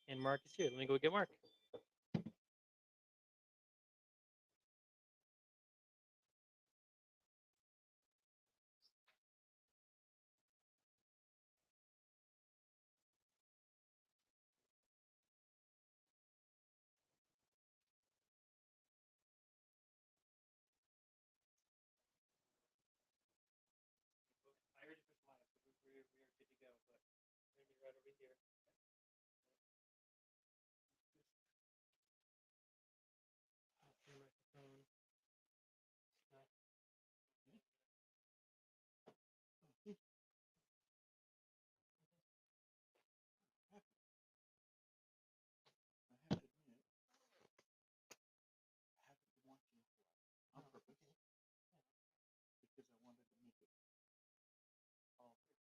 And Mark is here. Let me go get Mark. I already pushed live, so we're good to go. But we're gonna be right over here. Off your microphone. Stop. I have to admit, I haven't been watching it on purpose because I wanted to make it all fair.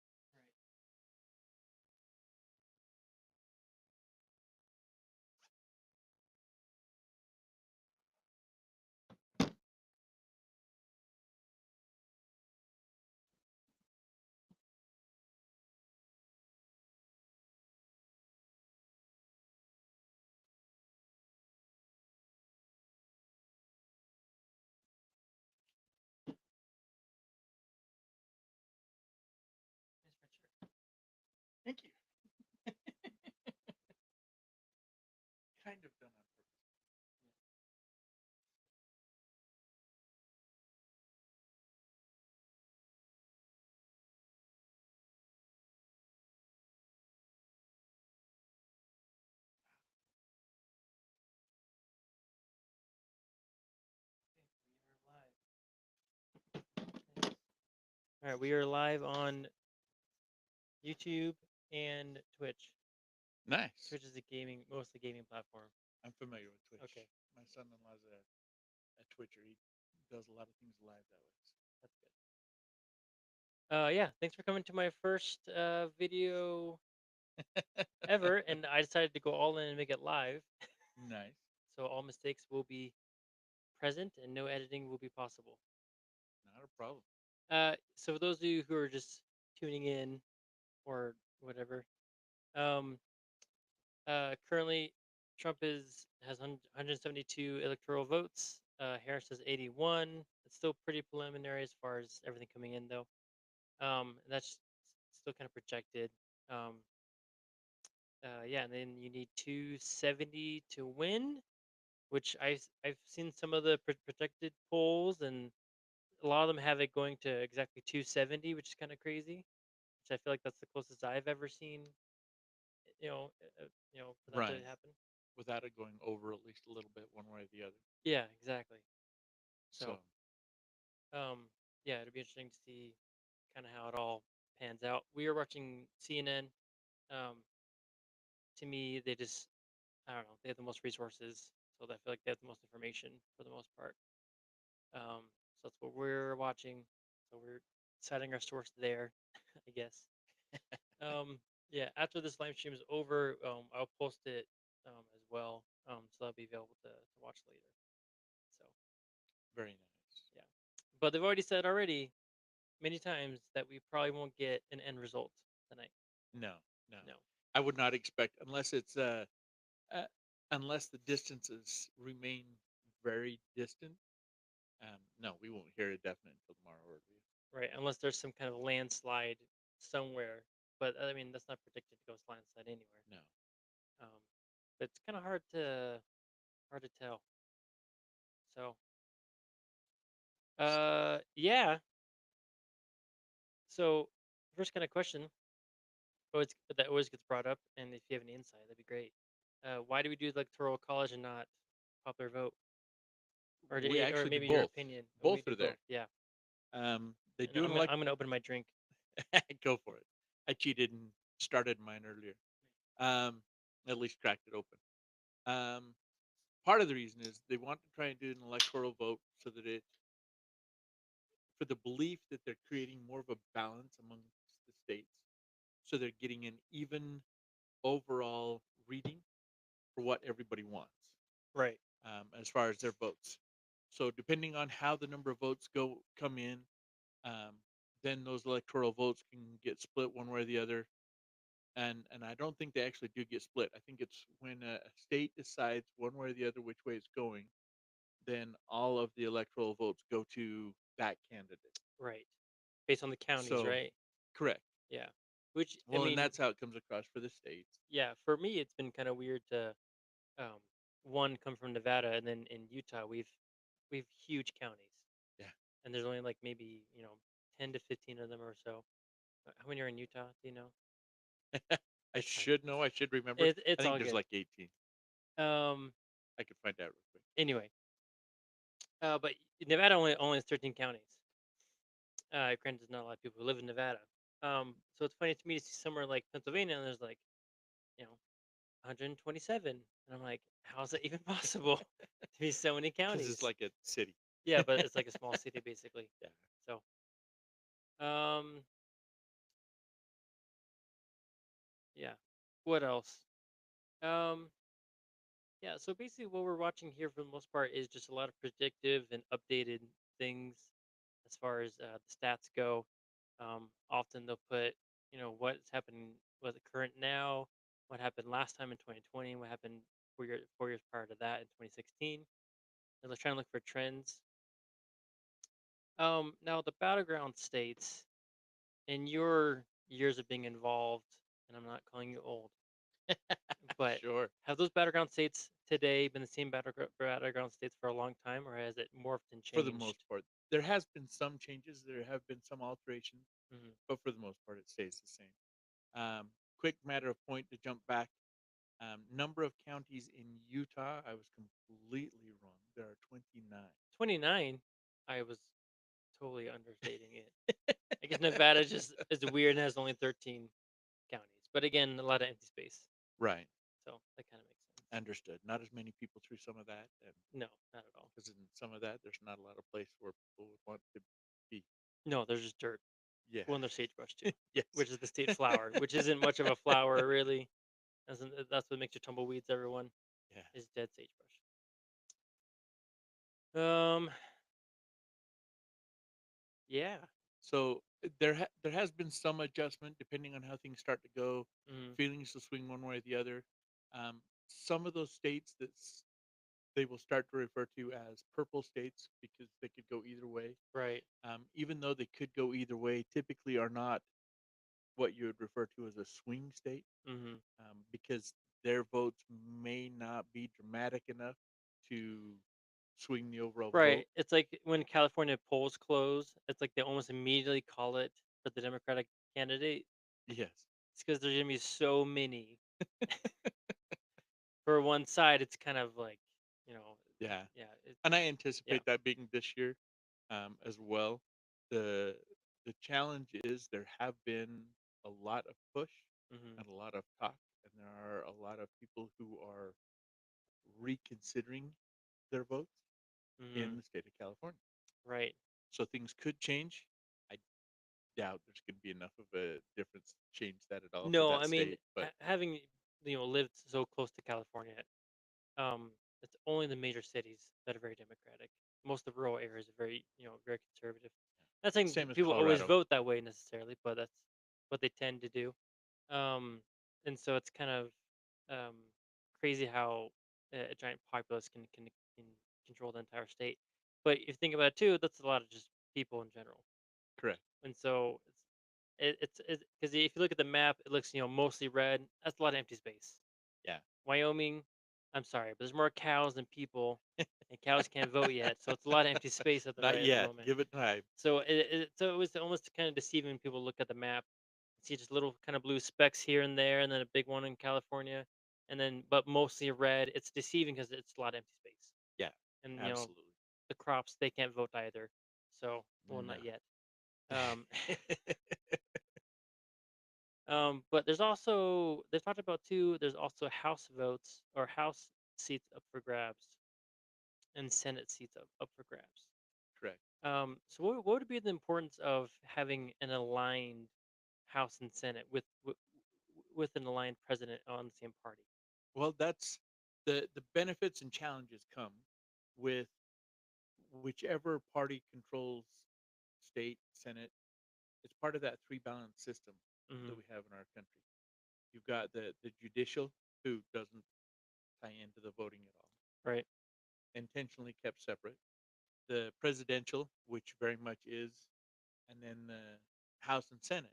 Right. Here's my shirt. Thank you. Kind of done on purpose. Okay, we are live. All right, we are live on YouTube and Twitch. Nice. Twitch is a gaming, mostly gaming platform. I'm familiar with Twitch. Okay, My son-in-law's a Twitcher. He does a lot of things live that way. that's good. Yeah, thanks for coming to my first video ever, and I decided to go all in and make it live. Nice. So all mistakes will be present and no editing will be possible. Not a problem. So for those of you who are just tuning in or whatever, um, currently Trump has 172 electoral votes. Harris has 81. It's still pretty preliminary as far as everything coming in, though. That's still kind of projected. Um, yeah, and then you need 270 to win, which I've seen some of the projected polls, and a lot of them have it going to exactly 270, which is kind of crazy. Which I feel like that's the closest I've ever seen. For that to Right. happen. Without it going over at least a little bit one way or the other. Yeah, exactly. So, So, um, yeah, it'll be interesting to see kind of how it all pans out. We are watching CNN. Um, to me, I don't know, they have the most resources, so I feel like they have the most information for the most part. So that's what we're watching. So we're setting our source there, I guess. Um, yeah, after this live stream is over, I'll post it as well, so that'll be available to watch later. So very nice. yeah, but they've already said already many times that we probably won't get an end result tonight. No, no. No. I would not expect unless it's uh unless the distances remain very distant. No, we won't hear a definite until tomorrow or Right, unless there's some kind of landslide somewhere. But I mean, that's not predicted to go landslide anywhere. no. Um, but it's kind of hard to tell. So, yeah. So, first kind of question, that always gets brought up, and if you have any insight, that'd be great. Why do we do the electoral college and not popular vote, We or actually do maybe your both. opinion? Oh, we Both do are there. both. Yeah. They And do an I'm gonna open my drink. go for it. I cheated and started mine earlier. Um, at least cracked it open. Um, part of the reason is they want to try and do an electoral vote so that it, for the belief that they're creating more of a balance amongst the states, so they're getting an even overall reading for what everybody wants, Right. as far as their votes. So depending on how the number of votes come in, um, then those electoral votes can get split one way or the other. and I don't think they actually do get split. I think it's when a state decides one way or the other which way it's going, then all of the electoral votes go to that candidate. Right. Based on the counties, So, right? correct. Yeah. Which I Well, and mean, that's how it comes across for the states. yeah, for me it's been kind of weird to um one come from Nevada, and then in Utah we've huge counties. Yeah. And there's only like maybe, 10 to 15 of them or so. How many are in Utah? Do you know? I It's fine. should know. I should remember. I It's think all there's good. like 18. Um I could find out real quick. anyway, but Nevada only has 13 counties. Granted, there's not a lot of people who live in Nevada. So it's funny to me to see somewhere like Pennsylvania and there's like, you know, 127. And I'm like, how is that even possible to be so many Because it's counties? like a city. Yeah, but it's like a small city basically. Yeah. So, um, yeah. What else? Um, yeah. So basically, what we're watching here for the most part is just a lot of predictive and updated things as far as the stats go. Often they'll put, what's happening, what's current now, what happened last time in 2020, what happened 4 years prior to that in 2016. And they're trying to look for trends. Now the battleground states, in your years of being involved, and I'm not calling you old, but Sure. have those battleground states today been the same battleground states for a long time, or has it morphed and For the most changed? part, there has been some changes. There have been some alterations, Hmm. but for the most part, it stays the same. Quick matter of point to jump back. Number of counties in Utah, I was completely wrong. There are 29. 29, I was totally understating it. I guess Nevada just is weird and has only 13 counties, but again, a lot of empty space, Right. so that kind of makes sense. Understood. Not as many people through some of that, and No, not at all. because in some of that, there's not a lot of place where people would want to be. No, there's just dirt. Yeah. Well, and there's sagebrush too, Yes. which is the state flower, which isn't much of a flower really. That's what makes you tumbleweeds. Everyone Yeah. is dead sagebrush. Um, yeah. So there has been some adjustment depending on how things start to go. Mm, Feelings will swing one way or the other. Some of those states they will start to refer to as purple states because they could go either way. right. Even though they could go either way, typically are not what you would refer to as a swing state, Mm-hmm. because their votes may not be dramatic enough to swing the overall Right. vote. It's like when California polls close, it's like they almost immediately call it for the Democratic candidate. Yes. It's because there's gonna be so many for one side. It's kind of like, you know, Yeah. yeah, it, And I yeah. anticipate that being this year, as well. The the challenge is there have been a lot of push Mm-hmm. and a lot of talk, and there are a lot of people who are reconsidering their votes Mm-hmm. in the state of California. Right. So things could change. I doubt there's going to be enough of a difference to change that at all for No, that I mean, state. But having lived so close to California, um, it's only the major cities that are very democratic. Most of the rural areas are very, very conservative. Not saying same as people always Colorado. vote that way necessarily, but that's what they tend to do. Um, and so it's kind of um, crazy how a giant populace can control the entire state. But if you think about it too, that's a lot of just people in general. Correct. And so it's because if you look at the map, it looks mostly red. That's a lot of empty space. Yeah. Wyoming, I'm sorry, but there's more cows than people, and cows can't vote yet, so it's a lot of empty space at the Not right at the yet. moment. Give it time. So it was almost kind of deceiving when people look at the map, see just little kind of blue specks here and there, and then a big one in California, and then but mostly red. It's deceiving because it's a lot of empty space, Yeah. and Absolutely. the crops they can't vote either. So well, No. not yet. Um, but there's also they talked about too. There's also House votes or House seats up for grabs and Senate seats up for grabs. Correct. So what would be the importance of having an aligned House and Senate with an aligned president on the same party? Well, that's the benefits and challenges come with whichever party controls state, senate. It's part of that three balance system that Hmm. we have in our country. You've got the judicial, who doesn't tie into the voting at all, Right. intentionally kept separate. The presidential, which very much is, and then the House and Senate.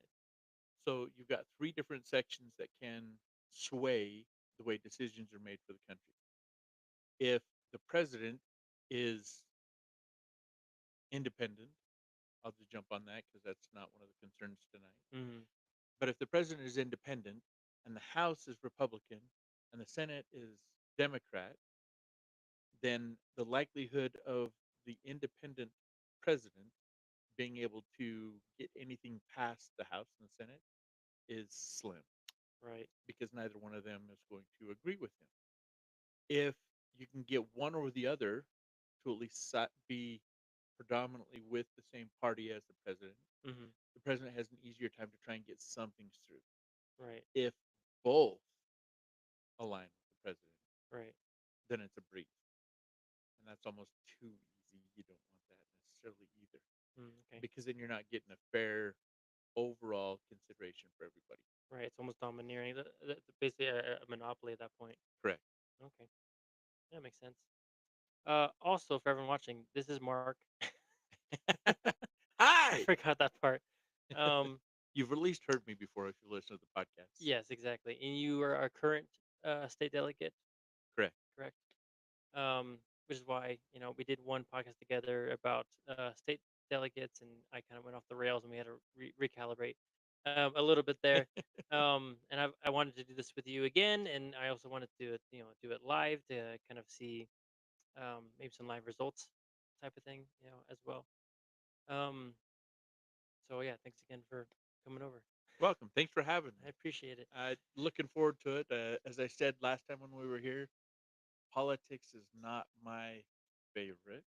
So you've got three different sections that can sway the way decisions are made for the country. If the president is independent, I'll just jump on that because that's not one of the concerns tonight. Mm-hmm. But if the president is independent and the House is Republican and the Senate is Democrat, then the likelihood of the independent president being able to get anything past the House and the Senate is slim Right. because neither one of them is going to agree with him. If you can get one or the other to at least be predominantly with the same party as Mm-hmm. the president has an easier time to try and get some things through. Right. If both align with the president, Right. then it's a breeze. And that's almost too easy. You don't want that necessarily either. Mm, okay. Because then you're not getting a fair overall consideration for everybody. Right. It's almost domineering. Basically a monopoly at that point. Correct. Okay. That makes sense. Also, for everyone watching, this is Mark. I Hi! forgot that part. Um, You've at least heard me before if you listen to the podcast. yes, exactly. And you are our current state delegate, Correct. correct? Which is why we did one podcast together about state delegates, and I kind of went off the rails, and we had to recalibrate a little bit there. And I wanted to do this with you again, and I also wanted to do it live to kind of see maybe some live results type of thing, as well. Um, so yeah, thanks again for coming over. Welcome. Thanks for having I me. appreciate it. Looking forward to it. As I said last time when we were here, politics is not my favorite,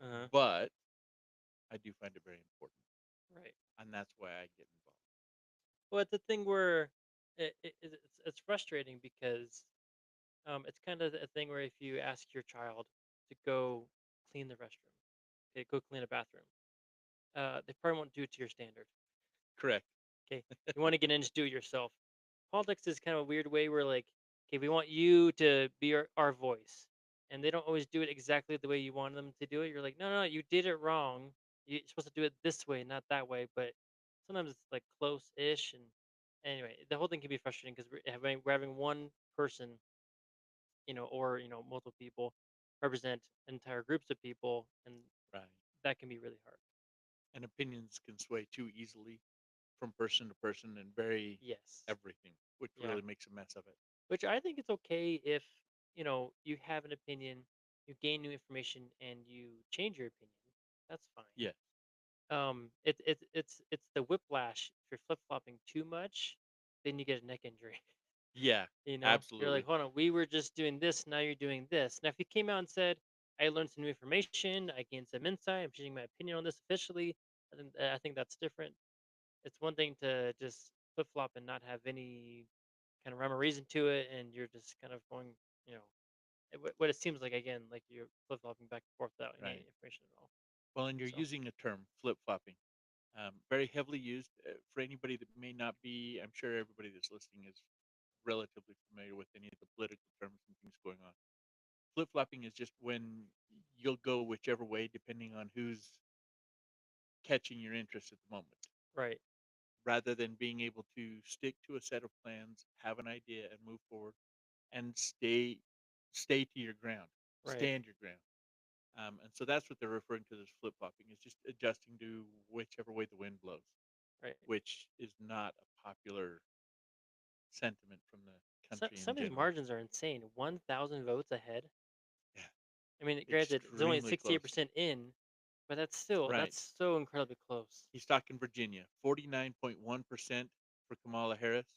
Uh-huh. but I do find it very important. Right. And that's why I get involved. Well, it's a thing where it's frustrating because it's kind of a thing where if you ask your child to go clean the restroom, okay, go clean a bathroom, they probably won't do it to your standard. Correct. Okay, you want to get in, just do it yourself. Politics is kind of a weird way where like, okay, we want you to be our voice, and they don't always do it exactly the way you want them to do it. You're like, no, no, no, you did it wrong. You're supposed to do it this way, not that way. But sometimes it's like close-ish, and anyway, the whole thing can be frustrating because we're having one person, or multiple people represent entire groups of people, and Right. that can be really hard. And opinions can sway too easily from person to person and vary Yes. everything, which Yeah. really makes a mess of it. Which I think it's okay if you have an opinion, you gain new information, and you change your opinion. That's fine. Yeah. It's the whiplash. If you're flip flopping too much, then you get a neck injury. Yeah. You're like, Absolutely. hold on, we were just doing this, now you're doing this. Now, if you came out and said, I learned some new information, I gained some insight, I'm changing my opinion on this officially, I think that's different. It's one thing to just flip flop and not have any kind of rhyme or reason to it, and you're just kind of going, you know, what it seems like again, like you're flip flopping back and forth without any Right. information at all. Well, and you're So, using a term, flip flopping, very heavily used for anybody that may not be. I'm sure everybody that's listening is relatively familiar with any of the political terms and things going on. Flip flopping is just when you'll go whichever way depending on who's catching your interest at the moment, right, rather than being able to stick to a set of plans, have an idea, and move forward, and stay to your ground, right, stand your ground. And so that's what they're referring to as flip flopping. Is just adjusting to whichever way the wind blows, right. which is not a popular sentiment from the So, country in some of these general. margins are insane. 1,000 votes ahead. Yeah, I mean, granted, it's only extremely close. 68% in, but that's Right. so incredibly close. He's talking Virginia, 49.1% for Kamala Harris,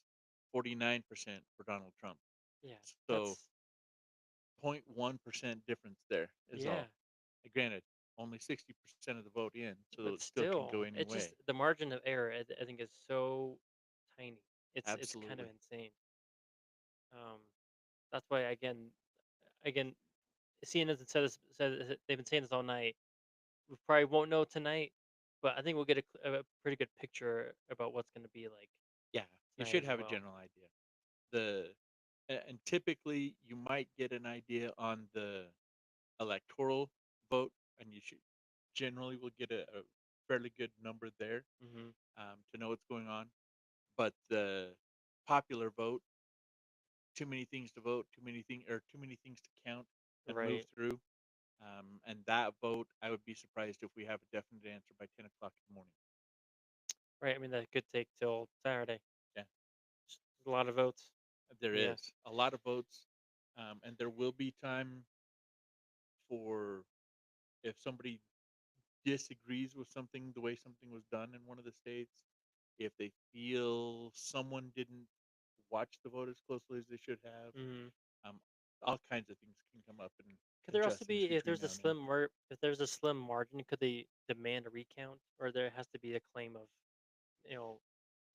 49% for Donald Trump. Yeah, So that's 0.1% difference there is yeah, all. Granted, only 60% of the vote in, so but it still can still, go any it's just way. the margin of error. I think is so tiny. It's kind of Absolutely. insane. Um, that's why again, CNN has said they've been saying this all night. We probably won't know tonight, but I think we'll get a pretty good picture about what's going to be like Yeah. You Might should as have a well. general idea. And typically you might get an idea on the electoral vote, and you should generally will get a fairly good number there, Hmm. to know what's going on. But the popular vote, too many things to vote, too many things to count and move Right. through. And that vote, I would be surprised if we have a definite answer by 10 o'clock in the morning. Right. I mean, that could take till Saturday. Yeah, Just a lot of votes. there Yeah. is a lot of votes, and there will be time for if somebody disagrees with something, the way something was done in one of the states, if they feel someone didn't watch the vote as closely as they should have, Hmm. um, all kinds of things can come up and Could there also adjustments be, if between there's a now and then. if there's a slim margin, could they demand a recount, or there has to be a claim of, you know,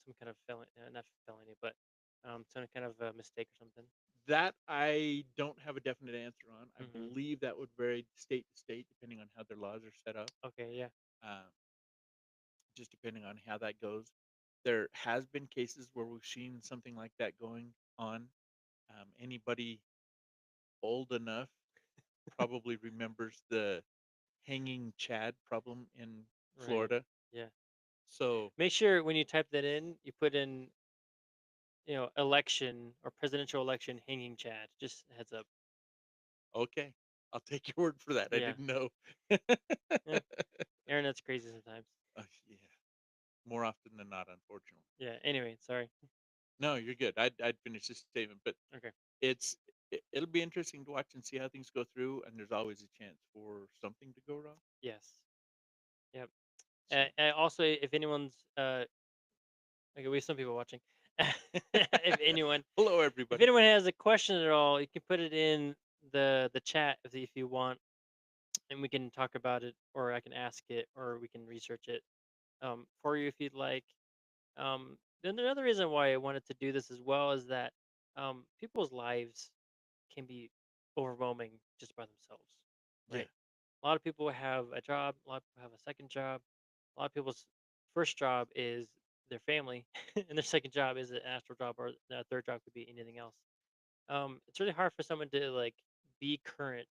some kind of felony, not felony, but some kind of mistake or something? That I don't have a definite answer on. I Hmm. believe that would vary state to state depending on how their laws are set up. Okay. Yeah. Um, just depending on how that goes. There has been cases where we've seen something like that going on. Anybody old enough probably remembers the hanging Chad problem in Right. Florida. Yeah. So, Make sure when you type that in, you put in, election or presidential election hanging Chad. Just heads up. okay, I'll take your word for that. I Yeah. didn't know. Yeah. Internet's crazy sometimes. Yeah, more often than not, unfortunately. Yeah. Anyway, sorry. No, you're good. I'd finish this statement, but Okay. it's it'll be interesting to watch and see how things go through, and there's always a chance for something to go wrong. Yes. Yep. So, And also, if anyone's okay, we have some people watching. if anyone hello if everybody. anyone has a question at all, you can put it in the chat if you want, and we can talk about it, or I can ask it, or we can research it for you if you'd like. Then another reason why I wanted to do this as well is that people's lives can be overwhelming just by themselves, Yeah, right? A lot of people have a job, a lot of people have a second job. A lot of people's first job is their family, and their second job is an actual job, or their third job could be anything else. It's really hard for someone to like be current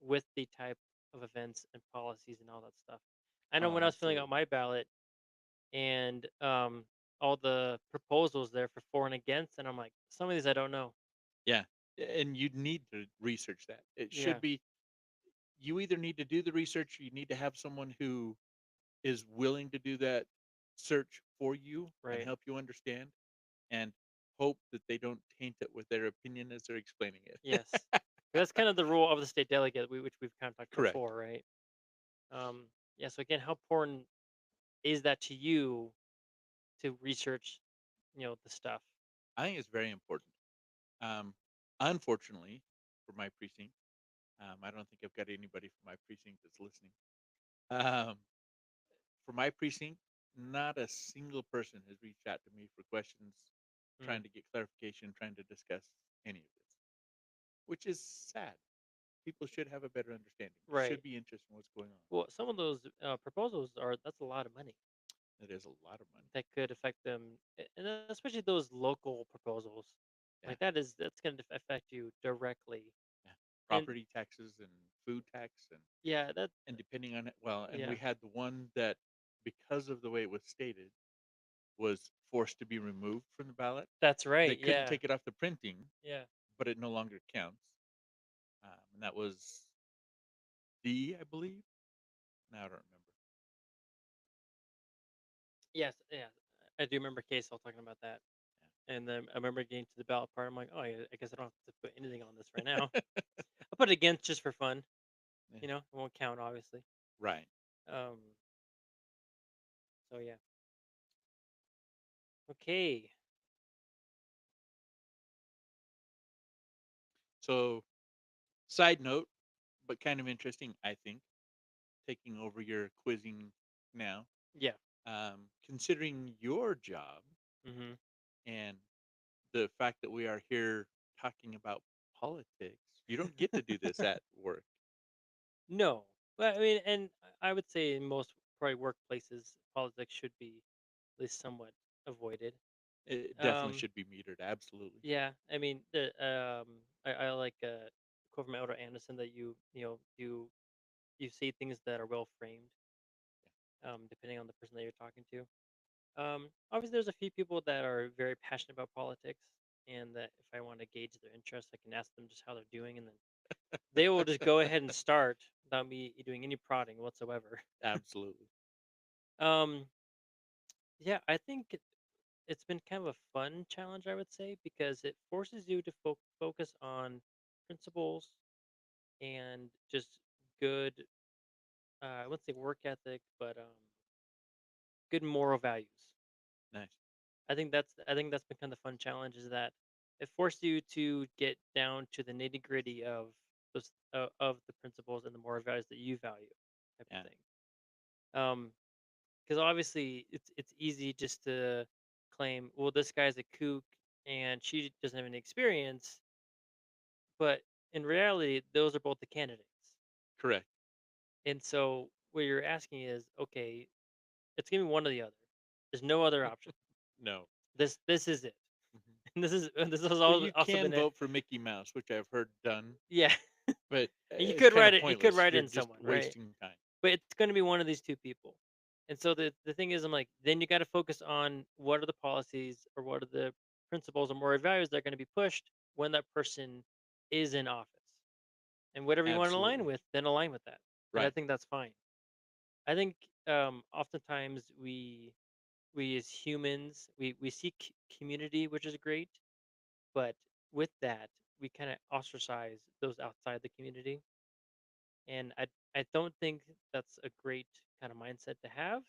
with the type of events and policies and all that stuff. I know oh, when I was filling out absolutely. my ballot and all the proposals there for and against, and I'm like, some of these I don't know. Yeah, and you need to research that. It Yeah, should be you either need to do the research, or you need to have someone who is willing to do that search for you and right. help you understand, and hope that they don't taint it with their opinion as they're explaining it. Yes. That's kind of the role of the state delegate, which we've kind of talked Correct. before, right? Um, yeah. So again, how important is that to you to research, the stuff? I think it's very important. Um, Unfortunately, for my precinct, I don't think I've got anybody from my precinct that's listening. Um, for my precinct, not a single person has reached out to me for questions, Mm, trying to get clarification, trying to discuss any of this, which is sad. People should have a better understanding. right. Should be interested in what's going on. Well, some of those proposals are that's a lot of money It is a lot of money. that could affect them, and especially those local proposals. Yeah, Like that's going to affect you directly. yeah. And Property taxes and food tax yeah, that and depending on it, well, and we yeah, had the one that because of the way it was stated was forced to be removed from the ballot. that's They right. couldn't Yeah, take it off the printing, yeah. but it no longer counts. And that was D, I believe. Now I don't remember. Yes, yeah. I do remember Casey talking about that. And then I remember getting to the ballot part. I'm like, oh, yeah, I guess I don't have to put anything on this right now. Yeah. I'll put it against just for fun. Yeah. It won't count, obviously. Right. Um, so yeah. Okay. So, side note, but kind of interesting, I think, taking over your quizzing now. Yeah. Considering your job Hmm. and the fact that we are here talking about politics, you don't get to do this at work. No, but I mean, and I would say in most probably workplaces, politics should be at least somewhat avoided. It definitely Um, should be metered. Absolutely. yeah, I mean, I like a quote from Albert Anderson that you say things that are well framed, depending on the person that you're talking to. Obviously, there's a few people that are very passionate about politics, and that if I want to gauge their interest, I can ask them just how they're doing, and then they will just go ahead and start without me doing any prodding whatsoever. Absolutely. Um, yeah, I think it's been kind of a fun challenge, I would say, because it forces you to focus on principles and just good, I wouldn't say work ethic, but good moral values. Nice. I think that's been kind of the fun challenge is that it forced you to get down to the nitty gritty of the principles and the moral values that you value, type of Yeah. thing. Because obviously it's easy just to claim, well, this guy's a kook and she doesn't have any experience, but in reality, those are both the candidates. Correct. And so what you're asking is, okay, it's gonna be one or the other. There's no other option. No. This is it. Mhm. And this has Well, you also can been a vote for Mickey Mouse, which I've heard done, yeah. but And it's kind of you could pointless. write You're in just someone, right? wasting time. But it's gonna be one of these two people. And so the thing is, I'm like, then you got to focus on what are the policies or what are the principles or moral values that are going to be pushed when that person is in office. And whatever you want to align Absolutely. with, then align with that. And I Right. think that's fine. I think oftentimes we as humans we seek community, which is great, but with that we kind of ostracize those outside the community, and I don't think that's a great kind of mindset to have.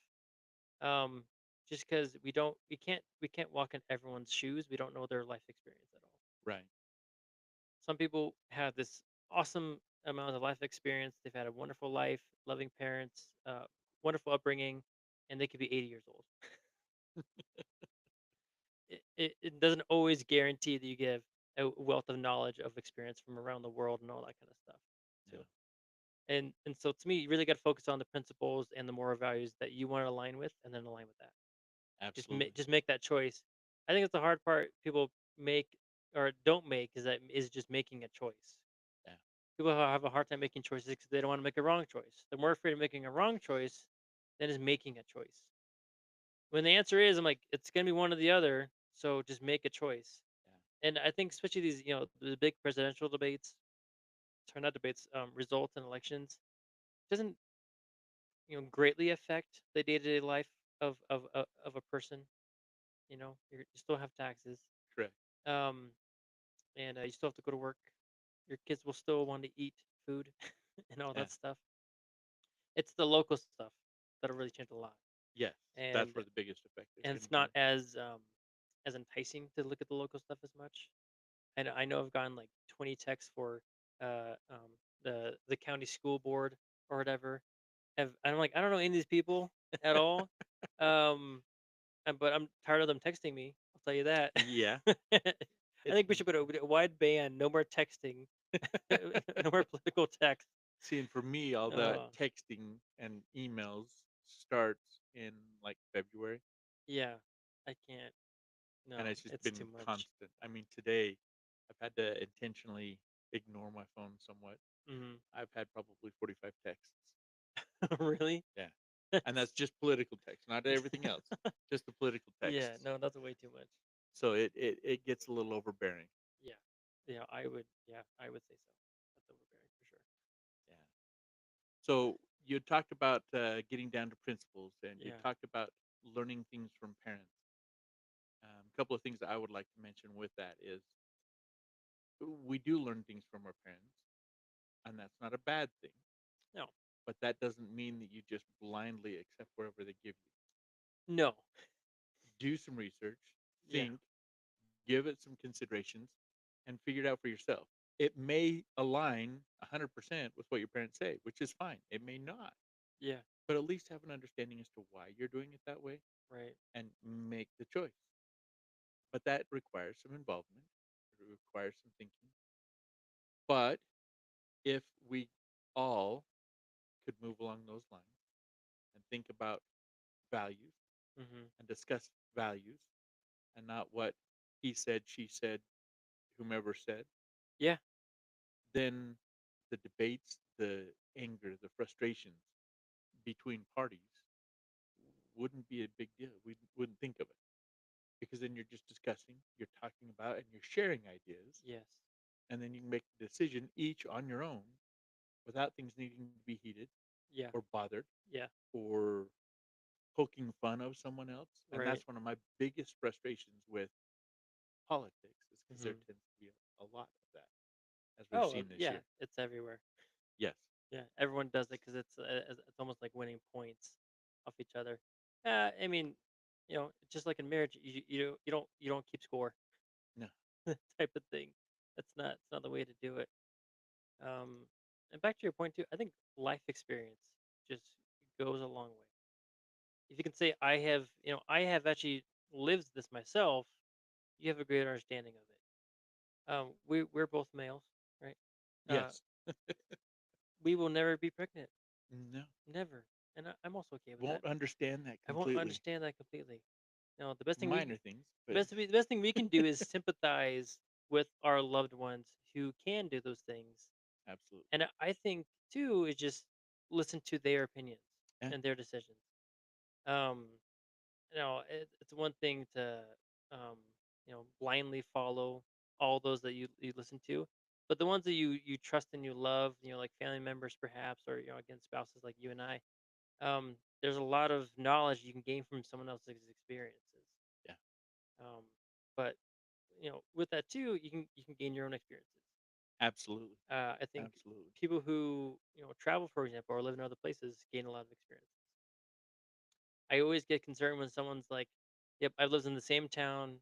Um, just because we can't walk in everyone's shoes. We don't know their life experience at all. Right. Some people have this awesome amount of life experience. They've had a wonderful life, loving parents, wonderful upbringing, and they could be 80 years old. It doesn't always guarantee that you get a wealth of knowledge of experience from around the world and all that kind of stuff No. too. And so to me, you really got to focus on the principles and the moral values that you want to align with, and then align with that. Absolutely. Just make that choice. I think it's the hard part people make or don't make is just making a choice. Yeah. People have a hard time making choices because they don't want to make a wrong choice. They're more afraid of making a wrong choice than is making a choice. When the answer is, I'm like, it's gonna be one or the other, so just make a choice. Yeah. And I think especially these, the big presidential debates, or not debates, results and elections doesn't greatly affect the day to day life of a person. You still have taxes, Correct. um, and you still have to go to work. Your kids will still want to eat food and all Yeah. that stuff. It's the local stuff that'll really change a lot, Yes. That's and where the biggest effect is going it's to be not made. as enticing to look at the local stuff as much. And I know I've gotten like 20 texts for the county school board or whatever. And I'm like, I don't know any of these people at all. Um, but I'm tired of them texting me. I'll tell you that. Yeah. I It's think we should put a wide ban. No more texting. No more political text. seeing for me, all the Uh, texting and emails starts in like February, yeah, I can't. and No, it's just it's too been much. constant. I mean, today I've had to intentionally ignore my phone somewhat. Hmm. I've had probably 45 texts. Really? Yeah. And that's just political text, not everything else. Just the political Yeah, texts. no, that's way too much. So it gets a little overbearing. Yeah, yeah, I would say so. That's overbearing for sure. Yeah. So you talked about getting down to principles, and you Yeah. talked about learning things from parents. A couple of things that I would like to mention with that is we do learn things from our parents, and that's not a bad thing. No. But that doesn't mean that you just blindly accept whatever they give you. No. Do some research, Yeah. think, give it some considerations, and figure it out for yourself. It may align 100% with what your parents say, which is fine. It may not, Yeah. but at least have an understanding as to why you're doing it that way Right. and make the choice. But that requires some involvement, it requires some thinking. But if we all could move along those lines and think about values Mhm. and discuss values and not what he said, she said, whomever said, Yeah. then the debates, the anger, the frustrations between parties wouldn't be a big deal. We wouldn't think of it because then you're just discussing, you're talking about, and you're sharing ideas, Yes. and then you can make a decision each on your own without things needing to be heated Yeah. or bothered Yeah. or poking fun of someone else. And Right. that's one of my biggest frustrations with politics is because there Hmm. tends to be a lot of that, as we've Oh, seen this yeah. year. It's everywhere. Yes, Yeah. Everyone does it because it's almost like winning points off each other. I mean, just like in marriage, you don't keep score no, type of thing. It's not the way to do it. Um, and back to your point too, I think life experience just goes a long way. If you can say I have actually lived this myself, you have a great understanding of it. We're both males, right? Uh, yes, we will never be pregnant, no, never, and I'm also okay with that. won't understand that I won't completely. understand that completely. No, the best thing we Minor can, things, the but best thing we can do is sympathize with our loved ones who can do those things. absolutely. And I think too is just listen to their opinions Yeah, and their decisions. Um, it's one thing to um, blindly follow all those that you listen to, but the ones that you trust and you love, like family members perhaps, or again spouses like you and I. There's a lot of knowledge you can gain from someone else's experiences. yeah, Um, but with that too, you can gain your own experiences. absolutely, I think absolutely. people who travel, for example, or live in other places gain a lot of experience. I always get concerned when someone's like, "Yep, I've lived in the same town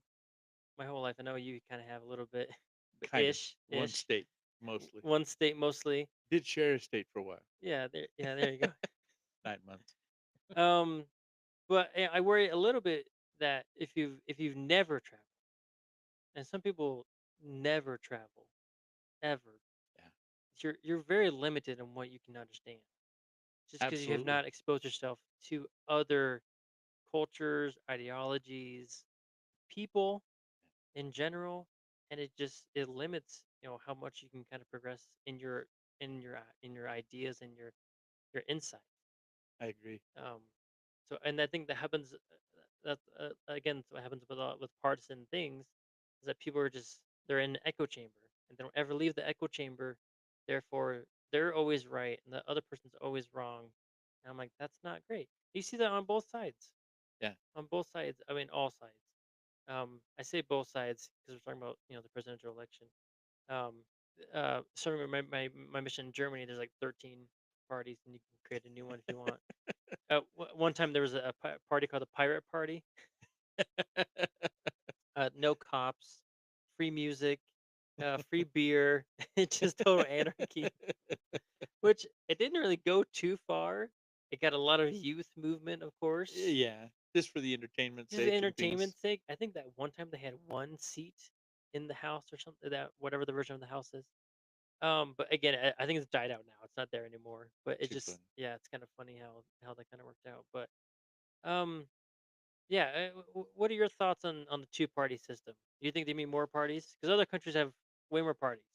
my whole life." I know you kind of have a little bit, but Kind of one ish, state mostly. one state mostly. Did share a state for a while, Yeah, there you go. 9 months. Um, but I worry a little bit that if you've never traveled, and some people never travel ever, Yeah, you're very limited in what you can understand, just because you have absolutely. not exposed yourself to other cultures, ideologies, people in general, and it limits how much you can kind of progress in your ideas and your insight. I agree. And I think that happens. That again, so what happens with partisan things is that people they're in an echo chamber and they don't ever leave the echo chamber. Therefore, they're always right and the other person's always wrong. And I'm like, that's not great. You see that on both sides. Yeah, On both sides. I mean, all sides. I say both sides because we're talking about the presidential election. Um, Starting with my mission in Germany, there's like 13 parties, and you can create a new one if you want. One time there was a party called the Pirate Party. No cops, free music, free beer. It's just total anarchy. Which it didn't really go too far. It got a lot of youth movement, of course. yeah. Just for the entertainment Just the sake and things. entertainment's sake. I think that one time they had one seat in the house or something. That whatever the version of the house is. But again, I think it's died out now. It's not there anymore. But it Too just, funny. yeah, it's kind of funny how that kind of worked out. But um, yeah. What are your thoughts on the two-party system? Do you think they need more parties? Because other countries have way more parties.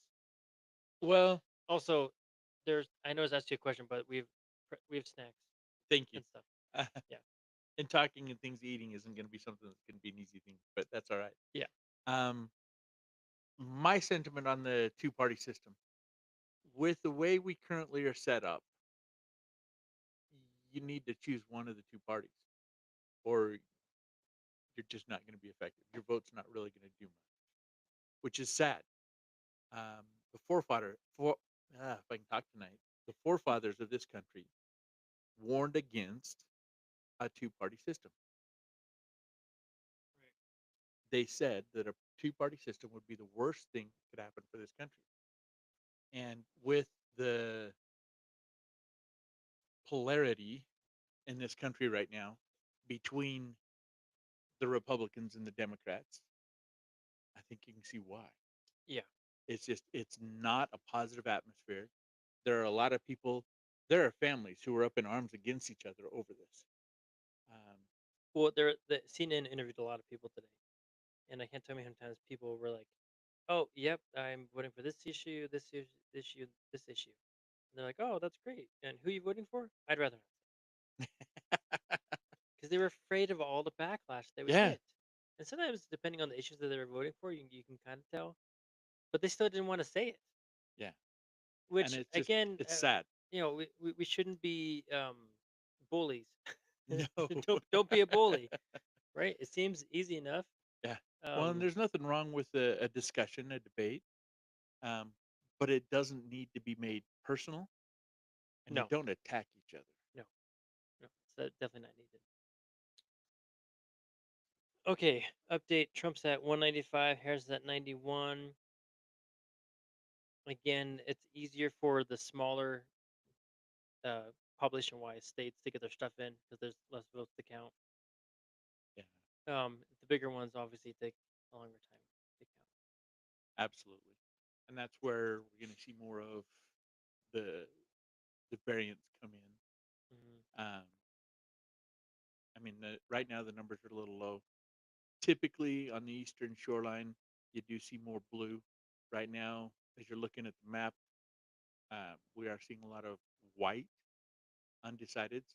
Well, Also, I know it's asked you a question, but we have snacks thank you. and stuff. Yeah. And talking and things eating isn't going to be something that's going to be an easy thing, but that's all right. Yeah. Um, my sentiment on the two-party system, with the way we currently are set up, you need to choose one of the two parties, or you're just not going to be effective. Your vote's not really going to do much, which is sad. The if I can talk tonight, the forefathers of this country warned against a two-party system. They said that a two-party system would be the worst thing that could happen for this country. And with the polarity in this country right now between the Republicans and the Democrats, I think you can see why. Yeah. It's not a positive atmosphere. There are a lot of people, there are families who are up in arms against each other over this. Um, Well, the CNN interviewed a lot of people today, and I can't tell you how many times people were like, "Oh, yep, I'm voting for this issue, this issue, this issue." And they're like, "Oh, that's great. And who you voting for?" I'd rather not, because they were afraid of all the backlash they would Yeah, get. And sometimes, depending on the issues that they were voting for, you can kind of tell, but they still didn't want to say it. yeah, and Which it's just again, it's sad. we shouldn't be bullies. No. Don't be a bully, right? It seems easy enough. Yeah. Well, and Um, there's nothing wrong with a discussion, a debate, um, but it doesn't need to be made personal, and you no, don't attack each other. no, no, it's definitely not needed. Okay, update. Trump's at 195. Harris is at 91. Again, it's easier for the smaller population-wise states to get their stuff in because there's less votes to count. Yeah, The bigger ones obviously take a longer time to absolutely. And that's where we're going to see more of the the variants come in. count. I mean, right now the numbers are a little low. Typically on the eastern shoreline, you do see more blue. Right now, as you're looking at the map, we are seeing a lot of white undecideds.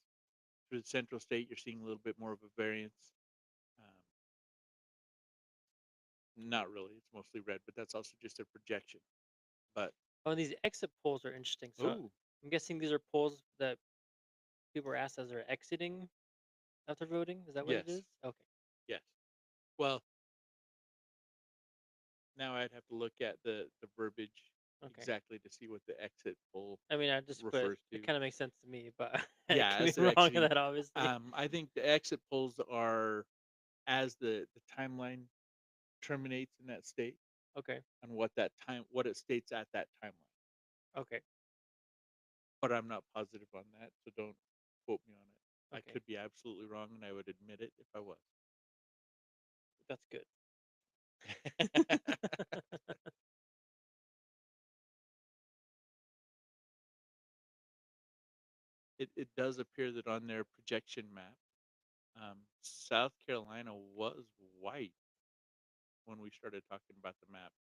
Through the central state, you're seeing a little bit more of a variance. Um, Not really. It's mostly red, but that's also just a projection. But Oh, these exit polls are interesting. So oh, I'm guessing these are polls that people are asked as they're exiting after voting. Is that what it yes, is? Okay. yes. Well, now I'd have to look at the verbiage Okay. exactly to see what the exit poll I mean, I just put refers it to. kind of makes sense to me, but I Yeah, could be as they're wrong in exiting. that, obviously. I think the exit polls are as the timeline terminates in that state Okay. and what it states at that timeline. Okay. But I'm not positive on that, so don't quote me on it. I Okay. could be absolutely wrong, and I would admit it if I was. That's good. It does appear that on their projection map, South Carolina was white when we started talking about the map,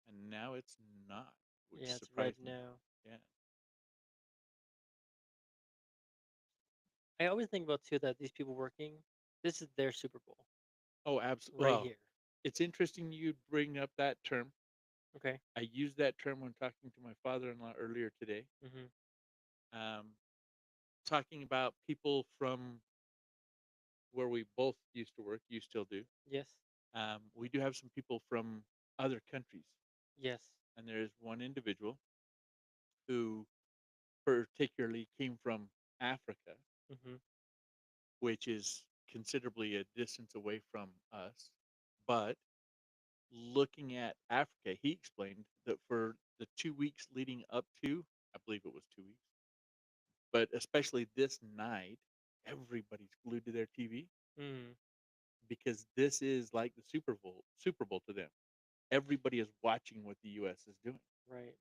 and now it's not, which Yeah, it's red surprised me. now. Yeah. I always think about too that these people working, this is their Super Bowl Oh, absolutely. right Well, here. it's interesting you bring up that term. Okay. I used that term when talking to my father-in-law earlier today, Mhm. um, talking about people from where we both used to work. You still do. Yes. We do have some people from other countries, Yes. and there is one individual who particularly came from Africa, Mhm. which is considerably a distance away from us. But looking at Africa, he explained that for the 2 weeks leading up to, I believe it was 2 weeks, but especially this night, everybody's glued to their TV Mm. because this is like the Super Bowl to them. Everybody is watching what the US is doing. Right.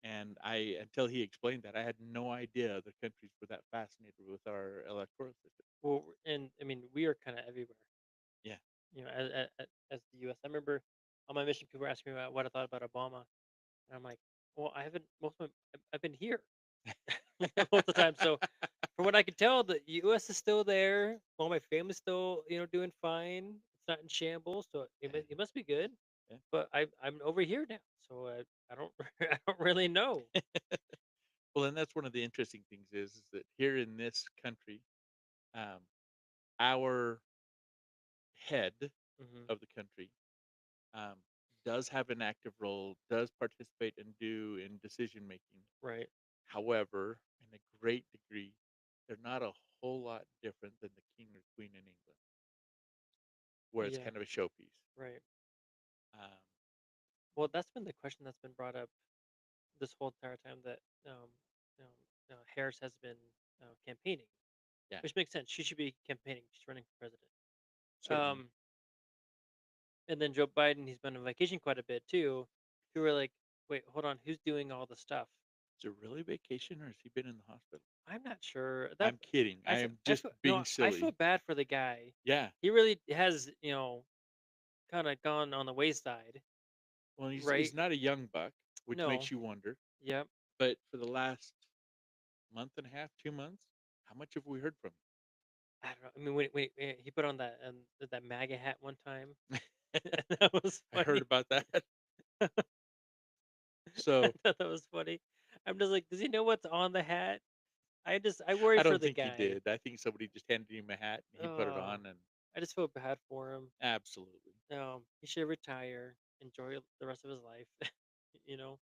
And until he explained that, I had no idea other countries were that fascinated with our electoral system. Well, and I mean, we are kind of everywhere. Yeah. As the U.S. I remember on my mission, people were asking me about what I thought about Obama, and I'm like, well, I haven't. I've been here most of the time. So, from what I can tell, the U.S. is still there. All my family's still, doing fine. It's not in shambles, so it must be good. Yeah. But I'm over here now, so I don't I don't really know. Well, and that's one of the interesting things is that here in this country, um, our head Hmm. of the country um, does have an active role, does participate and do in decision making. Right. However, in a great degree, they're not a whole lot different than the king or queen in England, where it's Yeah. kind of a showpiece. Right. Um, Well, that's been the question that's been brought up this whole entire time that Harris has been campaigning, yeah, which makes sense. She should be campaigning. She's running for president. certainly. Um, and then Joe Biden, he's been on vacation quite a bit too. Who were like, wait, hold on, who's doing all the stuff? Is it really vacation or has he been in the hospital? I'm not sure. That I'm kidding. I am I just feel no, being I feel silly. bad for the guy. Yeah. He really has, kind of gone on the wayside, Well, he's right? not a young buck, which No. makes you wonder. Yep. But for the last month and a half, 2 months, how much have we heard from I don't know. I mean, when he put on that MAGA hat one time, him? that was I heard funny. about that. I So thought that was funny. I'm just like, does he know what's on the hat? I worry I for don't the think he guy. did. I think somebody just handed him a hat and he put it Oh, on, and I just feel bad for him. absolutely. He should retire, enjoy the rest of his life. you know.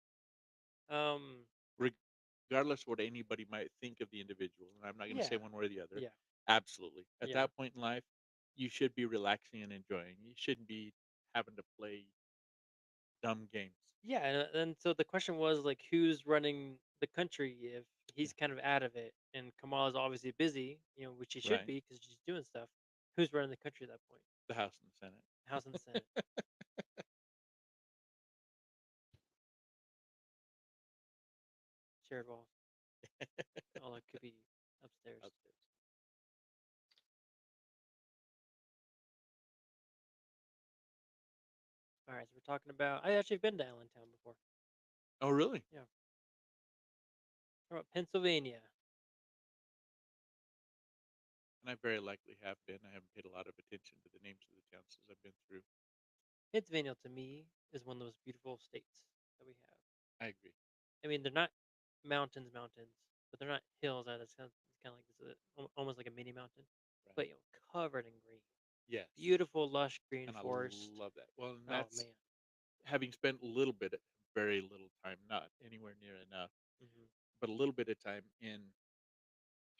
Um, Regardless what anybody might think of the individual, and I'm not going to say yeah, one way or the other. yeah, Absolutely. At yeah, that point in life, you should be relaxing and enjoying. You shouldn't be having to play dumb games. yeah. And so the question was like, who's running the country if Yeah. he's kind of out of it, and Kamala's obviously busy, which he should Right. be because she's doing stuff. Who's running the country at that point? The House and the Senate. House and the Senate. Shared walls. All that could be upstairs. Upstairs. All right, so we're talking about. I actually been to Allentown before. Oh, really? Yeah, talking about Pennsylvania. And I very likely have been. I haven't paid a lot of attention to the names of the towns since I've been through. Pennsylvania to me is one of those beautiful states that we have. I agree. I mean, they're not mountains, but they're not hills either. It's kind of like almost like a mini mountain, Right. but covered in green. Yes. Beautiful, lush green And I forest. love that. Well, and Oh that's man. having spent a little bit, very little time, not anywhere near enough, Hmm. but a little bit of time in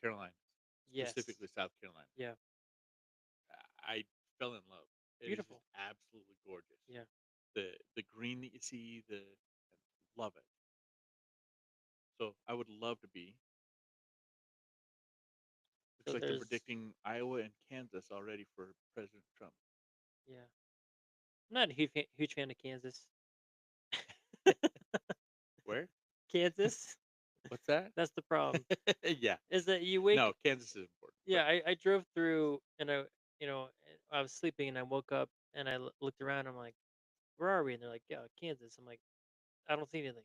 Carolina, Yes. specifically South Carolina. Yeah. I fell in love. It is just Beautiful. absolutely gorgeous. Yeah. The green that you see, the love it. So I would love to be. Looks So like they're there's predicting Iowa and Kansas already for President Trump. yeah. I'm not a huge fan of Kansas. Where? Kansas. What's that? That's the problem. Yeah. Is that you wake No, Kansas is important. But Yeah, I drove through and I was sleeping and I woke up and I looked around. I'm like, where are we? And they're like, yeah, Kansas. I'm like, I don't see anything.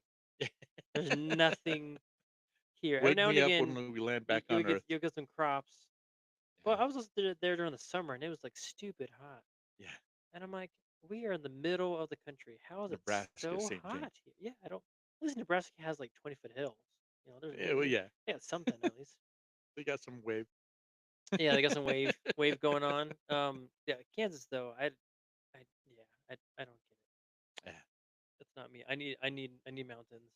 There's nothing here. Every wake now and me up again, when we land back on you'll get Earth. you'll get some crops. Yeah. Well, I was just there during the summer and it was like stupid hot. Yeah. And I'm like, we are in the middle of the country. How is it Nebraska, so same thing. hot here? Yeah, I don't. At least Nebraska has like 20-foot hills. There's Yeah, well, yeah. they got something at least. They got some wave. Yeah, they got some wave going on. Yeah, Kansas though, yeah, I don't get it. Yeah. That's not me. I need mountains.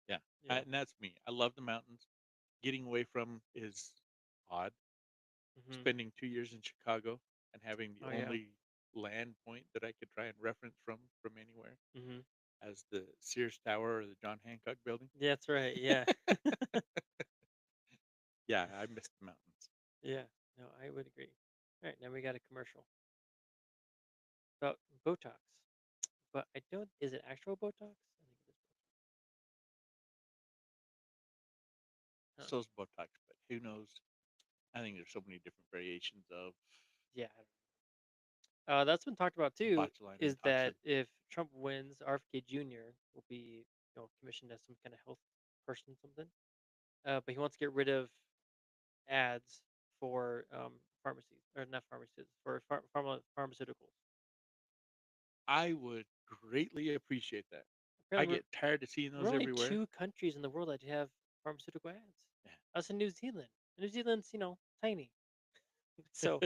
Yeah. You know. And that's me. I love the mountains. Getting away from is odd. Mhm. Spending 2 years in Chicago and having the Oh yeah. only land point that I could try and reference from anywhere Mhm. as the Sears Tower or the John Hancock Building. That's right. Yeah. Yeah, I miss the mountains. Yeah. No, I would agree. All right, now we got a commercial about Botox, but I don't. Is it actual Botox? I think it is. Huh. So's Botox, but who knows? I think there's so many different variations of Yeah. I don't that's been talked about too. botulinum Is that toxin. if Trump wins, RFK Jr. will be commissioned as some kind of health person, something. But he wants to get rid of ads for pharmacies or not pharmacies for pharmaceuticals. I would greatly appreciate that. I Apparently, get tired of seeing we're those only everywhere. two countries in the world that have pharmaceutical ads. Yeah. Us and New Zealand. New Zealand's tiny, so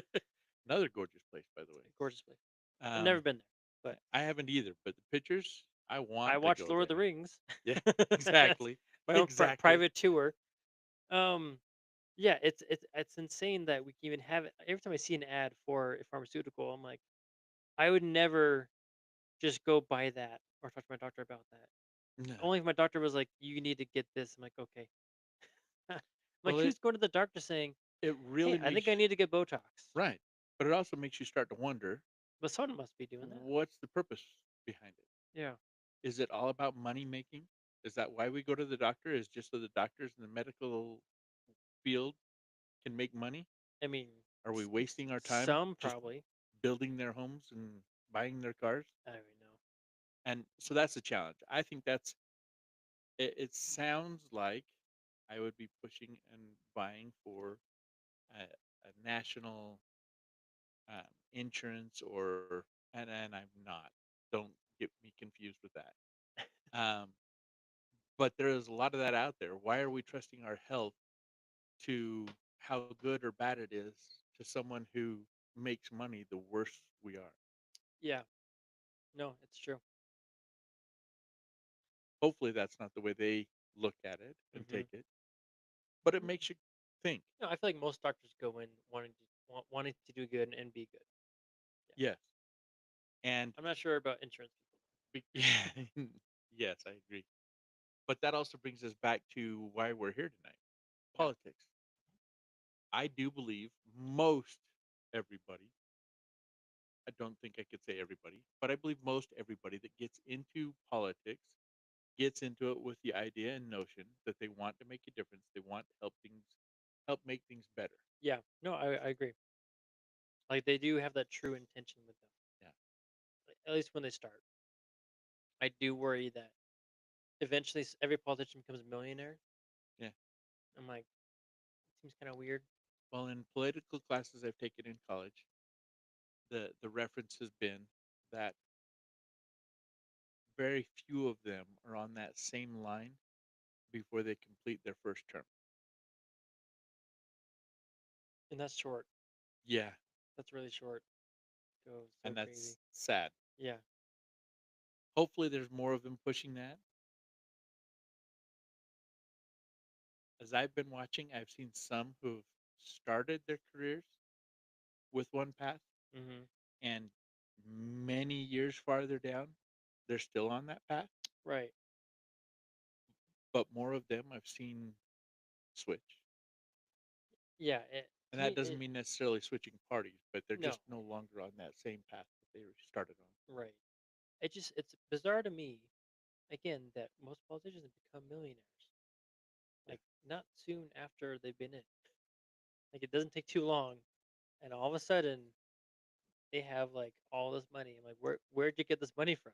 Another gorgeous place, by the way. gorgeous place. I've never Um, been there, but I haven't either, but the pictures, I I want to watched go Lord of the there. Rings. Yeah, That's exactly. my own Exactly. private tour. Um, yeah, it's insane that we can even have it. Every time I see an ad for a pharmaceutical, I'm like, I would never just go buy that or talk to my doctor about that. No. Only if my doctor was like, "You need to get this." I'm like, "Okay." I'm like, Well, who's going to the doctor saying, it "Hey, really I think makes I need to get Botox," right, but it also makes you start to wonder but someone must be doing that. what's the purpose behind it. Yeah. Is it all about money making? Is that why we go to the doctor? Is just so the doctors in the medical field can make money? I mean, Are we wasting our time some just probably. building their homes and buying their cars. I don't even know. And so that's the challenge. I think it sounds like I would be pushing and vying for a national insurance and I'm not. Don't get me confused with that. Um, but there is a lot of that out there. Why are we trusting our health to how good or bad it is to someone who makes money the worse we are? Yeah, no, it's true. Hopefully, that's not the way they look at it and Hmm. take it, but it makes you think. No, I feel like most doctors go in wanting to do good and be good. Yeah, Yes, and I'm not sure about insurance people. yes, I agree. But that also brings us back to why we're here tonight: Yeah, politics. I do believe most everybody, I don't think I could say everybody, but I believe most everybody that gets into politics gets into it with the idea and notion that they want to make a difference. They want to help make things better. yeah, no, I agree. Like they do have that true intention with them, Yeah. at least when they start. I do worry that eventually every politician becomes a millionaire. Yeah. I'm like, seems kind of weird. Well, in political classes I've taken in college, the reference has been that very few of them are on that same line before they complete their first term. And that's short. Yeah, That's really short. Goes so and crazy. that's sad. Yeah. Hopefully there's more of them pushing that. As I've been watching, I've seen some who've started their careers with one path Hmm. and many years farther down, they're still on that path, Right. but more of them I've seen switch. Yeah. And To that me, doesn't mean necessarily switching parties, but they're no. just no longer on that same path that they started on. Right. It's bizarre to me again that most politicians have become millionaires. Yeah. Like not soon after they've been in. Like it doesn't take too long, and all of a sudden they have like all this money. I'm like, where'd you get this money from?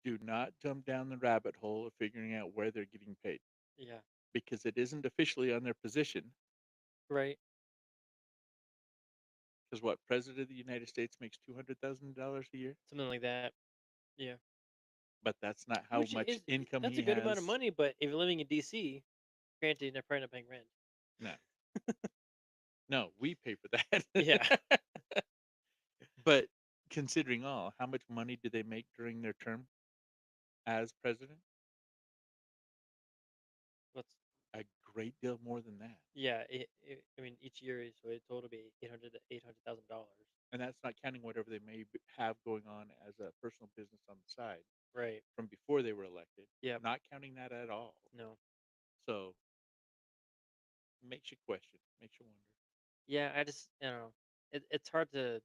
Do not jump down the rabbit hole of figuring out where they're getting paid Yeah. because it isn't officially on their position. Right. Because what president of the United States makes $200,000 a year, Something like that. Yeah. but that's not how Which much is income that's he a good amount of has. money, but if you're living in DC, granted, you're probably not paying rent. No, no, we pay for Yeah. that. But considering all, how much money do they make during their term as president? What's A great deal more than that. yeah? I mean, each year is so it total be 800,000 dollars. And that's not counting whatever they may have going on as a personal business on the side Right. from before they were elected. Yep. Not counting that at all. No. So makes you question, makes you wonder. Yeah. I don't know. It's hard to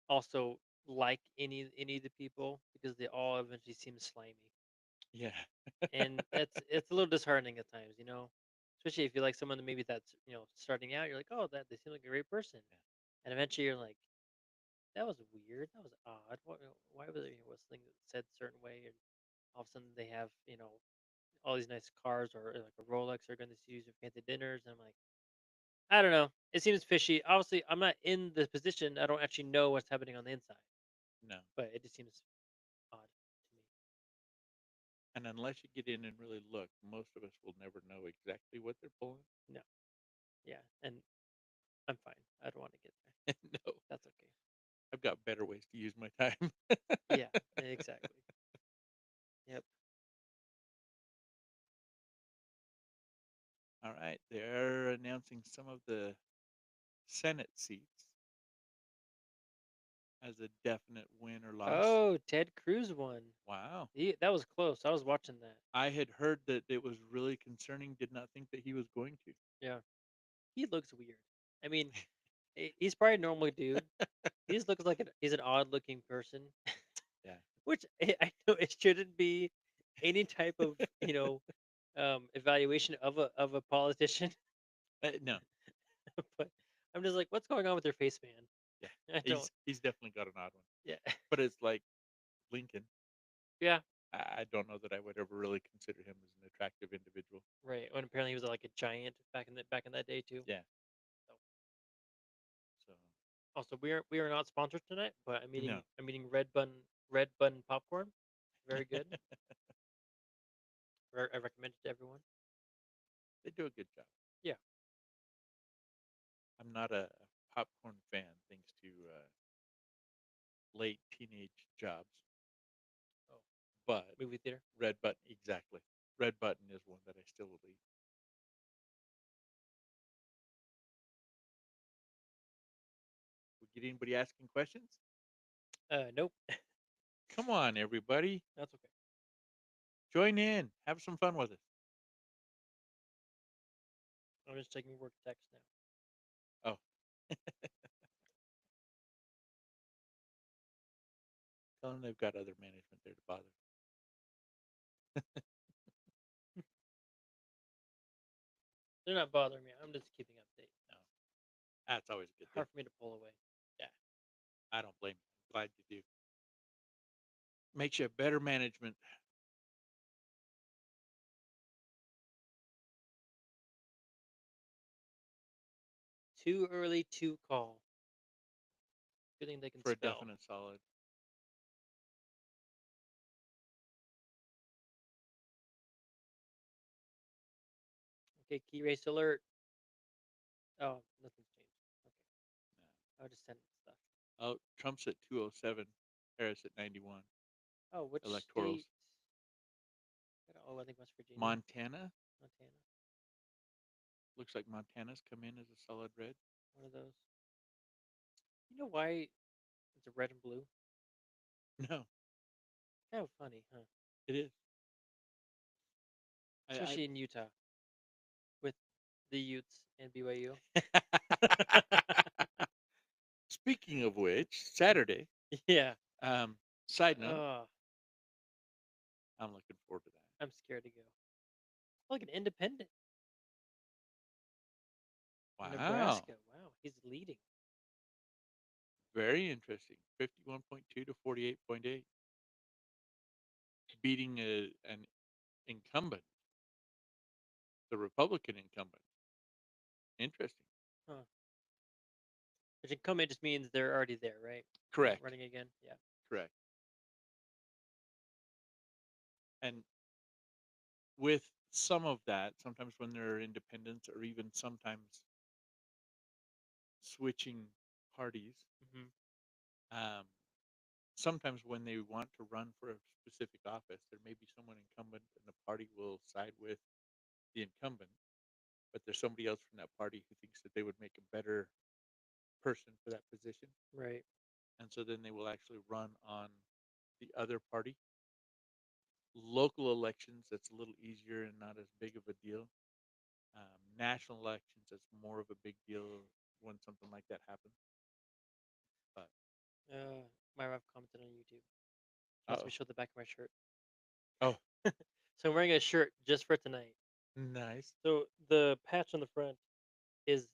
also like any of the people because they all eventually seem slimy, Yeah. and it's a little disheartening at times. Especially if you like someone that maybe that's starting out. You're like, oh, that they seem like a great person, and eventually you're like, that was weird. That was odd. Why was it was something that said a certain way, and all of a sudden they have all these nice cars or like a Rolex they're going to use for fancy dinners. And I'm like, I don't know. It seems fishy. Obviously, I'm not in the position. I don't actually know what's happening on the inside, No. but it just seems odd to me. And unless you get in and really look, most of us will never know exactly what they're pulling. No. Yeah. And I'm fine. I don't want to get there. No. That's okay. I've got better ways to use my time. Yeah. Exactly. Yep. All right. They're announcing some of the Senate seats as a definite win or loss. Oh, Ted Cruz won. Wow. That was close. I was watching that. I had heard that it was really concerning, did not think that he was going to. Yeah. He looks weird. I mean, he's probably a normal dude. He just looks like he's an odd looking person, Yeah. which I know it shouldn't be any type of evaluation of a politician. No. But I'm just like, what's going on with your face, man? Yeah. I don't. He's definitely got an odd one. Yeah. but it's like Lincoln. Yeah. I don't know that I would ever really consider him as an attractive individual. Right. And apparently he was like a giant back in that day too. Yeah. So So also we are not sponsored tonight, but I'm no, eating red bun popcorn. Very good. I recommend it to everyone. they do a good job. Yeah. I'm not a popcorn fan, thanks to late teenage jobs. Oh, But movie theater. Red Button, exactly. Red Button is one that I still will eat. We get anybody asking questions? Nope. Come on, everybody, That's okay. join in. Have some fun with us. I'm just taking work text now. Oh, tell them they've got other management there to bother. They're not bothering me. I'm just keeping update. No, that's always a good thing. Hard for me to pull away. Yeah, I don't blame you. I'm glad you do. Makes you a better management. Too early to call. Good thing they can For a spell. definite solid. Okay, key race alert. Oh, nothing's changed. Okay, I'll just send stuff. Oh, Trump's at 207, Harris at 91. Oh, which Electorals. state? Oh, I think West Virginia, Montana. Montana. Looks like Montana's come in as a solid red. One of those. You know why it's a red and blue? No, Kind of funny, huh? it is. Especially in Utah with the Utes and BYU. Speaking of which, Saturday. Yeah. Um, side note, Oh, I'm looking forward to that. I'm scared to go. Look, an independent. Wow, Nebraska. Wow, he's leading. very interesting. 51.2 to 48.8, beating an incumbent, the Republican incumbent. Interesting. Huh. Which incumbent just means they're already there, right? Not Correct. running again. Yeah. Correct. And with some of that, sometimes when there are independents or even sometimes switching parties, Hmm. um, sometimes when they want to run for a specific office, there may be someone incumbent and the party will side with the incumbent, but there's somebody else from that party who thinks that they would make a better person for that position. Right. And so then they will actually run on the other party. Local elections, that's a little easier and not as big of a deal. National elections, it's more of a big deal when something like that happens. But My wife commented on YouTube. She wants me oh, to show the back of my shirt. oh, So I'm wearing a shirt just for tonight. nice. So the patch on the front is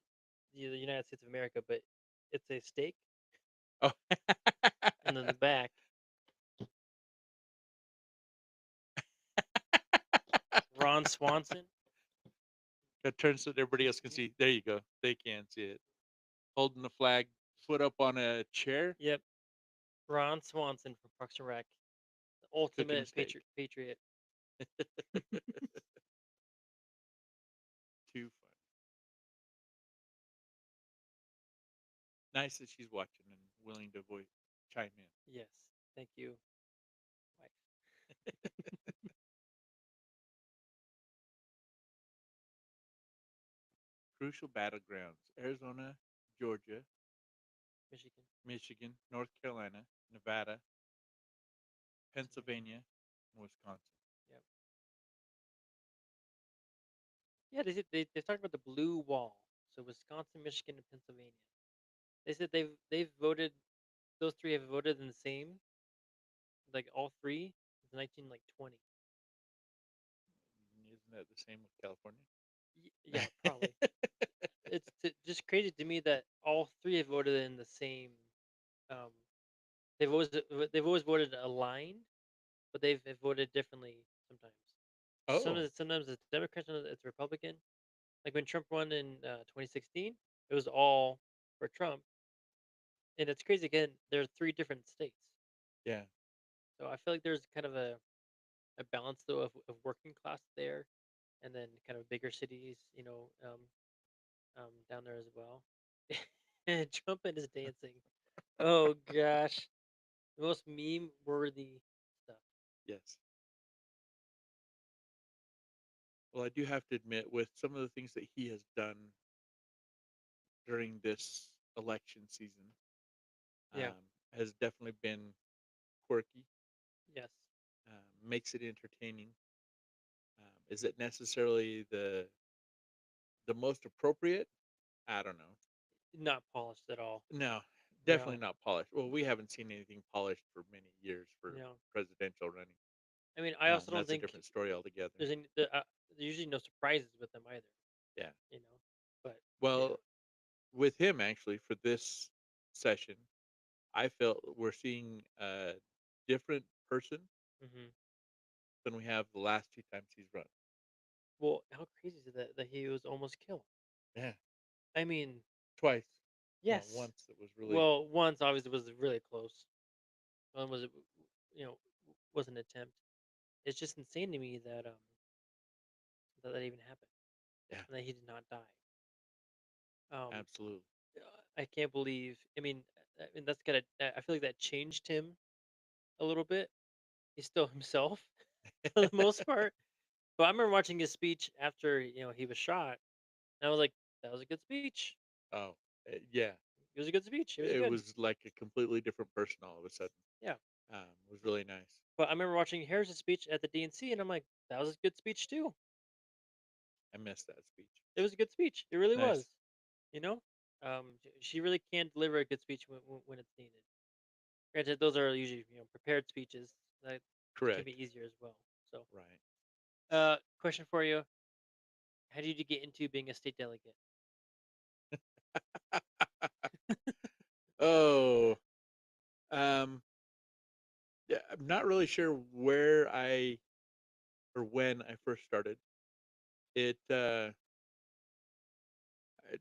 the United States of America, but it's a steak, Oh, and then the back, Ron Swanson. it turns so that everybody else can see. There you go. They can see it. Holding the flag, foot up on a chair, Yep, Ron Swanson from Parks and Rec, the cooking a ultimate steak. patriot. Too fun. Nice that she's watching and willing to chime in. Yes, thank you, wife. Crucial battlegrounds: Arizona, Georgia, Michigan. Michigan, North Carolina, Nevada, Pennsylvania, and Wisconsin. Yep. Yeah, they talked about the blue wall. So Wisconsin, Michigan, and Pennsylvania. They said they've voted. Those three have voted in the same, like all three, since 1920. Isn't that the same with California? Yeah, probably. It's just crazy to me that all three have voted in the same um, they've always voted aligned, but they've voted differently sometimes. Oh, Sometimes it's Democrat, sometimes it's Republican. Like when Trump won in 2016, it was all for Trump, and it's crazy. Again, there are three different states, yeah, so I feel like there's kind of a balance though of working class there, and then kind of bigger cities, down there as well. And Trump and his dancing. Oh gosh, the most meme worthy stuff. yes. Well, I do have to admit, with some of the things that he has done during this election season, Yeah. um, has definitely been quirky. Yes. Makes it entertaining. Is it necessarily the most appropriate? I don't know. Not polished at all. No, definitely No. not polished. Well, we haven't seen anything polished for many years for No. presidential running. I mean, I also don't That's a think different story altogether. there's usually no surprises with them either. Yeah. You know. But yeah. Well, with him actually for this session, I felt we're seeing a different person Hmm. than we have the last two times he's run. Well, how crazy is it that he was almost killed? Yeah, I mean, twice. Well, yes. once it was really Well, once obviously was really close. One was, was an attempt. It's just insane to me that even happened yeah, and that he did not die. Um, absolutely. I can't believe. I mean, that's gotta. I feel like that changed him a little bit. He's still himself for the most part. But I remember watching his speech after he was shot, and I was like, "That was a good speech. Oh, yeah. It was a good speech. It was It good." was like a completely different person all of a sudden. Yeah. It was really nice. But I remember watching Harris's speech at the DNC, and I'm like, "That was a good speech too. I missed that speech. It was a good speech. It really Nice. was." You know, she really can deliver a good speech when it's needed. Granted, those are usually prepared speeches that can Correct. be easier as well. So, Right. question for you: how did you get into being a state delegate? Oh, um, yeah, I'm not really sure where I or when I first started. It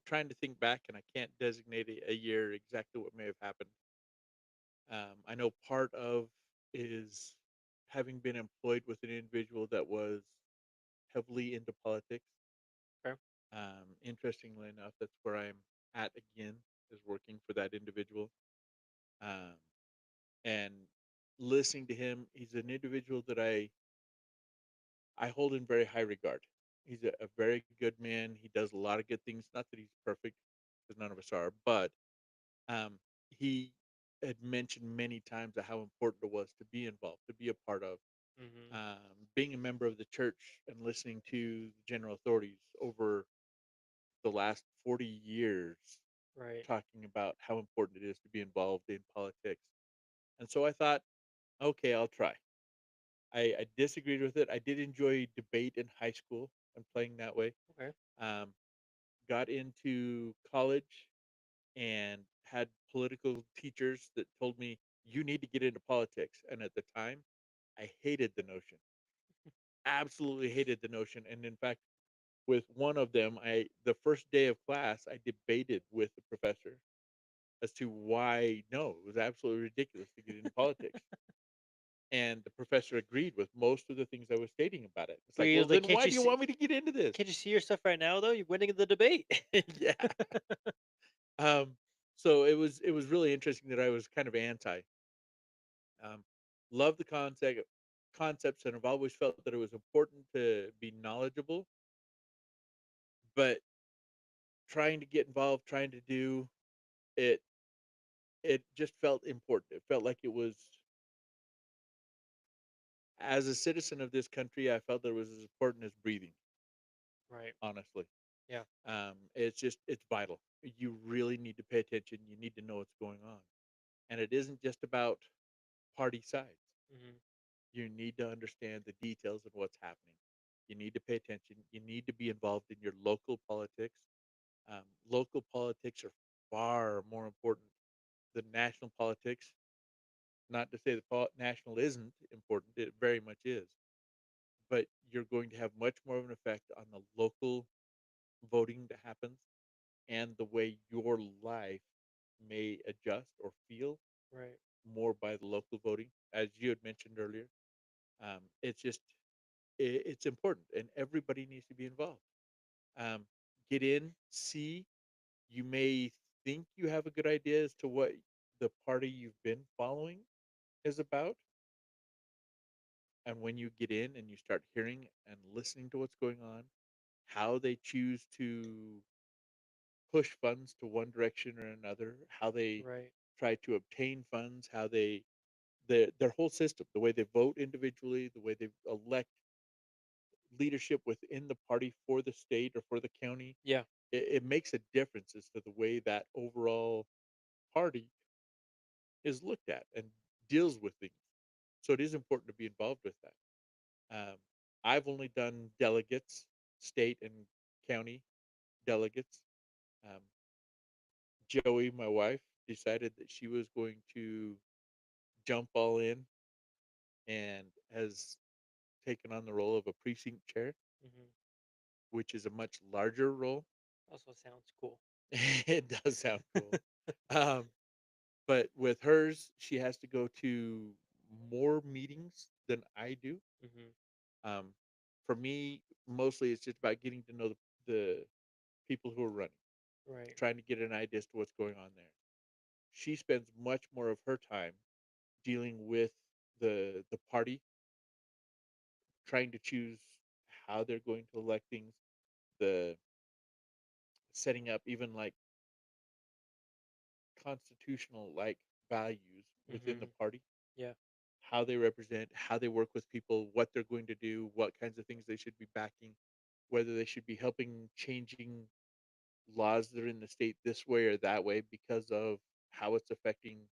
trying to think back, and I can't designate a year exactly what may have happened. I know part of is having been employed with an individual that was heavily into politics. Okay. Interestingly enough, that's where I'm at again, is working for that individual. Um, and listening to him, he's an individual that I hold in very high regard. He's a very good man. He does a lot of good things. Not that he's perfect, because none of us are, but um, he had mentioned many times how important it was to be involved, to be a part of, Hmm. being a member of the church and listening to the general authorities over the last 40 years, Right. talking about how important it is to be involved in politics. And so I thought, okay, I'll try. I disagreed with it. I did enjoy debate in high school and playing that way. Okay. Um, got into college and had political teachers that told me you need to get into politics. And at the time, I hated the notion. Absolutely hated the notion. And in fact, with one of them, I the first day of class, I debated with the professor as to why no, it was absolutely ridiculous to get into politics. And the professor agreed with most of the things I was stating about it. It's But like, he well, was like, then why do you want me to get into this? Can't you see yourself right now though? You're winning the debate." Yeah. Um, so it was really interesting that I was kind of anti. Um, love the concepts, and I've always felt that it was important to be knowledgeable, but trying to get involved, trying to do it, it just felt important. It felt like it was, as a citizen of this country, I felt that it was as important as breathing. Right. Honestly, Yeah. it's vital. You really need to pay attention. You need to know what's going on, and it isn't just about party sides. Hmm. You need to understand the details of what's happening. You need to pay attention. You need to be involved in your local politics. Local politics are far more important than national politics. Not to say the national isn't important, it very much is, but you're going to have much more of an effect on the local voting that happens and the way your life may adjust or feel Right. more by the local voting, as you had mentioned earlier. It's just it's important, and everybody needs to be involved. Um, get in, see. You may think you have a good idea as to what the party you've been following is about, and when you get in and you start hearing and listening to what's going on, how they choose to push funds to one direction or another, how they Right. try to obtain funds, how their whole system, the way they vote individually, the way they elect leadership within the party for the state or for the county, Yeah. it makes a difference as to the way that overall party is looked at and deals with things. So it is important to be involved with that. I've only done delegates, state and county delegates. Um, Joey, my wife, decided that she was going to jump all in and has taken on the role of a precinct chair, Hmm. which is a much larger role. Also sounds cool. It does sound cool. Um, but with hers, she has to go to more meetings than I do. Hmm. Um, for me, mostly it's just about getting to know the people who are running, Right. trying to get an idea as to what's going on there. She spends much more of her time dealing with the party, trying to choose how they're going to elect things, the setting up even like constitutional like values within the Hmm. party, Yeah. how they represent, how they work with people, what they're going to do, what kinds of things they should be backing, whether they should be helping changing laws that are in the state this way or that way because of how it's affecting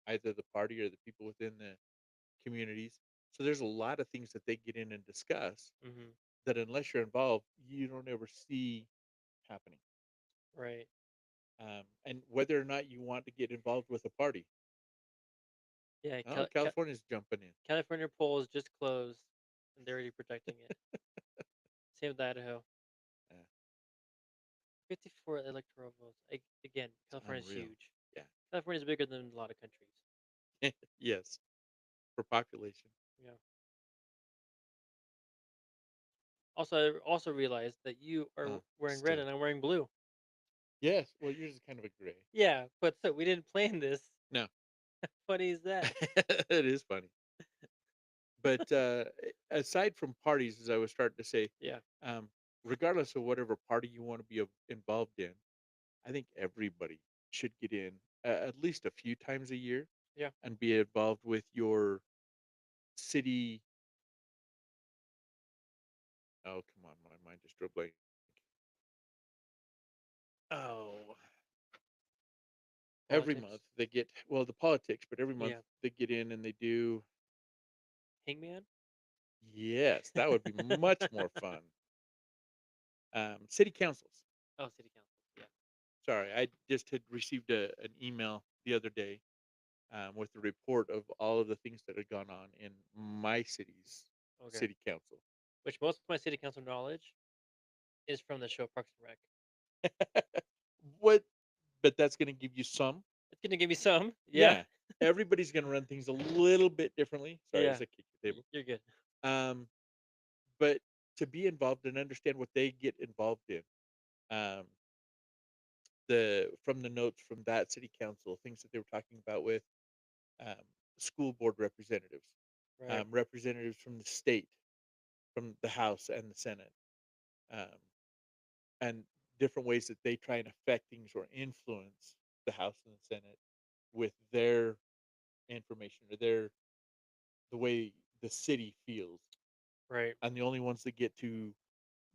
either the party or the people within the communities. So there's a lot of things that they get in and discuss Hmm. that unless you're involved, you don't ever see happening. Right. And whether or not you want to get involved with a party, Yeah. oh, California's jumping in. California polls just closed, and they're already protecting it. Same with Idaho. Uh, 54 electoral votes. Again, it's California's unreal. huge. Yeah. California's bigger than a lot of countries. Yes, for population. Yeah. Also, I also realized that you are wearing red Still. and I'm wearing blue. Yes. Well, yours is kind of a gray. Yeah, but so we didn't plan this. No, Funny is that? it is funny. But aside from parties, as I was starting to say, Yeah. um, regardless of whatever party you want to be involved in, I think everybody should get in at least a few times a year Yeah. and be involved with your city. Oh, come on, my mind just drew a blank. Oh, every month Politics. they get well the politics, but every month Yeah. they get in and they do. Hangman. Yes, that would be much more fun. City councils. Oh, city councils. Yeah. Sorry, I just had received an email the other day with a report of all of the things that had gone on in my city's Okay. city council. Which most of my city council knowledge is from the show Parks and Rec. What? But that's going to give you some. It's gonna give me some. Yeah. Yeah, everybody's going to run things a little bit differently. Sorry, as Yeah. I kick the table. You're good. Um, but to be involved and understand what they get involved in, um, the from the notes from that city council, things that they were talking about with um, school board representatives, Right. representatives from the state, from the House and the Senate, um, and different ways that they try and affect things or influence the House and the Senate with their information or the way the city feels. Right. And the only ones that get to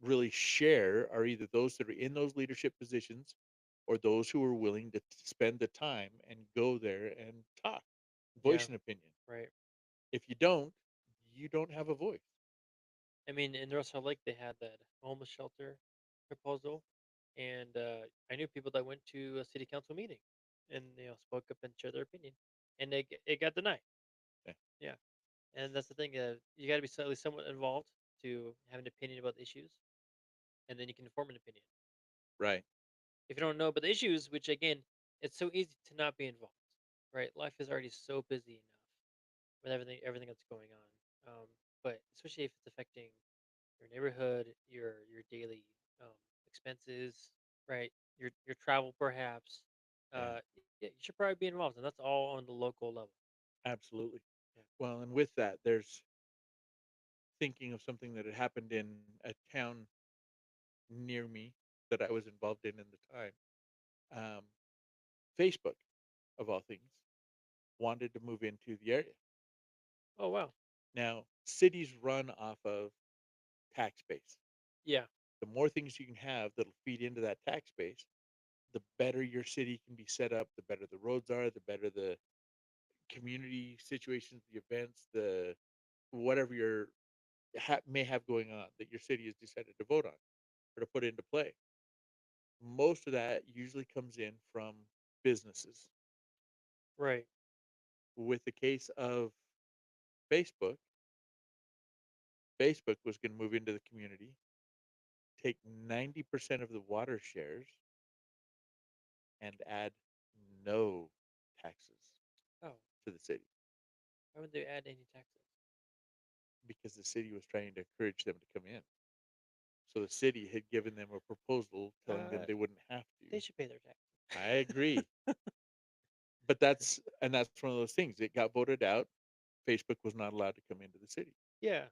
really share are either those that are in those leadership positions or those who are willing to spend the time and go there and talk, Yeah. voice an opinion. Right. If you don't have a voice. I mean, in Russell Lake, they had that homeless shelter proposal, and I knew people that went to a city council meeting, and spoke up and shared their opinion, and it got denied. Yeah, and that's the thing. You got to be slightly somewhat involved to have an opinion about the issues, and then you can form an opinion. Right. If you don't know about the issues, which again, it's so easy to not be involved, right? Life is already so busy enough with everything that's going on. But especially if it's affecting your neighborhood, your daily um, expenses, right? Your travel, perhaps. Yeah. Yeah, you should probably be involved, and that's all on the local level. Absolutely. Yeah. Well, and with that, there's thinking of something that had happened in a town near me that I was involved in the time. Um, Facebook, of all things, wanted to move into the area. Oh wow. Now, cities run off of tax base. Yeah. The more things you can have that'll feed into that tax base, the better your city can be set up, the better the roads are, the better the community situations, the events, the whatever may have going on that your city has decided to vote on or to put into play. Most of that usually comes in from businesses. Right. With the case of Facebook, Facebook was going to move into the community, take 90% of the water shares, and add no taxes Oh, to the city why would they add any taxes? because the city was trying to encourage them to come in. So the city had given them a proposal telling them Uh, they wouldn't have they to. should pay their taxes. I agree. But that's one of those things. It got voted out. Facebook was not allowed to come into the city. Yeah.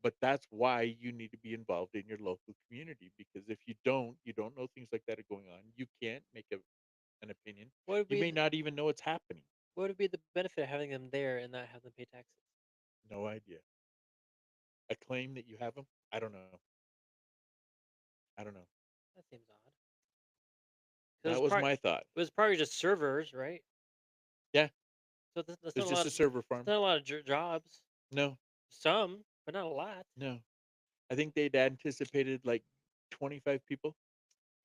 But that's why you need to be involved in your local community because if you don't know things like that are going on. You can't make an opinion. What would You be may the, not even know it's happening. what would be the benefit of having them there and not have them pay taxes? No idea. A claim that you have them? I don't know. I don't know. That seems odd. 'Cause That was my thought. it was probably just servers, right? Yeah, So that's it was not a just lot. a server It's farm. not a lot of jobs. No, Some, but not a lot. no. I think they'd anticipated like 25 people.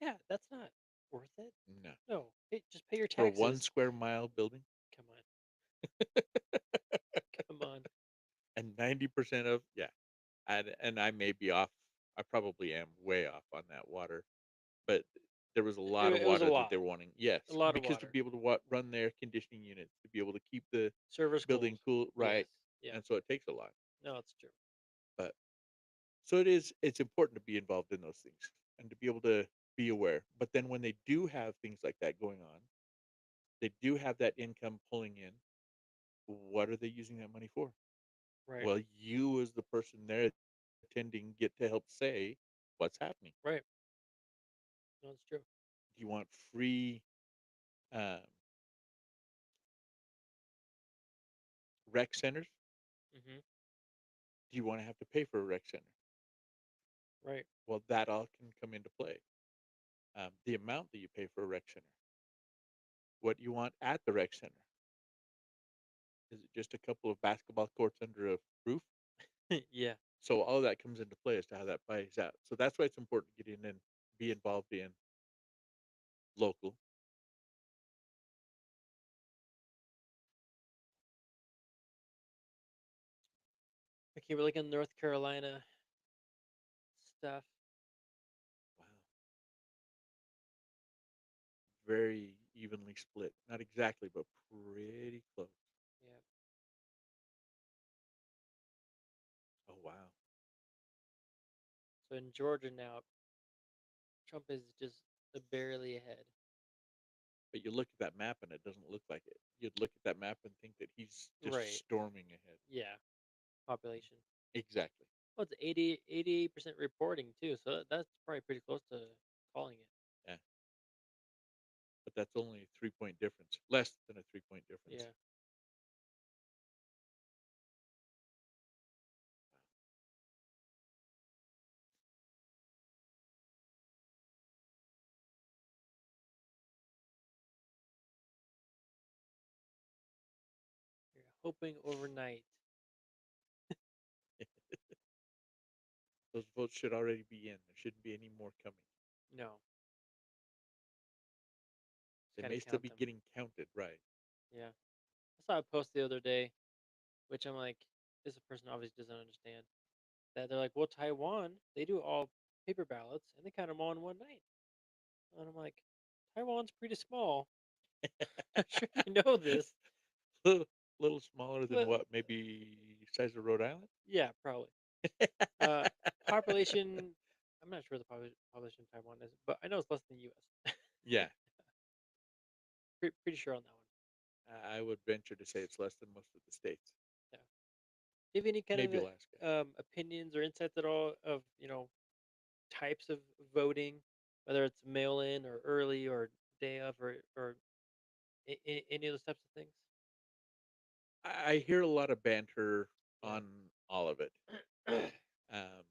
Yeah, that's not worth it. No, No, just pay your for a one taxes. square mile building, Come on, come on. and 90% of yeah, and I may be off. I probably am way off on that water, but there was a lot of It was a water that they lot, were wanting. Yes, a lot of because to water. be able to run their conditioning units, to be able to keep the Servers building cold. cool, Yes. right? Yeah. And so it takes a lot. No, it's true. But so it's important to be involved in those things and to be able to be aware. But then when they do have things like that going on, they do have that income pulling in. What are they using that money for? Right. Well, you as the person there attending get to help say what's happening. Right. No, it's true. Do you want free um, rec centers? Hmm. Do you want to have to pay for a rec center? Right. Well, that all can come into play. The amount that you pay for a rec center, what you want at the rec center. Is it just a couple of basketball courts under a roof? Yeah. So all that comes into play as to how that plays out. So that's why it's important to get in and be involved in local. Okay, we're looking at North Carolina stuff. Wow. Very evenly split. Not exactly, but pretty close. Yeah. Oh wow. So in Georgia now, Trump is just barely ahead. But you look at that map and it doesn't look like it. You'd look at that map and think that he's just Right. storming ahead. Yeah. Population. Exactly. Well, it's 88% reporting too, so that's probably pretty close to calling it. Yeah. But that's only a 3 point difference. Less than a 3 point difference. Yeah. You're hoping overnight. Those votes should already be in. There shouldn't be any more coming. No. Just They gotta may still count be them. getting counted, right? Yeah. I saw a post the other day. which I'm like, this person obviously doesn't understand that. They're like, well, Taiwan, they do all paper ballots and they count them all in one night. And I'm like, Taiwan's pretty small. I'm sure you know this. little, little smaller than But what? Maybe size of Rhode Island? yeah, probably. Uh, population, I'm not sure the population of Taiwan is, but I know it's less than the U.S. Yeah, Pretty sure on that one. I would venture to say it's less than most of the states. Yeah. Do you have any kind of Maybe Alaska. opinions or insights at all of types of voting, whether it's mail in or early or day of or any of those types of things? I hear a lot of banter Yeah. on all of it. Um,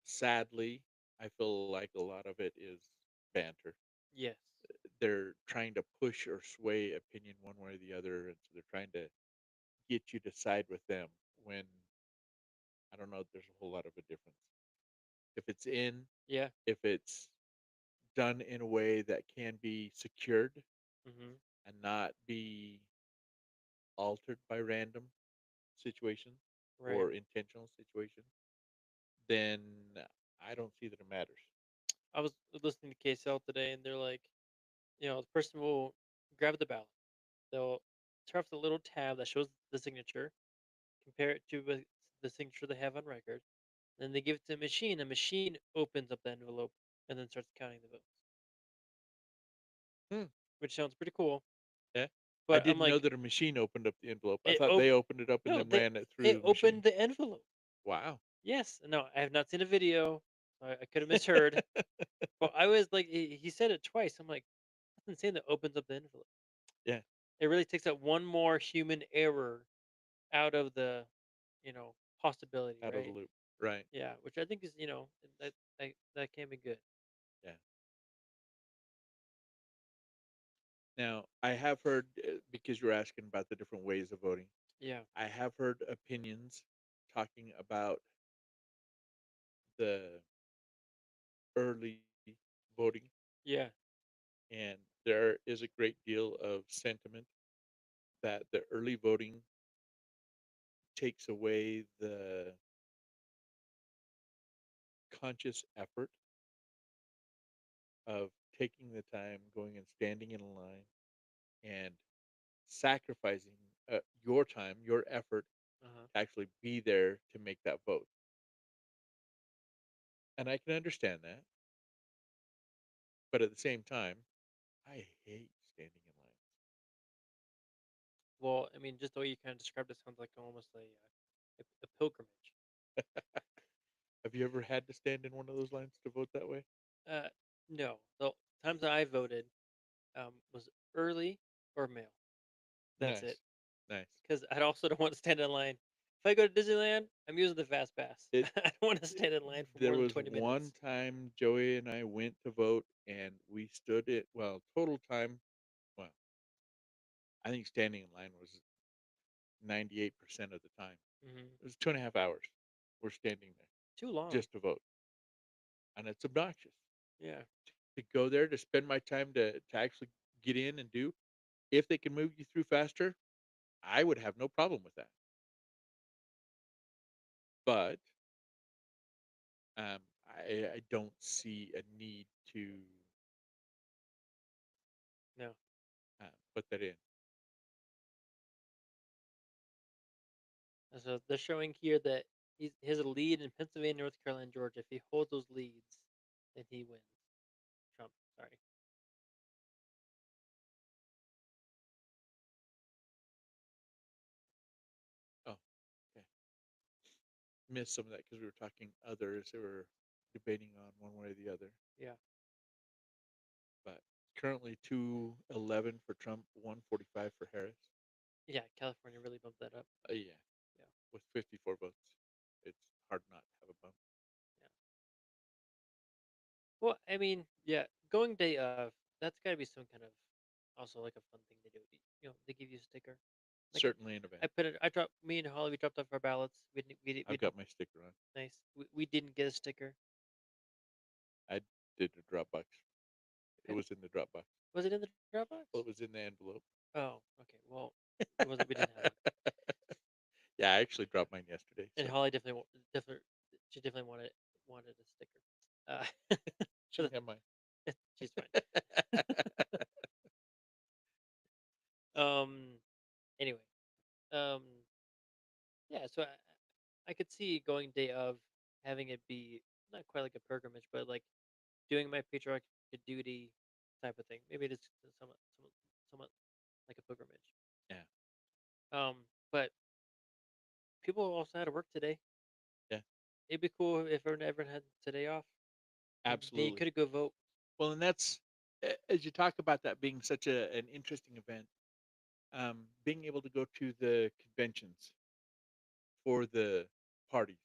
Sadly, I feel like a lot of it is banter. Yes. They're trying to push or sway opinion one way or the other, and so they're trying to get you to side with them when I don't know. There's a whole lot of a difference. If it's in, Yeah. if it's done in a way that can be secured Hmm. and not be altered by random situations Right. or intentional situations, then I don't see that it matters. I was listening to KSL today, and they're like, the person will grab the ballot. They'll turn off the little tab that shows the signature, compare it to the signature they have on record. Then they give it to a machine. A machine opens up the envelope and then starts counting the votes, Hmm. which sounds pretty cool. Yeah. I But I'm didn't know like, that a machine opened up the envelope. I it thought op- they opened it up and no, then they ran it it through the machine. opened the envelope. Wow. Yes. No, I have not seen a video. So I could have misheard. But I was like, he said it twice. I'm like, that's insane. That opens up the envelope. Yeah. It really takes out one more human error out of the, possibility, Out of the right? loop. Right. Yeah, which I think is, that can be good. Yeah. Now, I have heard, because you're asking about the different ways of voting, Yeah. I have heard opinions talking about the early voting, Yeah. and there is a great deal of sentiment that the early voting takes away the conscious effort of taking the time, going and standing in a line, and sacrificing your time, your effort Uh-huh. to actually be there to make that vote. And I can understand that, but at the same time, I hate standing in line. Well, I mean, just the way you kind of described it sounds like almost a pilgrimage. Have you ever had to stand in one of those lines to vote that way? Uh, no, the times that I voted was early or mail. That's it. Nice, nice. Because I also don't want to stand in line. If I go to Disneyland, I'm using the fast pass. It, I don't want to it stand in line for there more than was 20 one minutes. time Joey and I went to vote, and we stood it. Well, total time. Well, I think standing in line was 98% of the time. Hmm. It was 2.5 hours. We're standing there Too long. just to vote, and it's obnoxious Yeah. to go there to spend my time to actually get in and do. If they can move you through faster, I would have no problem with that. But um, I don't see a need to No. put that in. And so they're showing here that he has a lead in Pennsylvania, North Carolina, and Georgia. If he holds those leads, then he wins. Trump. Sorry. Oh, okay. Missed some of that because we were talking others who were debating on one way or the other. Yeah. But currently 211 for Trump, 145 for Harris. Yeah. California really bumped that up. Yeah, Yeah. with 54 votes, it's hard not to have a bump. Yeah. Well, I mean, yeah, going day of, that's got to be some kind of also like a fun thing to do. They give you a sticker. Like Certainly an event. I put it. I dropped. Me and Holly. We dropped off our ballots. We I've didn't. got my sticker on. Nice. We didn't get a sticker. I did a Dropbox. It And was in the Dropbox. was it in the Dropbox? Well, it was in the envelope. Oh, okay. Well, it wasn't. We didn't have one. Yeah, I actually dropped mine yesterday. And So Holly definitely she definitely wanted a sticker. she For can have mine. she's fine. Um. Anyway. Um. Yeah. So I could see going day of having it be not quite like a pilgrimage, but like doing my patriarchal duty type of thing. Maybe it is somewhat like a pilgrimage. Yeah, But people also had to work today. yeah, It'd be cool if everyone had today off. Then you absolutely. could go vote. Well, and that's as you talk about that being such an interesting event, being able to go to the conventions for the parties.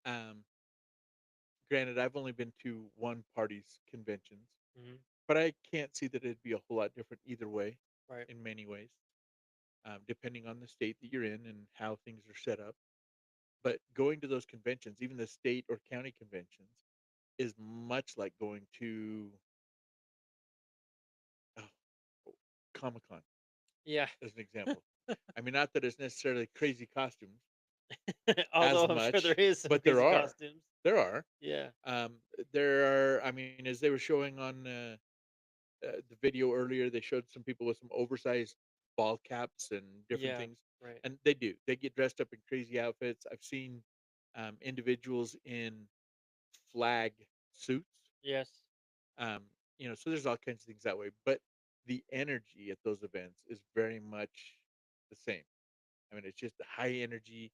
Um, Granted, I've only been to one party's conventions, Hmm. but I can't see that it'd be a whole lot different either way Right. in many ways, depending on the state that you're in and how things are set up. But going to those conventions, even the state or county conventions, is much like going to oh, Comic Con, Yeah. as an example. I mean, not that it's necessarily crazy costumes Although as I'm sure there much, is some but there crazy are. costumes. There are. Yeah. Um, there are. I mean, as they were showing on the video earlier, they showed some people with some oversized ball caps and different Yeah. things, Right. and they do. They get dressed up in crazy outfits. I've seen individuals in flag suits. Yes. Um, so there's all kinds of things that way. But the energy at those events is very much the same. I mean, it's just a high energy,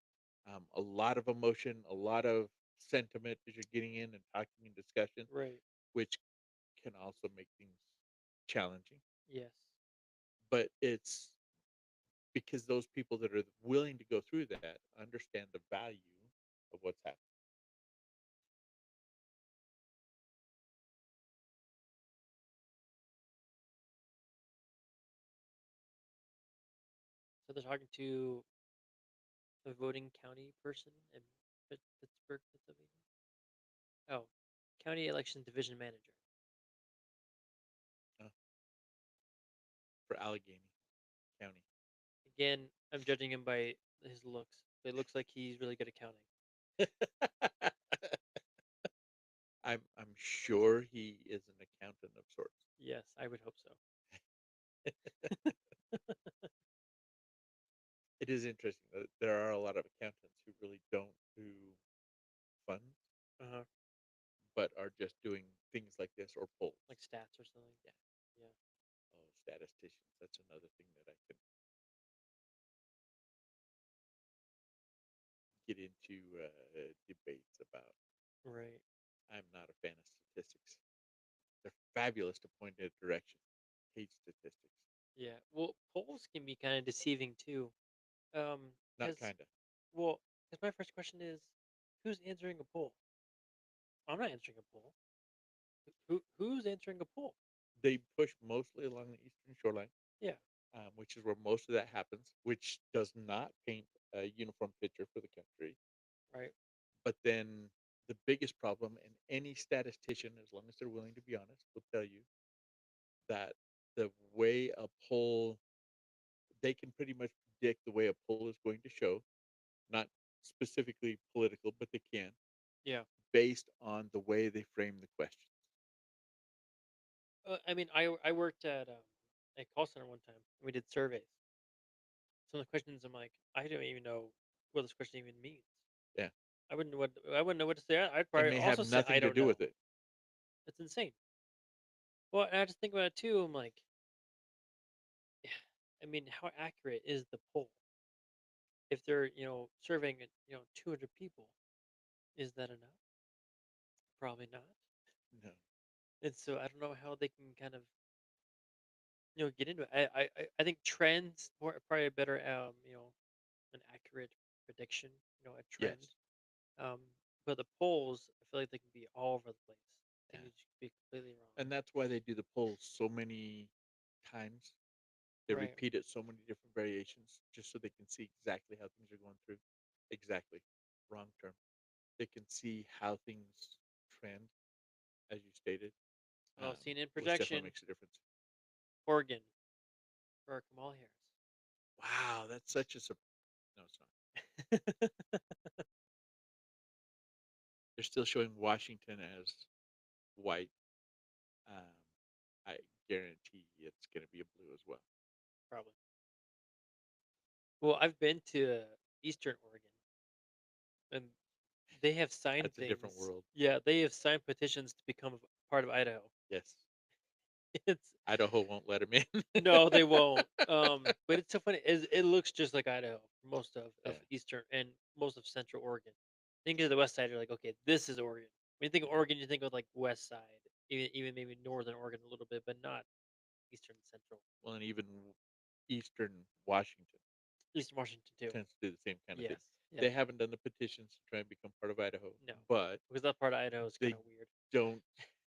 a lot of emotion, a lot of sentiment as you're getting in and talking and discussion, Right. which can also make things challenging. Yes. But it's because those people that are willing to go through that understand the value of what's happening. So they're talking to a voting county person in Pittsburgh, Pennsylvania. Oh, county election division manager. uh, for Allegheny County. Again, I'm judging him by his looks. It looks like he's really good at counting. I'm sure he is an accountant of sorts. Yes, I would hope so. It is interesting that there are a lot of accountants who really don't do funds, Uh-huh. but are just doing things like this or polls. Like stats or something. Yeah. Yeah. Oh, statisticians. That's another thing that I could get into debates about. Right. I'm not a fan of statistics. They're fabulous to point in a direction. Hate statistics. Yeah. Well, polls can be kind of deceiving too. Not Because kind of. well, because my first question is, who's answering a poll? I'm not answering a poll. Who's answering a poll? They push mostly along the eastern shoreline, Yeah. which is where most of that happens, which does not paint a uniform picture for the country. Right. But then the biggest problem, and any statistician, as long as they're willing to be honest, will tell you that the way a poll, they can pretty much predict the way a poll is going to show, not specifically political, but they can, Yeah. based on the way they frame the questions. I mean, I worked at a call center one time. We did surveys. Some of the questions I'm like, I don't even know what this question even means. Yeah. I wouldn't know what to say. I'd And probably may have also say I nothing to don't do with know. it. It's insane. Well, and I just think about it too. I'm like, yeah, I mean, how accurate is the poll? If they're surveying 200 people, is that enough? Probably not. No. And so I don't know how they can kind of get into it. I think trends are probably a better an accurate prediction, a trend. Yes. Um, but the polls, I feel like they can be all over the place. They Yeah. can just be completely wrong. And that's why they do the polls so many times. They Right. repeat it so many different variations just so they can see exactly how things are going through. Exactly. Wrong term. They can see how things trend, as you stated, Well, CNN which definitely projection, makes a difference. Oregon for Kamala Harris. Wow, that's such a surprise. No, it's not. They're still showing Washington as white. Um, I guarantee it's going to be a blue as well. Probably. Well, I've been to Eastern Oregon, and they have signed That's a different things. world. Yeah, they have signed petitions to become a part of Idaho. Yes. It's Idaho won't let him in. no, they won't. But it's so funny. It looks just like Idaho for most of Yeah. Eastern and most of Central Oregon. Think of the West Side, you're like, okay, this is Oregon. When you think of Oregon, you think of like West Side, even maybe Northern Oregon a little bit, but not Eastern Central. Well, and even Eastern Washington Eastern Washington too. tends to do the same kind of thing. Yes. Yep. They haven't done the petitions to try and become part of Idaho, No, but because that part of Idaho is kind they of weird. don't.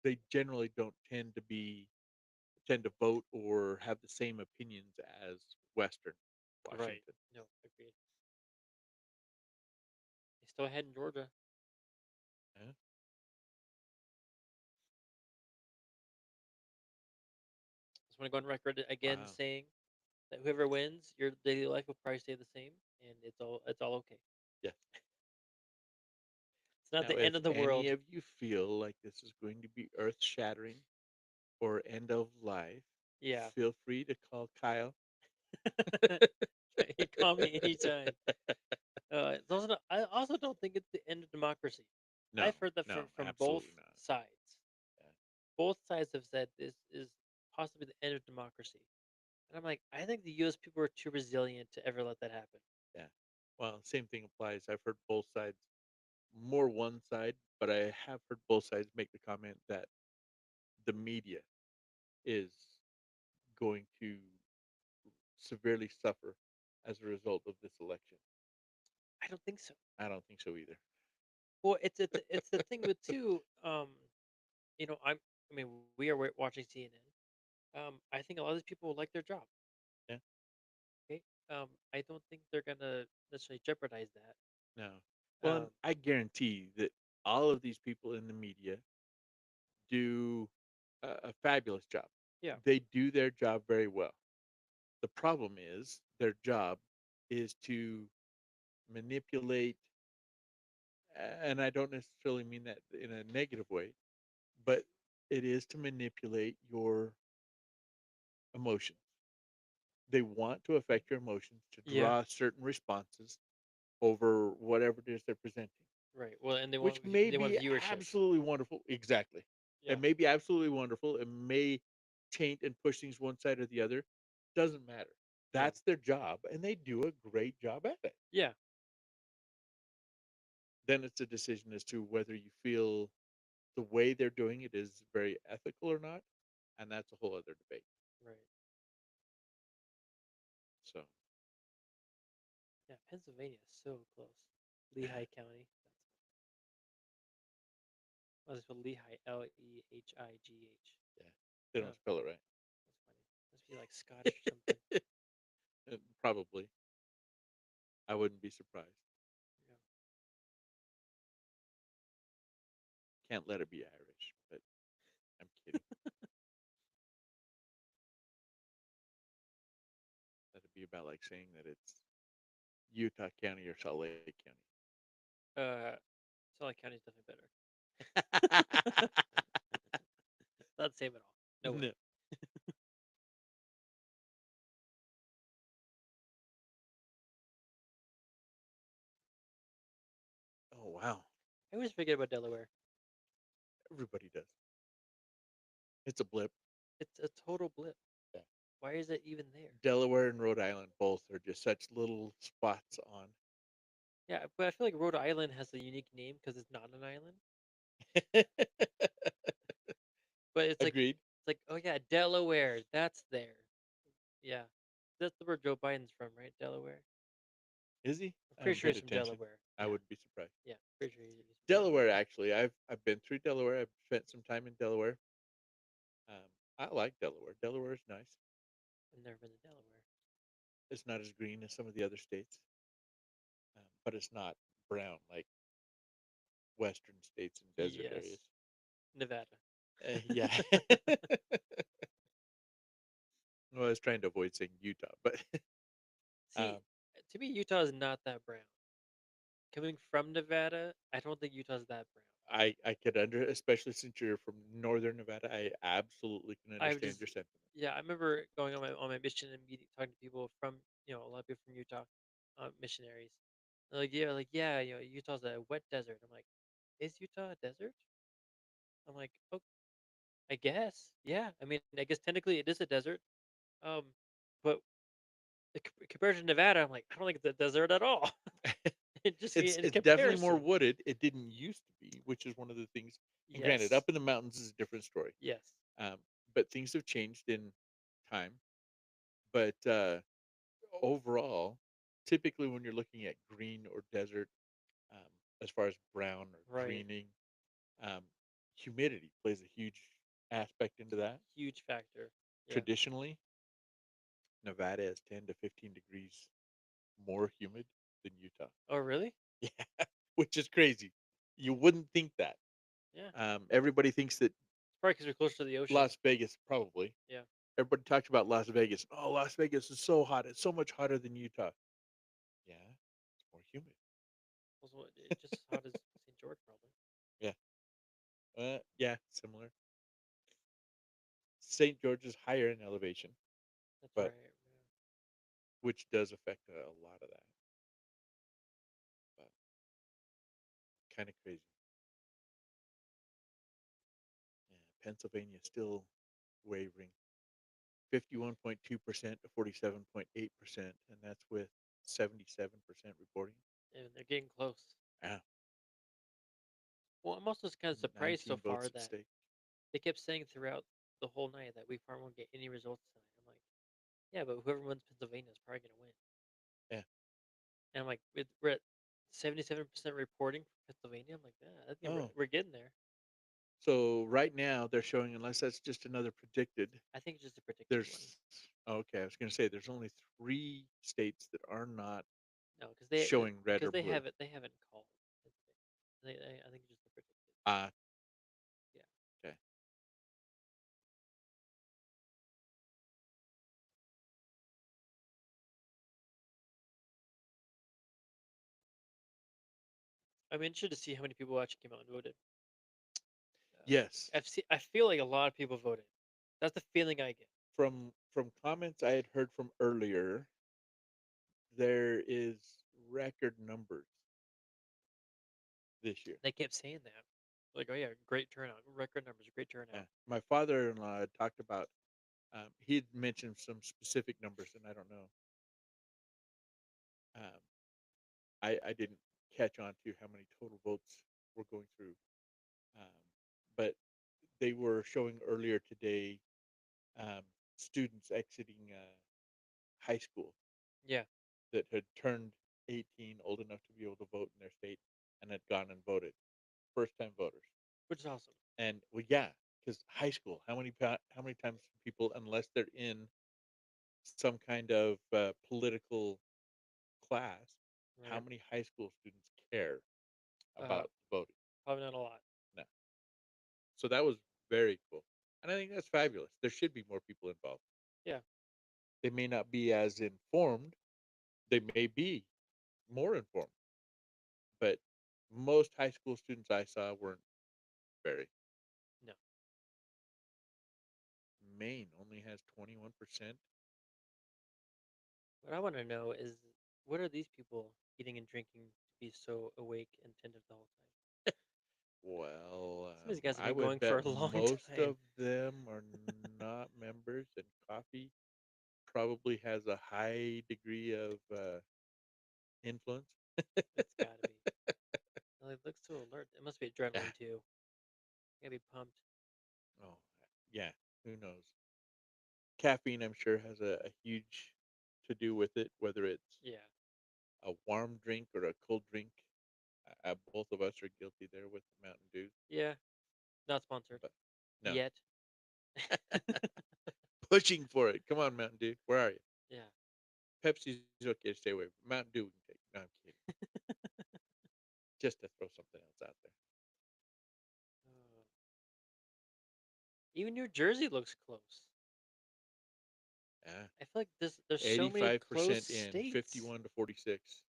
They generally don't tend to vote or have the same opinions as Western Right. Washington. No, agreed. They still ahead in Georgia. Yeah. Just want to go on record again Wow. saying that whoever wins, your daily life will probably stay the same, and it's all okay. Yes. It's not Now, the if end of the any world. of you feel like this is going to be earth shattering or end of life, Yeah. feel free to call Kyle. You call me anytime. It's also I also don't think it's the end of democracy. No, I've heard that no, from both absolutely not. sides. Yeah. Both sides have said this is possibly the end of democracy. And I'm like, I think the US people are too resilient to ever let that happen. Yeah. Well, same thing applies. I've heard both sides, more one side, but I have heard both sides make the comment that the media is going to severely suffer as a result of this election. I don't think so. I don't think so either. Well, it's the thing with too. I mean, we are watching CNN. I think a lot of these people like their job. Yeah. Okay. I don't think they're gonna necessarily jeopardize that. No. Well, and Um, I guarantee that all of these people in the media do a fabulous job. yeah, They do their job very well. The problem is their job is to manipulate, and I don't necessarily mean that in a negative way, but it is to manipulate your emotions. They want to affect your emotions to yeah, draw certain responses over whatever it is they're presenting, right. Well, and which may they want be viewership. absolutely wonderful. Exactly. Yeah, It may be absolutely wonderful. It may taint and push things one side or the other. Doesn't matter. no, That's their job, and they do a great job at it. yeah, Then it's a decision as to whether you feel the way they're doing it is very ethical or not, and that's a whole other debate. right. So, Yeah, Pennsylvania is so close. Lehigh County. Oh, it's spelled Lehigh, Lehighh. yeah, they Oh, don't spell it right. that's funny. Must be like Scottish or something. Probably. I wouldn't be surprised. Yeah. Can't let it be Irish, but I'm kidding. That'd be about like saying that it's Utah County or Salt Lake Salt Lake County is definitely better. County. Not the same at all. No way. No. Oh wow. I always forget about Delaware. Everybody does. It's a blip. It's a total blip. Yeah. Why is it even there? Delaware and Rhode Island both are just such little spots on. Yeah, but I feel like Rhode Island has a unique name because it's not an island. But Agreed. it's like, oh yeah, Delaware, that's there. Yeah, that's where Joe Biden's from, right? Delaware. Is he? I'm I pretty haven't sure paid he's from attention. Delaware. I Yeah, wouldn't be surprised. yeah, pretty sure he's from Delaware. Delaware, actually, I've been through Delaware. I've spent some time in Delaware. Um, I like Delaware. Delaware is nice. I've never been to Delaware. It's not as green as some of the other states, but it's not brown like western states and desert Yes, areas. Nevada. Yeah. Well, I was trying to avoid saying Utah, but See, um, To me, Utah is not that brown. Coming from Nevada, I don't think Utah's that brown. I could especially since you're from northern Nevada, I absolutely can I've understand just your sentiment. Yeah, I remember going on my mission and meeting talking to people from a lot of people from Utah, missionaries. Like yeah, Utah's a wet desert. I'm like, is Utah a desert? I'm like, oh, I guess, yeah. I mean, I guess technically it is a desert. Um, but compared to Nevada, I'm like, I don't think it's a desert at all. It just in It's definitely more comparison. wooded. It didn't used to be, which is one of the things. And granted, Yes, up in the mountains is a different story. yes, Um, but things have changed in time. But overall, typically when you're looking at green or desert, um, as far as brown or right. greening, um, humidity plays a huge aspect into that. Huge factor. Yeah. Traditionally, Nevada is 10 to 15 degrees more humid than Utah. Oh, really? Yeah, which is crazy. You wouldn't think that. Yeah. Everybody thinks that It's probably because we're closer to the ocean. Las Vegas, probably. Yeah. Everybody talks about Las Vegas. Oh, Las Vegas is so hot. It's so much hotter than Utah. Yeah, it's more humid. Also, just as hot as St. George, probably. Yeah. Yeah, similar. St. George is higher in elevation, That's right. but Yeah. which does affect a lot of that. But kind of crazy. Yeah, Pennsylvania still wavering. 51.2% to 47.8%, and that's with 77% reporting. And they're getting close. Yeah, Well, I'm also kind of surprised so 19 far votes at that stake. they kept saying throughout the whole night that we probably won't get any results tonight. I'm like, yeah, but whoever wins Pennsylvania is probably going to win. Yeah. And I'm like, we're at 77% reporting for Pennsylvania. I'm like, yeah, I think Oh, we're getting there. so right now they're showing, unless that's just another predicted, I think it's just a predicted one. there's, okay, I was going to say there's only three states that are not No, showing red or because blue. they haven't called. I think it's just a predicted. Ah, Yeah. okay. I'm interested to see how many people actually came out and voted. Yes. I feel like a lot of people voted. That's the feeling I get. From comments I had heard from earlier, there is record numbers this year. They kept saying that. Like, oh yeah, great turnout, record numbers, great Yeah. turnout. My father-in-law had talked about, he'd mentioned some specific numbers, and I don't know. Um, I didn't catch on to how many total votes were going through, um, but they were showing earlier today, um, students exiting high school Yeah, that had turned 18, old enough to be able to vote in their state, and had gone and voted. First time voters. which is awesome. And well, yeah, because high school, how many times do people, unless they're in some kind of political class, how Right. many high school students care Uh, about voting? Probably not a lot. No. So that was very cool. And I think that's fabulous. There should be more people involved. Yeah. They may not be as informed, they may be more informed, but most high school students I saw weren't very. No. Maine only has 21%. What I want to know is, what are these people eating and drinking to be so awake and attentive the whole time? Well, Some of these guys have I been would going for bet a long most time. of them are not members, and coffee probably has a high degree of influence. It's got to be. Well, it looks so alert. It must be Yeah. adrenaline too. Gotta be pumped. Oh, yeah. Who knows? Caffeine, I'm sure, has a huge to do with it, whether it's Yeah. a warm drink or a cold drink. Both of us are guilty there with the Mountain Dew, Yeah. Not sponsored but no. yet. Pushing for it. Come on, Mountain Dew. Where are you? Yeah. Pepsi's okay to stay away. Mountain Dew we can take. No, I'm kidding. Just to throw something else out there. Uh, Even New Jersey looks close. Yeah. I feel like there's so many close 85% in, states, 51 to 46.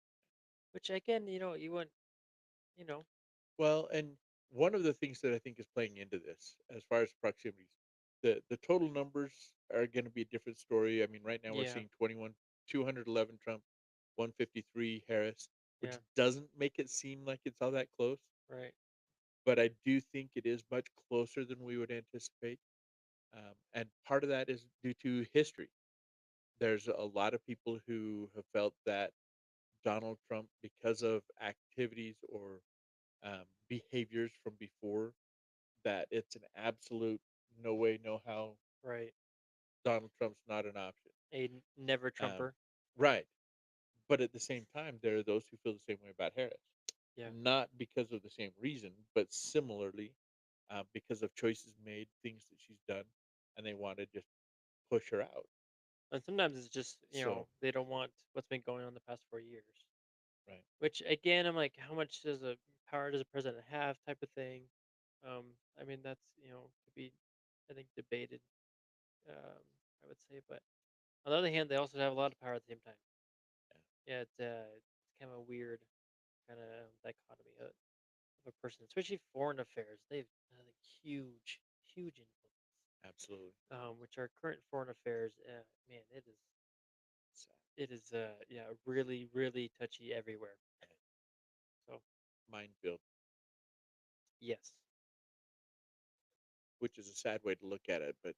which again, you wouldn't, you know, Well, and one of the things that I think is playing into this, as far as proximities, the total numbers are going to be a different story. I mean, right now we're yeah, seeing 21, 211 Trump, 153 Harris, which yeah, doesn't make it seem like it's all that close. right, But I do think it is much closer than we would anticipate. And part of that is due to history. There's a lot of people who have felt that Donald Trump, because of activities or behaviors from before, that it's an absolute no way, no how. right. Donald Trump's not an option. Never Um, Trumper. right. But at the same time, there are those who feel the same way about Harris. Yeah. Not because of the same reason, but similarly, because of choices made, things that she's done, and they want to just push her out. And sometimes it's just, So, they don't want what's been going on the past 4 years. right. Which again, I'm like, how much does a power does a president have, type of thing. I mean, that's could be, I think, debated. I would say, but on the other hand, they also have a lot of power at the same time. Yeah, it's kind of a weird kind of dichotomy of a person, especially foreign affairs. They've like huge influence. Absolutely. Which our current foreign affairs, man, Sad. it is yeah, really touchy everywhere. So Minefield, yes, which is a sad way to look at it, but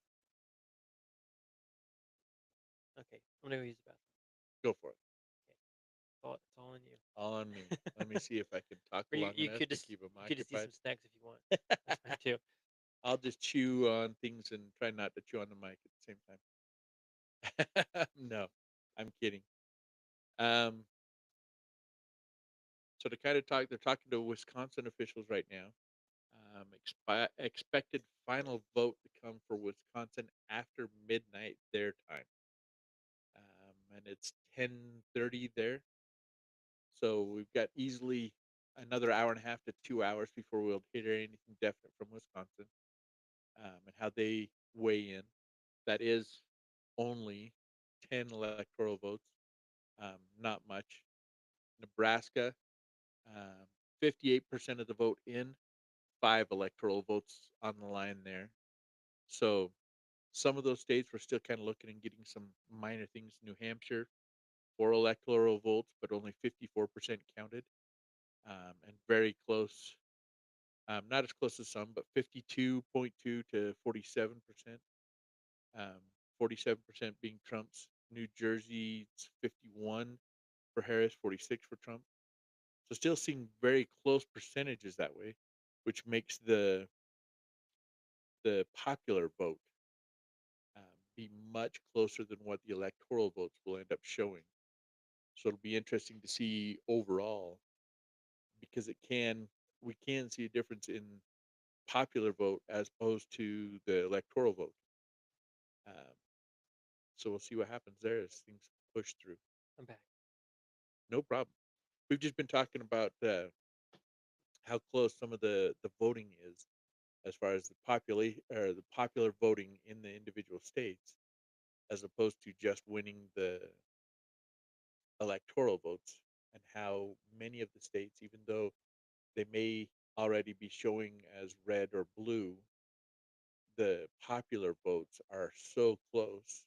okay, I'm gonna go use the bathroom. go for it. Okay, it's all on you. All on me. Let me see if I can talk Or you long you enough could to just keep them you could just eat occupied. some snacks if you want. That's fine too. I'll just chew on things and try not to chew on the mic at the same time. No, I'm kidding. Um, so to kind of talk, they're talking to Wisconsin officials right now. Expected final vote to come for Wisconsin after midnight their time, and it's 10:30 there. So we've got easily another hour and a half to 2 hours before we'll hear anything definite from Wisconsin, and how they weigh in. That is only 10 electoral votes, not much. Nebraska, um, 58% of the vote in, five electoral votes on the line there. So some of those states we're still kind of looking and getting some minor things. New Hampshire, four electoral votes, but only 54% counted, and very close. Not as close as some, but 52.2 to 47%. 47% being Trump's. New Jersey, it's 51 for Harris, 46 for Trump. So still seeing very close percentages that way, which makes the popular vote be much closer than what the electoral votes will end up showing. So it'll be interesting to see overall, because it can we can see a difference in popular vote as opposed to the electoral vote. Um, so we'll see what happens there as things push through. I'm back. No problem. We've just been talking about how close some of the voting is as far as the population or the popular voting in the individual states, as opposed to just winning the electoral votes, and how many of the states, even though they may already be showing as red or blue, the popular votes are so close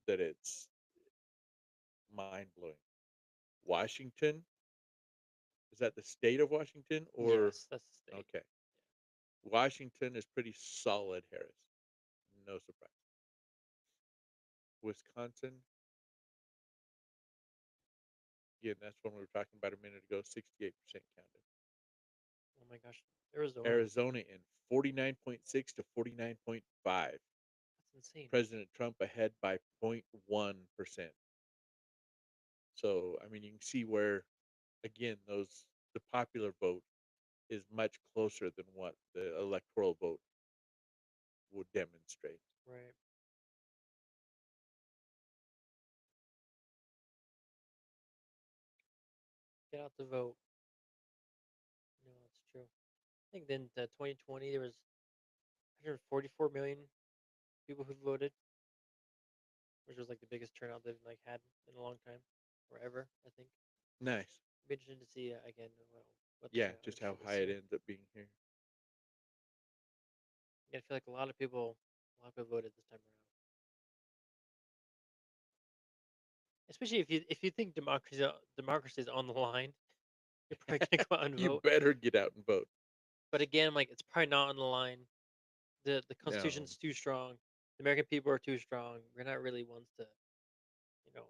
that it's mind blowing. Washington, is that the state of Washington or Yes, that's the state. okay? Washington is pretty solid, Harris. No surprise. Wisconsin, again, that's one we were talking about a minute ago, 68% counted. Oh my gosh, Arizona. Arizona in 49.6 to 49.5. That's insane. President Trump ahead by 0.1%. So, I mean, you can see where, again, the popular vote is much closer than what the electoral vote would demonstrate. Right. Get out to vote. No, that's true. I think then 2020 there was 144 million people who voted. which was like the biggest turnout they've like had in a long time, or ever. I think. Nice. It'd be interesting to see again what the Yeah, turnout just would be how this high it year. ends up being here. Yeah, I feel like a lot of people voted this time around. Especially if you think democracy is on the line, you're probably gonna go out and You vote. better get out and vote. But again, I'm like, it's probably not on the line. The No, Constitution's too strong. The American people are too strong. We're not really ones to, you know,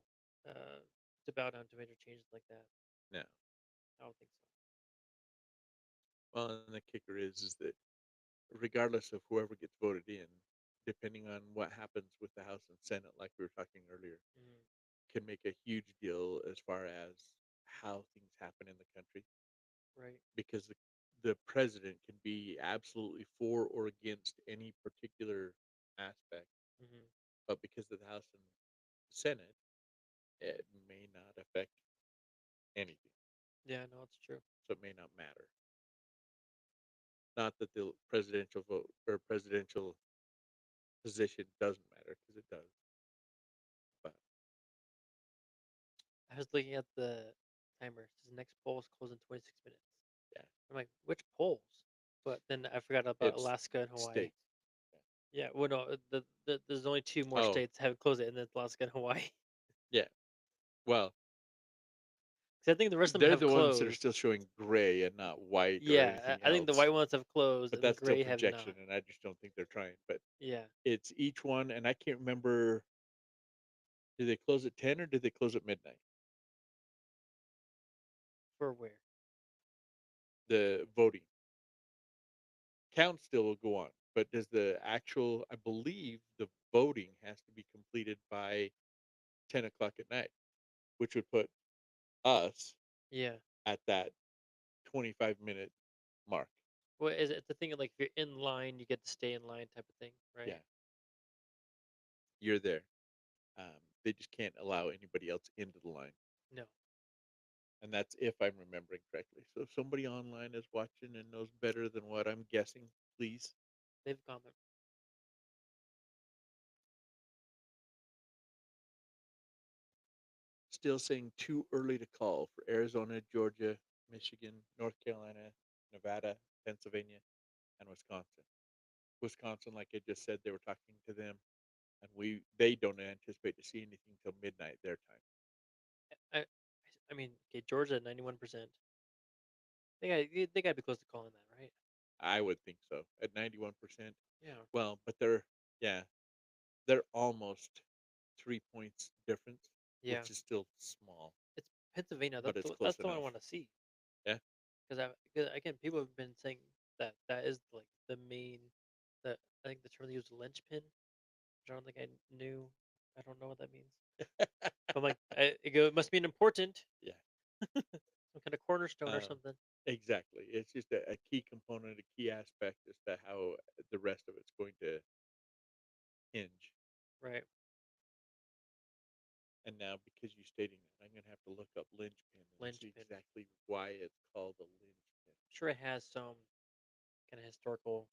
to bow down to major changes like that. no. I don't think so. Well, and the kicker is that regardless of whoever gets voted in, depending on what happens with the House and Senate, like we were talking earlier, Mm, can make a huge deal as far as how things happen in the country. right. Because the president can be absolutely for or against any particular aspect, Hmm. but because of the House and Senate, it may not affect anything. Yeah, no, it's true. So it may not matter. Not that the presidential vote or presidential position doesn't matter, because it does. But I was looking at the timer. It says next poll is closed in 26 minutes. yeah, I'm like, which polls? But then I forgot about it's Alaska and Hawaii. state. Yeah, well, no, there's only two more Oh, states that haven't closed it, and that's Alaska and Hawaii. yeah. Well, 'Cause I think the rest of them they're have the ones that are closed. still showing gray and not white or Yeah, anything I think the white else. ones have closed But and the that's still gray have projection, not. and I just don't think they're trying. But Yeah, it's each one, and I can't remember. Did they close at 10 or did they close at midnight? for where? The voting count still will go on, but does the actual? I believe the voting has to be completed by 10 o'clock at night, which would put us Yeah. at that 25-minute mark. Well, is it the thing of like if you're in line, you get to stay in line type of thing, right? Yeah, you're there. They just can't allow anybody else into the line. No, And that's if I'm remembering correctly. So if somebody online is watching and knows better than what I'm guessing, please. leave a comment. Still saying too early to call for Arizona, Georgia, Michigan, North Carolina, Nevada, Pennsylvania, and Wisconsin. Wisconsin, like I just said, they were talking to them, and they don't anticipate to see anything till midnight their time. I, I mean, okay, Georgia at 91%. They gotta be close to calling that, right? I would think so at 91%. Yeah, Well, but they're almost 3 points difference, yeah. which is still small, It's Pennsylvania. but That's it's the close that's the one I enough. want to see. Yeah. Because again, people have been saying that is like the main. The I think the term they use linchpin, which I don't think I knew. I don't know what that means. But I'm like, it must mean important, Yeah. some kind of cornerstone or Um, something. exactly. It's just a key component, a key aspect as to how the rest of it's going to hinge. Right. And now, because you stating that, I'm going to have to look up linchpin and see Linchpin. exactly why it's called a Sure, it has some kind of historical,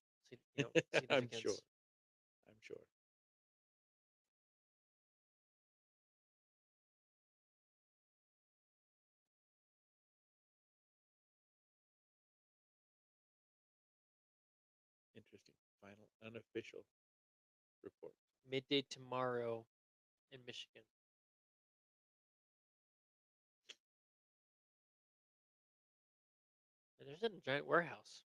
linchpin. I'm sure. significance. I'm sure. Interesting. Final unofficial report. Midday tomorrow in Michigan. And there's a giant warehouse.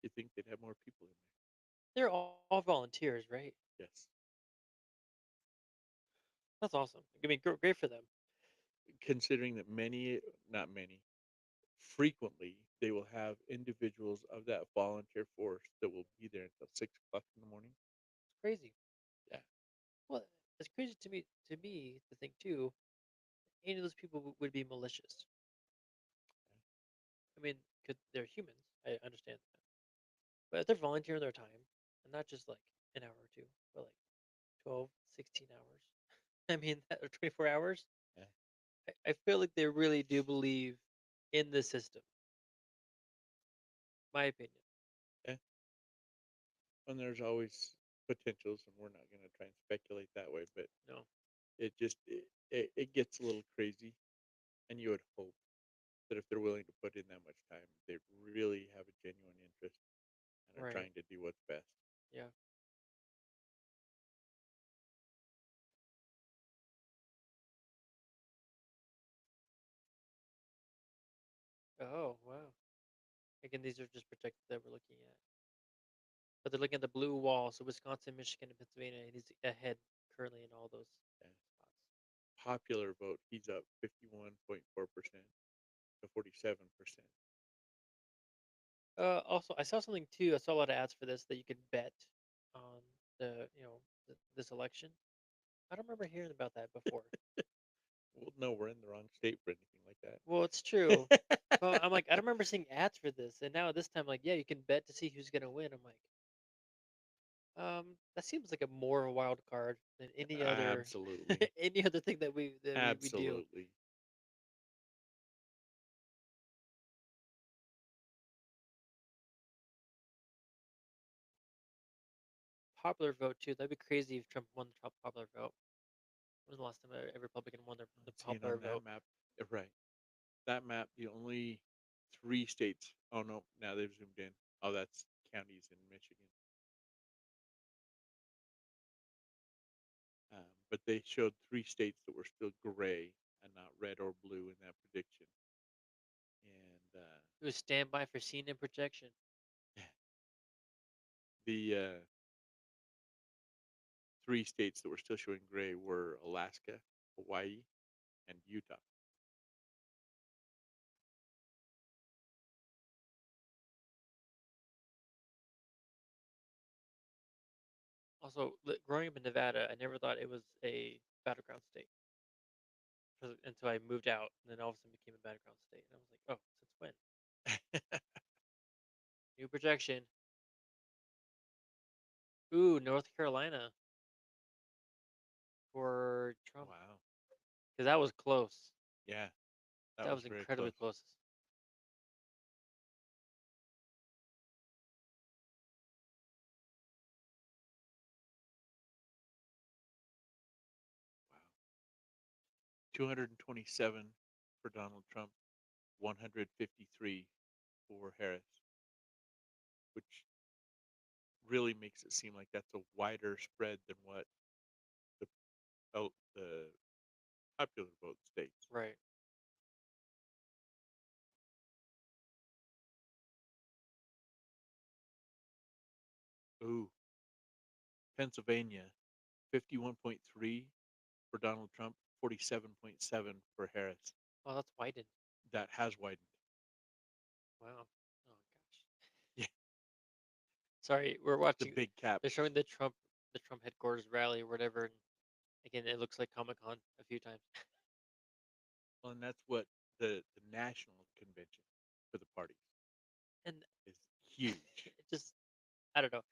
You think they'd have more people in They're all volunteers, right? there? Yes. That's awesome. I mean, great for them. Considering that not many, frequently they will have individuals of that volunteer force that will be there until 6 o'clock in the morning. It's crazy. Yeah. Well, it's crazy to me to think too. Any of those people would be malicious. I mean, they're humans. I understand that. But if they're volunteering their time, and not just like an hour or two, but like 12, 16 hours. I mean, or 24 hours. Yeah. I feel like they really do believe in the system. My opinion. Yeah. And there's always potentials, and we're not going to try and speculate that way. But No. it gets a little crazy, and you would hope that if they're willing to put in that much time, they really have a genuine interest and are Right. trying to do what's best. Yeah. Oh, wow. Again, these are just projected that we're looking at. But they're looking at the blue wall, so Wisconsin, Michigan, and Pennsylvania, and he's ahead currently in all those Yeah. spots. Popular vote, he's up 51.4% to 47%. Also, I saw something too. I saw a lot of ads for this that you could bet on this election. I don't remember hearing about that before. Well, no, we're in the wrong state for anything like Well, it's true. Well, I'm like, I don't remember seeing ads for this, and now this time, like, yeah, you can bet to see who's gonna win. I'm like, that seems like a more wild card than any other Absolutely. any other thing that we do. Absolutely. Popular vote too. That'd be crazy if Trump won the top popular vote. When was the last time a Republican won the Seeing popular on that vote? map, right. That map, the only three states. Oh no, now they've zoomed in. Oh, that's counties in Michigan. But they showed three states that were still gray and not red or blue in that prediction. And It was standby for scene and projection. the three states that were still showing gray were Alaska, Hawaii, and Utah. Also, growing up in Nevada, I never thought it was a battleground state until I moved out, and then all of a sudden became a battleground state. And I was like, oh, since when? New projection. Ooh, North Carolina for Trump, Wow. because that was close. Yeah, that That was was very incredibly close. close. Wow. 227 for Donald Trump, 153 for Harris, which really makes it seem like that's a wider spread than what the the popular vote states. Right. Ooh, Pennsylvania, 51.3 for Donald Trump, 47.7 for Harris. Oh, that's widened. That has widened. Wow. Oh gosh. Yeah, Sorry, we're the watching. big They're caps. showing the Trump headquarters rally or whatever. And again, it looks like Comic Con a few times. Well, and that's what the national convention for the parties And is huge. it just, I don't know.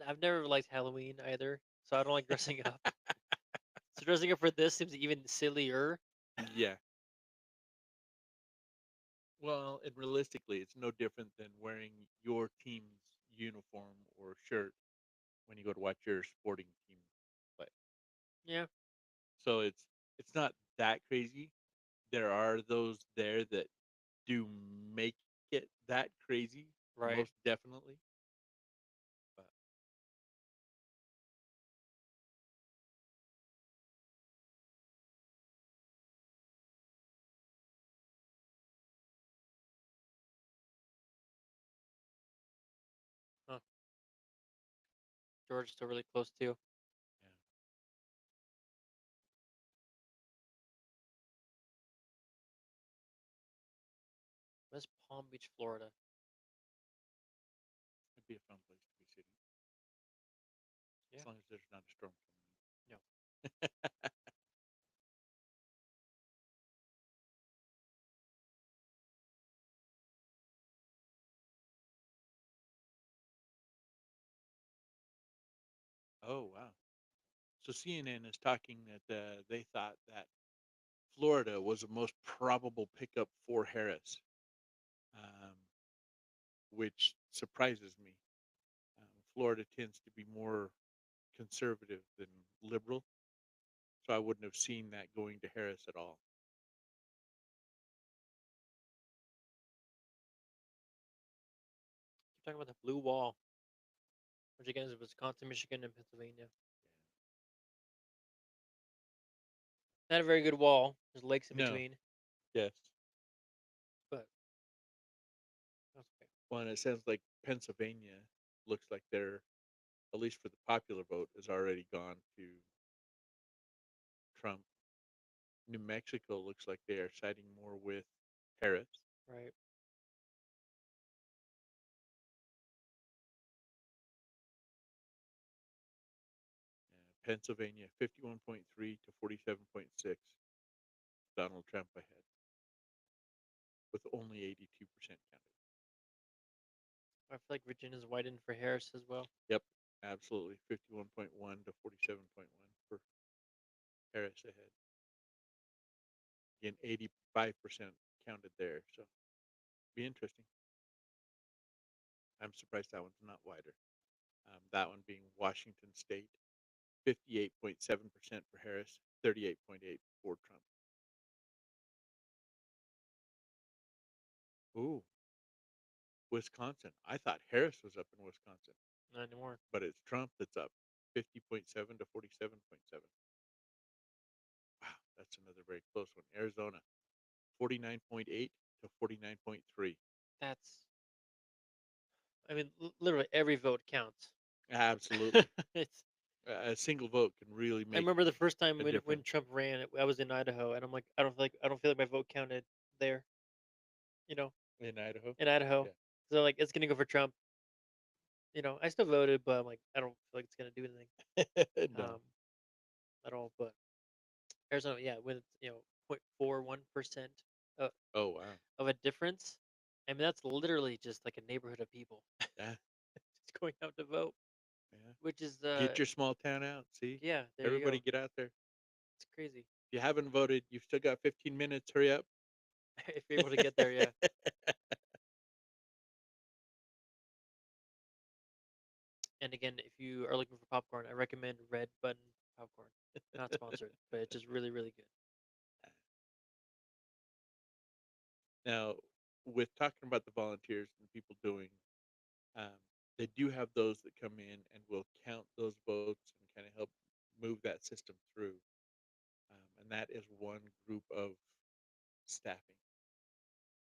I've never liked Halloween either, so I don't like dressing up. So dressing up for this seems even sillier. Yeah. Well, and realistically, it's no different than wearing your team's uniform or shirt when you go to watch your sporting team play. Yeah. So it's not that crazy. There are those there that do make it that crazy, Right. most definitely. But Huh. Georgia's still really close too. yeah, West Palm Beach, Florida. it'd be a fun place to be sitting Yeah. as long as there's not a storm No. coming in. Oh wow! So CNN is talking that they thought that Florida was the most probable pickup for Harris, um, which surprises me. Florida tends to be more conservative than liberal, so I wouldn't have seen that going to Harris at all. Talking about the blue wall, which again is Wisconsin, Michigan, and Pennsylvania. Not a very good wall. There's lakes in No. between, Yes. but that's okay. Well, and it sounds like Pennsylvania looks like they're, at least for the popular vote, has already gone to Trump. New Mexico looks like they are siding more with Harris. Right. Pennsylvania 51.3 to 47.6. Donald Trump ahead with only 82% counted. I feel like Virginia's widened for Harris as well. Yep, absolutely. 51.1 to 47.1 for Harris ahead. Again, 85% counted there. So be interesting. I'm surprised that one's not wider. That one being Washington State, 58.7% for Harris, 38.8 for Trump. Ooh, Wisconsin. I thought Harris was up in Wisconsin, Not anymore. but it's Trump that's up, 50.7 to 47.7. Wow, that's another very close one. Arizona, 49.8 to 49.3. That's. I mean, literally every vote counts. Absolutely. It's. A single vote can really I make remember the first time a when difference Trump ran, I was in Idaho, and I'm like, I don't feel like my vote counted there. You know, in Idaho. in Idaho. Yeah. So like, it's gonna go for Trump. I still voted, but I'm like, I don't feel like it's gonna do anything No. at all. But Arizona, yeah, with 0.41% of Oh, wow. of a difference. I mean, that's literally just like a neighborhood of people Yeah. just going out to vote, Yeah. which is Get your small town out. See? yeah, there you Everybody go. get out there. It's crazy If you haven't voted, you've still got 15 minutes. Hurry up. if you're able to get there. Yeah, and again, if you are looking for popcorn, I recommend Red Button popcorn. Not sponsored, but it's just really, really good. Now, with talking about the volunteers and people doing, um, they do have those that come in and will count those votes and kind of help move that system through. And that is one group of staffing.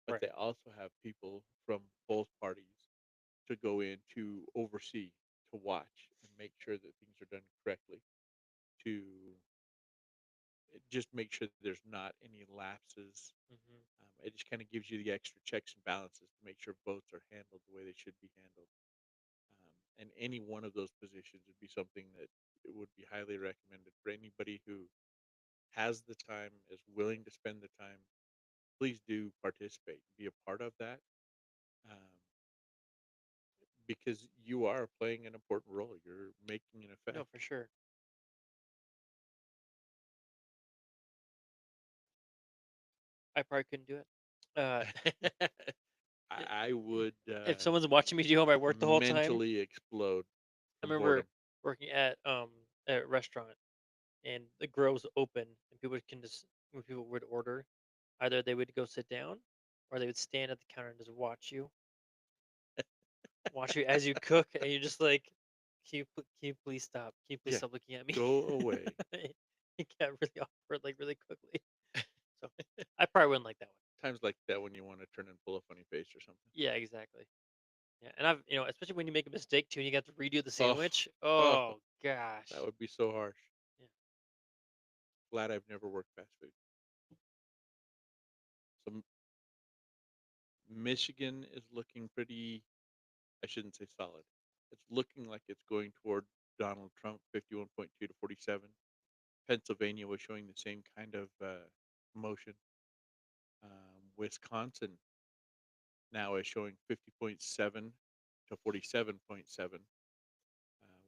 But Right. they also have people from both parties to go in to oversee, to watch, and make sure that things are done correctly, to just make sure that there's not any lapses. Hmm. It just kind of gives you the extra checks and balances to make sure votes are handled the way they should be handled. And any one of those positions would be something that it would be highly recommended for anybody who has the time, is willing to spend the time. Please do participate, be a part of that, um, because you are playing an important role. You're making an No, effect. for sure. I probably couldn't do it. Uh, i- I would if someone's watching me do all my work the whole time, mentally explode I from remember boredom. working at a restaurant and the grill was open and people can just when people would order, either they would go sit down or they would stand at the counter and just watch you as you cook, and you're just like, can you please stop? Can you please Yeah, stop looking at me? go away. It got really awkward, like really quickly. So I probably wouldn't like that one. Times like that when you want to turn and pull a funny face or something. Yeah, exactly. Yeah, and especially when you make a mistake too, and you got to redo the Oh, sandwich. oh, Oh that gosh. would be so harsh. Yeah. Glad I've never worked fast food. So Michigan is looking pretty, I shouldn't say solid. It's looking like it's going toward Donald Trump, 51.2 to 47. Pennsylvania was showing the same kind of motion. Wisconsin now is showing 50.7 to 47.7,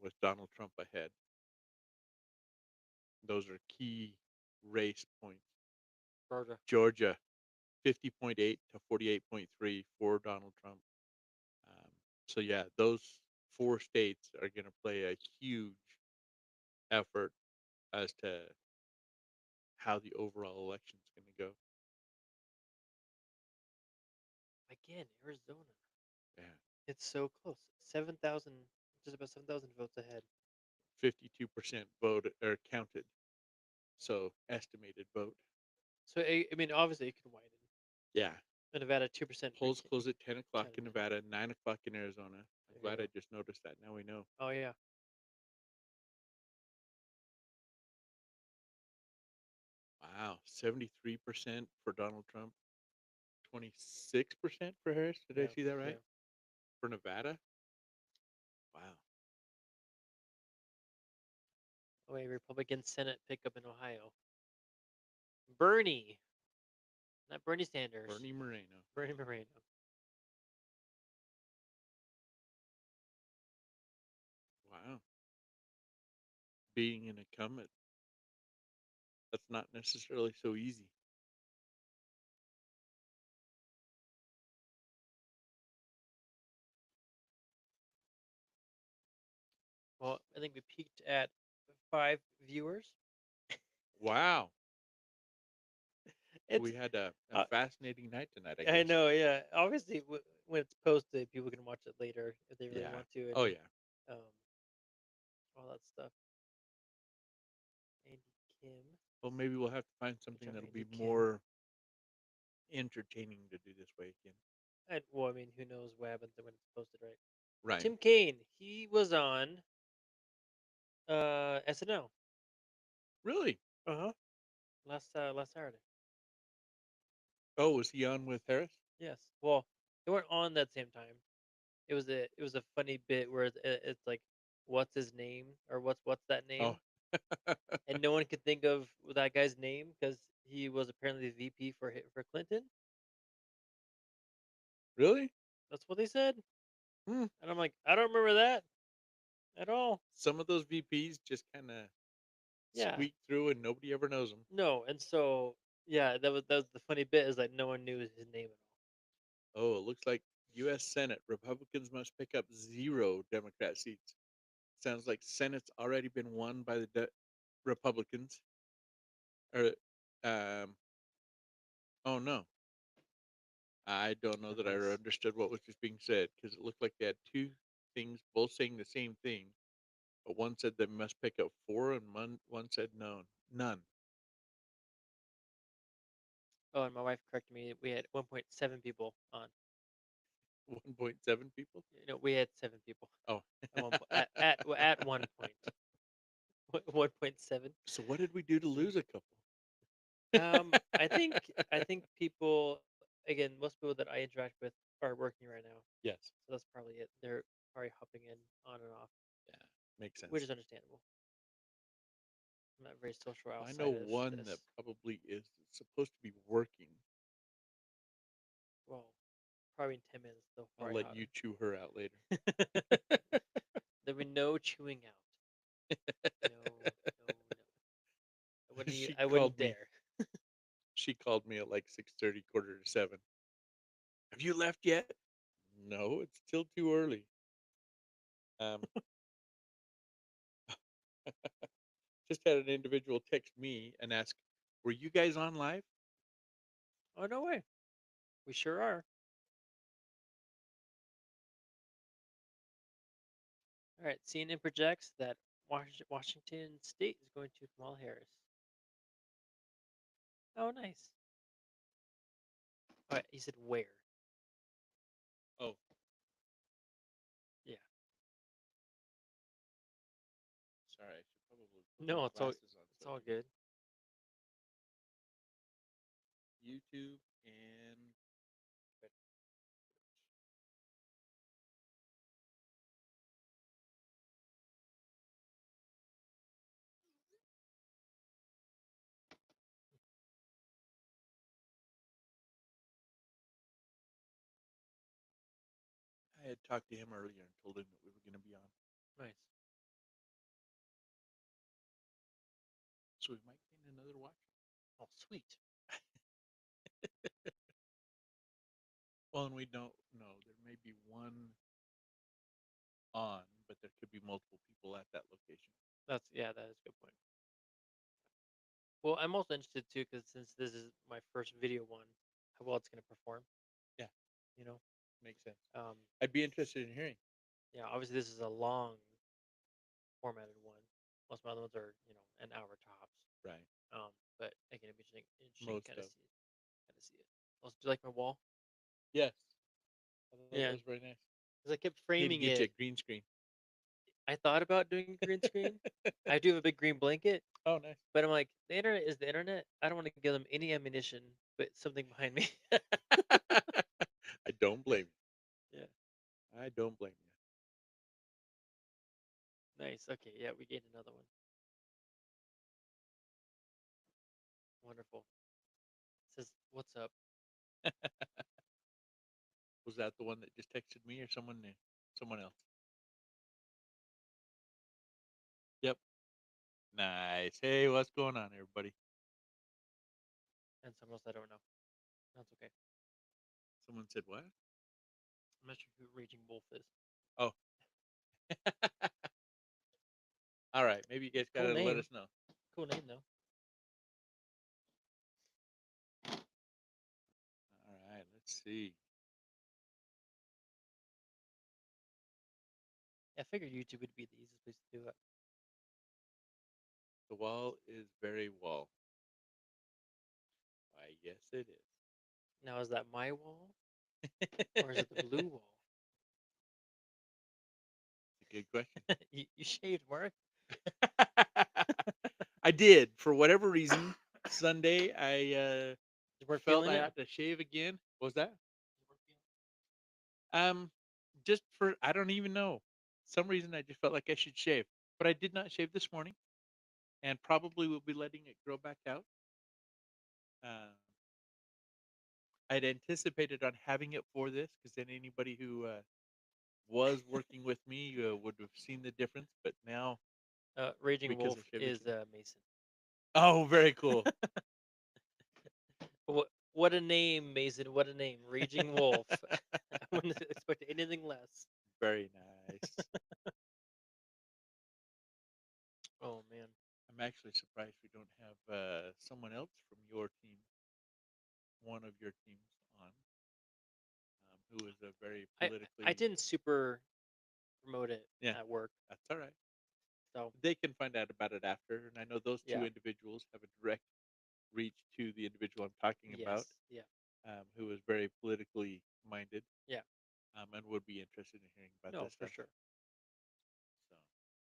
with Donald Trump ahead. Those are key race points. Georgia. Georgia, 50.8 to 48.3 for Donald Trump. Um, so yeah, those 4 states are going to play a huge effort as to how the overall election is going to go. Again, Arizona. Yeah, It's so close. 7,000, just about 7,000 votes ahead. 52% vote or counted, so estimated vote. So I mean, obviously it could widen. Yeah, In Nevada, 2% polls close at 10 o'clock in counted in. Nevada, 9 o'clock in Arizona. I'm There you glad I go. just noticed that. Now we know. Oh yeah. Wow, 73% for Donald Trump, 26% for Harris. Did I Yeah. see that Yeah. right? For Nevada? Wow. Oh, a Republican Senate pickup in Ohio. Bernie, not Bernie Sanders. Bernie Moreno. Bernie Moreno. Wow. Being an incumbent, that's not necessarily so easy. Well, I think we peaked at 5 viewers. Wow. It's We had a uh, fascinating night tonight, I I guess. know, yeah. Obviously, when it's posted, people can watch it later if they really Yeah. want to, and Oh, yeah. um, all that stuff. Andy Kim. Well, maybe we'll have to find Good something job, that'll Andy be Kim. more entertaining to do this way again. And well, I mean, who knows what happens when it's posted, right? Right. Tim Kaine, he was on SNL. Really? Uh huh. Last Saturday. Oh, was he on with Harris? Yes. Well, they weren't on that same time. It was a funny bit where it's like, what's his name or what's that Oh, name, and no one could think of that guy's name because he was apparently the VP for Clinton. really? That's what they said, Hmm. and I'm like, I don't remember that at all. Some of those VPs just kind of Yeah. squeak through and nobody ever knows them. No, and so yeah, that was the funny bit is that no one knew his name at Oh, it looks like U.S. Senate Republicans must pick up 0 Democrat seats. Sounds like Senate's already been won by the Republicans. Or, um, oh no, I don't know all. that I Nice. understood what was just being said because it looked like they had 2 things both saying the same thing, but one said they must pick up 4, and one said no, none. Oh, and my wife corrected me. We had 1.7 people on. 1.7 people. We had 7 people Oh, at at one point. 1.7. so what did we do to lose a couple? I think people, again, most people that I interact with are working right now, Yes. so that's probably it. They're probably hopping in on and off, Yeah, makes which sense. is understandable. I'm not very social I know outside of one that this. probably is supposed to be working. Well, probably in 10 minutes they'll I'll probably let you chew her out later. There'll be no chewing out. No, no, no. I wouldn't. she I called wouldn't me. dare. She called me at like 6:30, quarter to 7. Have you left yet? No, it's still too early. Um, just had an individual text me and ask, "Were you guys on live?" Oh no way. We sure are. All right. CNN projects that Washington State is going to Kamala Harris. Oh, nice. All right. He said where? Oh, Yeah. sorry. I should probably put my No, glasses on it's so I all can good. YouTube and I had talked to him earlier and told him that we were going to be on, Nice. so we might gain another watch. Oh, sweet. Well, and we don't know. There may be one on, but there could be multiple people at that location. That is a good point. Well, I'm also interested too because since this is my first video one, how well it's gonna perform. Yeah, You know, makes sense. um, I'd be interested in hearing. yeah. Obviously, this is a long formatted one. Most of my other ones are an hour tops. Right. But again, it'd be interesting Most of. kind of see it. Also, do you like my wall? Yes. I thought that Yeah, was very nice. because I kept Need to framing get you a it. green screen. I thought about doing a green screen. I do have a big green blanket, Oh, nice. but I'm like, the internet is the internet. I don't want to give them any ammunition, but something behind me. I don't blame Yeah, you. I don't blame you. nice. Okay, yeah, we gained another one. Wonderful. Says, "What's up?" Was that the one that just texted me or someone new? Someone else? Yep. Nice. Hey, what's going on, everybody? And someone else I don't know. That's okay. Someone said what? I'm not sure who Raging Wolf is. Oh. All right. Maybe you guys Cool gotta let name. us know. Cool name though. All right. Let's see. I figured YouTube would be the easiest place to do it. The wall is very wall. Why, yes, it is. Now, is that my wall or is it the blue wall? It's a good question. You shaved, Mark. I did. For whatever reason, Sunday, You weren't felt feeling I it. had to shave again. What was that? Um, just for, I don't even know. Some reason I just felt like I should shave. But I did not shave this morning and probably will be letting it grow back out. Uh, I'd anticipated on having it for this because then anybody who was working with me would have seen the difference. But now, Raging because Wolf I shaved it is today. Mason. Oh, very cool. What a name, Mason. What a name. Raging Wolf. I wouldn't expect anything less. Very nice. Oh man. I'm actually surprised we don't have someone else from your team, one of your teams on, who is a very I politically. didn't super promote it Yeah, at work. that's all right. So They can find out about it after, and I know those two yeah. individuals have a direct reach to the individual I'm talking about, Yes. Yeah. who is very politically minded, Yeah. and would be interested in hearing about No, this for stuff. sure. So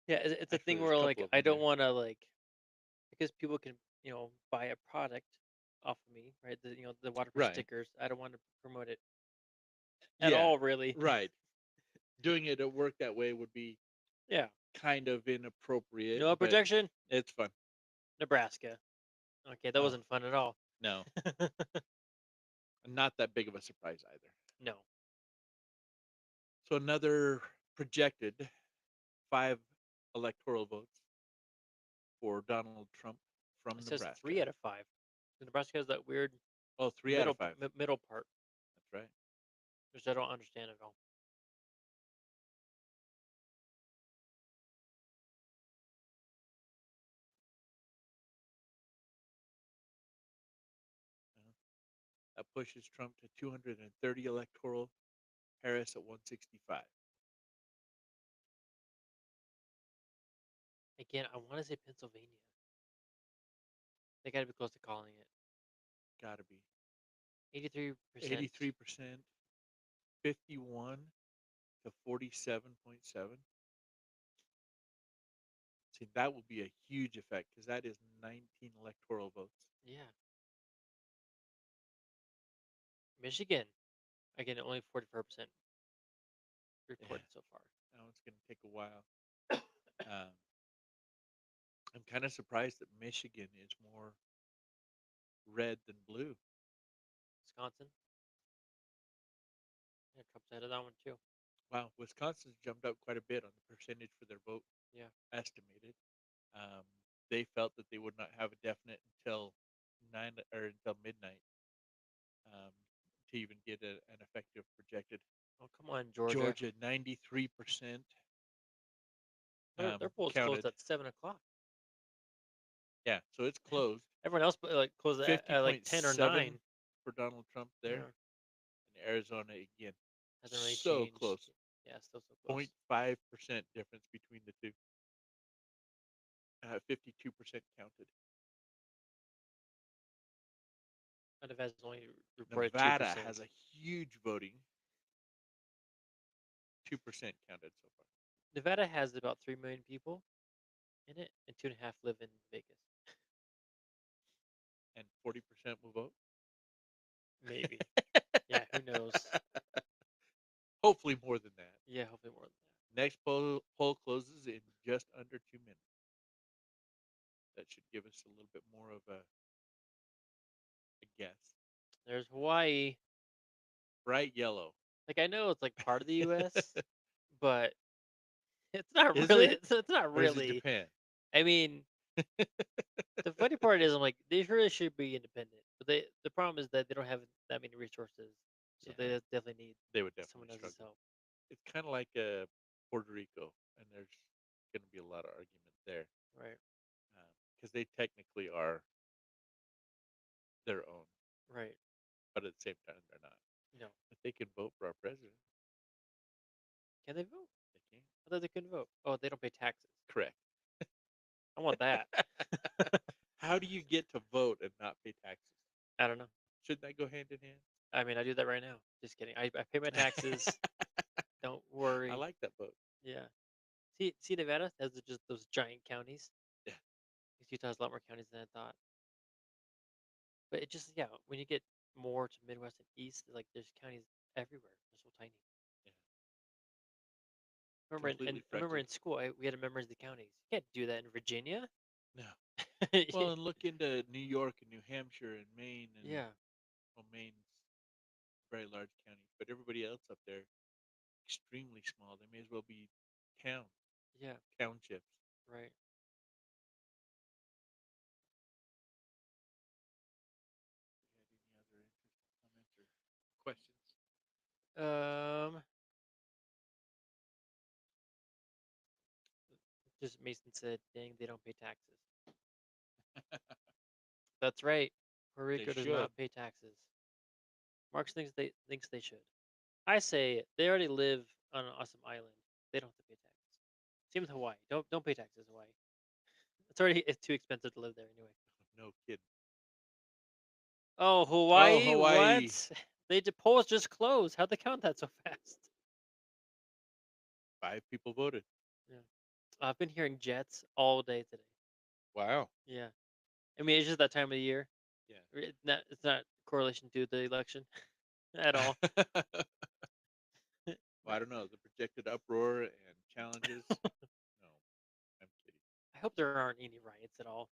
Yeah, it's a actually, thing there's a where like couple of I them don't there. want to like because people can buy a product off of me, right? The waterproof Right. stickers. I don't want to promote it at Yeah. all, really. Right. Doing it at work that way would be Yeah. kind of inappropriate, No but protection, it's fun. Nebraska. Okay, that Oh, wasn't fun at all. no. Not that big of a surprise either. No, So another projected 5 electoral votes for Donald Trump from it says Nebraska. 3 out of 5. Nebraska has that weird Oh, 3 out of 5. middle part, That's right. which I don't understand at all. Uh, That pushes Trump to 230 electoral, Harris at 165. Again, I want to say Pennsylvania. They got to be close to calling it. Got to be 83%. 83%, 51 to 47.7. See, that will be a huge effect because that is 19 electoral votes. Yeah. Michigan, again, only 44% Yeah, reported so far. now it's going to take a while. Um, I'm kind of surprised that Michigan is more red than blue. Wisconsin, yeah, Trump's ahead of that one too. Wow, Wisconsin's jumped up quite a bit on the percentage for their vote Yeah. estimated. Um, they felt that they would not have a definite until midnight um, to even get an effective projected. Oh, come on, Georgia. Georgia 93%, Their polls closed counted. at 7 o'clock. Yeah, so it's closed. Everyone else like closed at like 10 or 9. 50.7 for Donald Trump there, Yeah, and Arizona again. hasn't really So changed. close. Yeah, still so close. 0.5% difference between the two. 52% counted. Nevada's only reported Nevada 2%. has a huge voting. 2% counted so far. Nevada has about 3 million people in it, and 2.5 live in Vegas. And 40% will vote. Maybe. Yeah, who knows? Hopefully more than that. Yeah, hopefully more than Next poll closes in just under 2 minutes. That should give us a little bit more of a guess. that. There's Hawaii. Bright yellow. Like I know it's like part of the U.S., but it's not Is really. it? It's not Or is it really. Japan? I mean, the funny part is, I'm like, they really should be independent, but the problem is that they don't have that many resources, so Yeah, they definitely need they would someone definitely else's struggle. help. It's kind of like Puerto Rico, and there's going to be a lot of argument there Right. because they technically are their own, Right. but at the same time they're not. No. But they can vote for our president. Can they vote? They can. I thought they couldn't vote. Oh, they don't pay taxes. Correct. I want that. How do you get to vote and not pay taxes? I don't know. Shouldn't that go hand in hand? I mean, I do that right now. Just kidding. I pay my taxes. Don't I worry. like that vote. Yeah. See, Nevada has just those giant counties. Yeah. Because Utah has a lot more counties than I thought. But it just, yeah, when you get more to Midwest and East, like there's counties everywhere. They're so tiny. Yeah. Remember, Completely I remember fragmented. in school, we had to memorize the counties. You can't do that in Virginia. No. Well, and look into New York and New Hampshire and Maine and Yeah. well, Maine's a very large county, but everybody else up there extremely small. They may as well be towns, Yeah. townships. Right. Had any other interesting comments or questions? Um. Just Mason said, "Dang, they don't pay taxes." That's right. Puerto They Rico does should. not pay taxes. Marx thinks they should. I say they already live on an awesome island. They don't have to pay taxes. Same with Hawaii. Don't pay taxes, Hawaii. It's too expensive to live there anyway. No kidding. Oh, Oh, Hawaii? Hawaii. What? The polls just closed. How'd they count that so fast? 5 people voted. Yeah. I've been hearing jets all day today. Wow. Yeah. I mean, it's just that time of the year. Yeah. It's not correlation to the election at all. Well, I don't know. The projected uproar and challenges. No, I'm kidding. I hope there aren't any riots at all.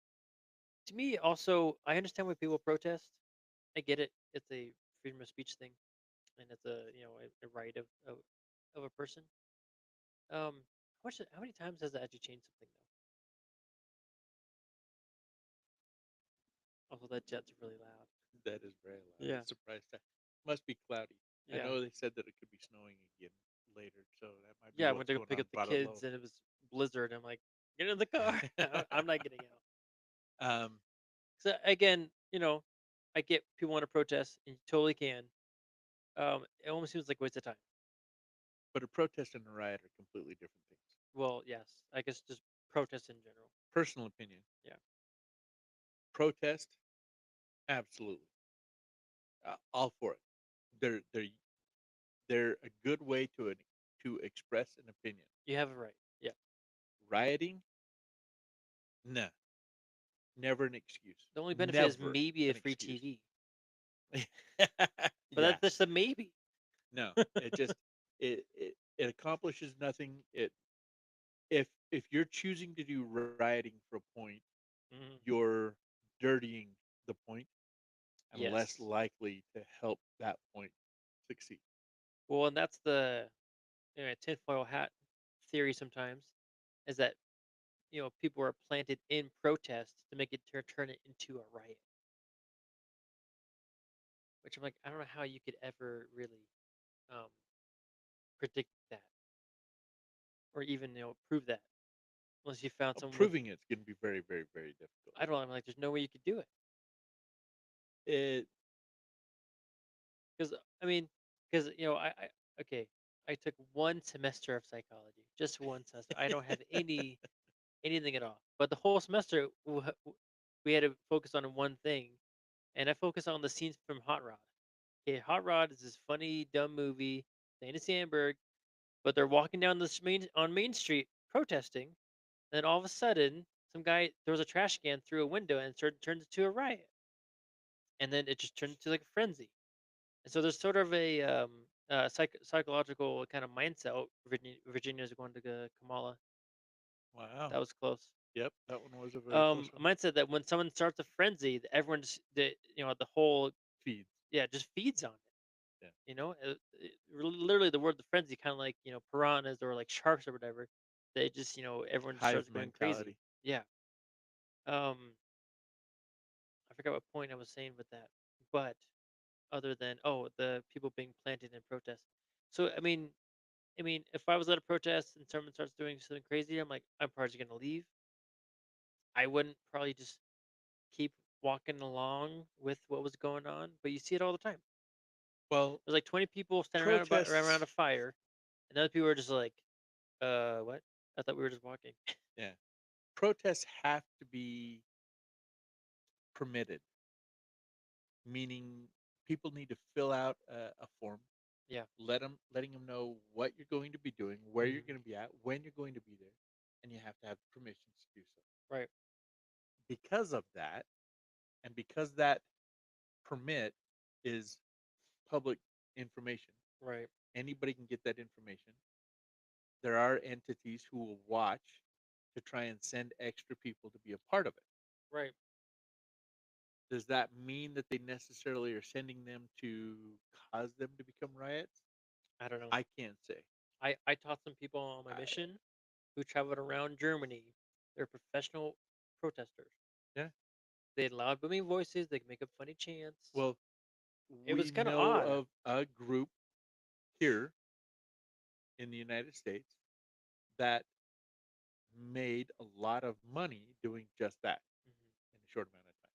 To me, also, I understand why people protest. I get it. It's a freedom of speech thing, and it's a right of a person. How many times has that actually changed something though? Also, that jet's really loud. That is very loud. Yeah. It's surprised. Must be cloudy. I Yeah. know they said that it could be snowing again later, so that might be Yeah, I went what's to go going pick on. up the Brought it low. kids, and it was blizzard. I'm like, get in the car. I'm not getting out. Um, So again, I get people want to protest, and you totally can. It almost seems like a waste of time. but a protest and a riot are completely different things. Well, yes, I guess just protest in general. Personal opinion. Yeah. Protest, absolutely. All for it. They're they're a good way to express an opinion. You have a right. Yeah. Rioting, nah, never an excuse. The only benefit is Never maybe a an free excuse. TV, but Yeah, that's a maybe. no. It just it accomplishes nothing. If you're choosing to do rioting for a point, Mhm. you're dirtying the point and less Yes. likely to help that point succeed. Well, and that's the tinfoil hat theory. Sometimes is that people are planted in protest to make it turn it into a riot. Which I'm like, I don't know how you could ever really um, predict that or even prove that. unless you found someone with. Proving it's going to be very, very, very difficult. I don't know. I'm like, there's no way you could do it. It Because I mean, because I okay, I took one semester of psychology, just one semester. I don't have anything at all. But the whole semester, we had to focus on one thing, and I focused on the scenes from Hot Rod. Okay, Hot Rod is this funny, dumb movie. Andy Sandberg, but they're walking down this Main Street protesting, and then all of a sudden, some guy throws a trash can through a window, and turns into a riot, and then it just turns into like a frenzy. And so there's sort of a psychological kind of mindset. Oh, Virginia's going to Kamala. wow. That was close. Yep, that one was a very close A one. mindset that when someone starts a frenzy, that everyone just the whole Feeds. just feeds on it. Yeah. Literally the word the frenzy, kind of like piranhas or like sharks or whatever. They just everyone just Hive starts going crazy. mentality. Yeah. I forgot what point I was saying with that, but other than the people being planted in protest. So I mean, if I was at a protest and someone starts doing something crazy, I'm like, I'm probably gonna leave. I wouldn't probably just keep walking along with what was going on, but you see it all the time. Well, There's like 20 people standing around protests. a fire, and other people are just like, what? I thought we were just walking. Yeah, protests have to be permitted, meaning people need to fill out a form, Yeah. letting them know what you're going to be doing, where you're Hmm. going to be at, when you're going to be there, and you have to have permissions to do so. Right. Because of that, and because that permit is public information, Right. anybody can get that information. There are entities who will watch to try and send extra people to be a part of it. Right. Does that mean that they necessarily are sending them to cause them to become riots? I don't know. I can't say. I taught some people on my I, mission who traveled around Germany. They're professional protesters. yeah. They had loud booming voices. They could make up funny chants. Well, It we was kind of know odd. of a group here in the United States that made a lot of money doing just that Hmm. in a short amount of time.